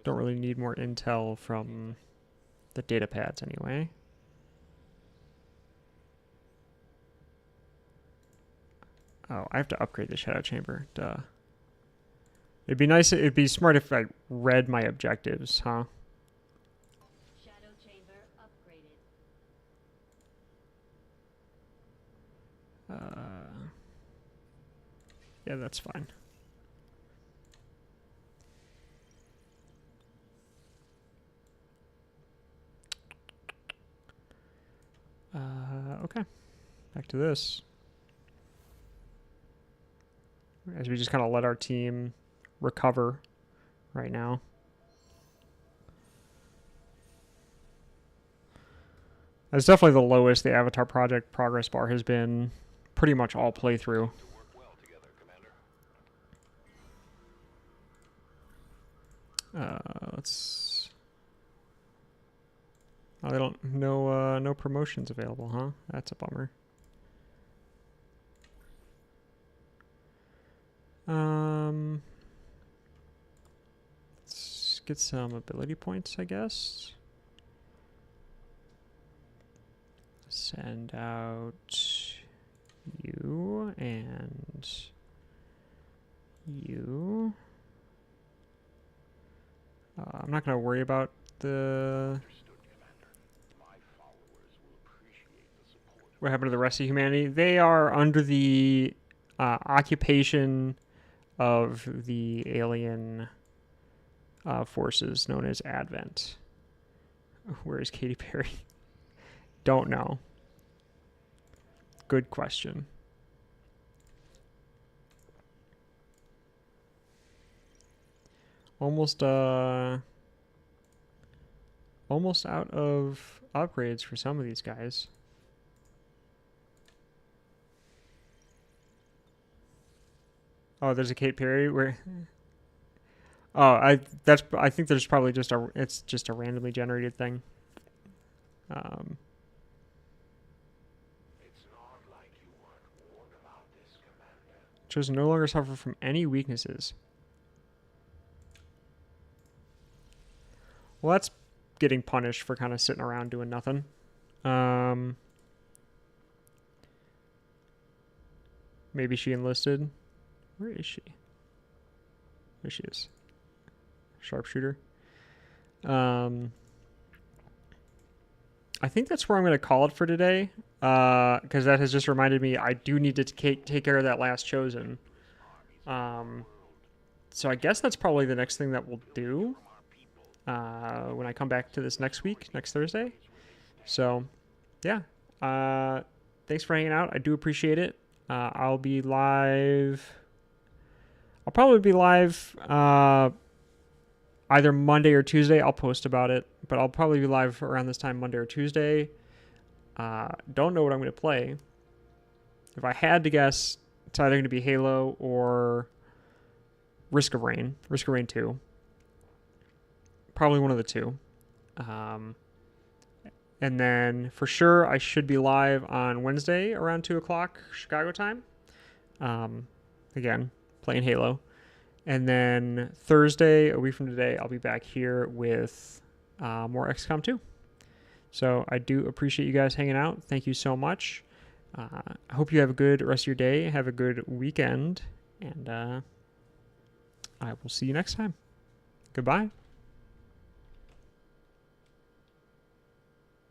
[SPEAKER 1] Don't really need more intel from the data pads anyway. Oh, I have to upgrade the Shadow Chamber. Duh. It'd be smart if I read my objectives, huh?
[SPEAKER 2] Shadow chamber upgraded.
[SPEAKER 1] Yeah, that's fine. Okay. Back to this. As we just kind of let our team recover right now. That's definitely the lowest the Avatar project progress bar has been pretty much all playthrough. Let's... Oh, they don't... No promotions available, huh? That's a bummer. Let's get some ability points, I guess. Send out you and you. I'm not going to worry about the... What happened to the rest of humanity? They are under the occupation of the alien forces known as Advent. Where is Katy Perry? Don't know. Good question. Almost out of upgrades for some of these guys. Oh, there's a Kate Perry where... Oh, I think there's probably it's just a randomly generated thing. Chosen no longer suffer from any weaknesses. Well, that's getting punished for kind of sitting around doing nothing. Maybe she enlisted. Where is she? There she is. Sharpshooter. I think that's where I'm going to call it for today. Because that has just reminded me I do need to take care of that last Chosen. So I guess that's probably the next thing that we'll do. When I come back to this next week, next Thursday. So, yeah. Thanks for hanging out. I do appreciate it. I'll be live... I'll probably be live either Monday or Tuesday. I'll post about it, but I'll probably be live around this time, Monday or Tuesday. Don't know what I'm going to play. If I had to guess, it's either going to be Halo or Risk of Rain 2. Probably one of the two. And then for sure, I should be live on Wednesday around 2 o'clock Chicago time. Again, playing Halo. And then Thursday, a week from today, I'll be back here with more XCOM 2. So I do appreciate you guys hanging out. Thank you so much. I hope you have a good rest of your day. Have a good weekend. And I will see you next time. Goodbye.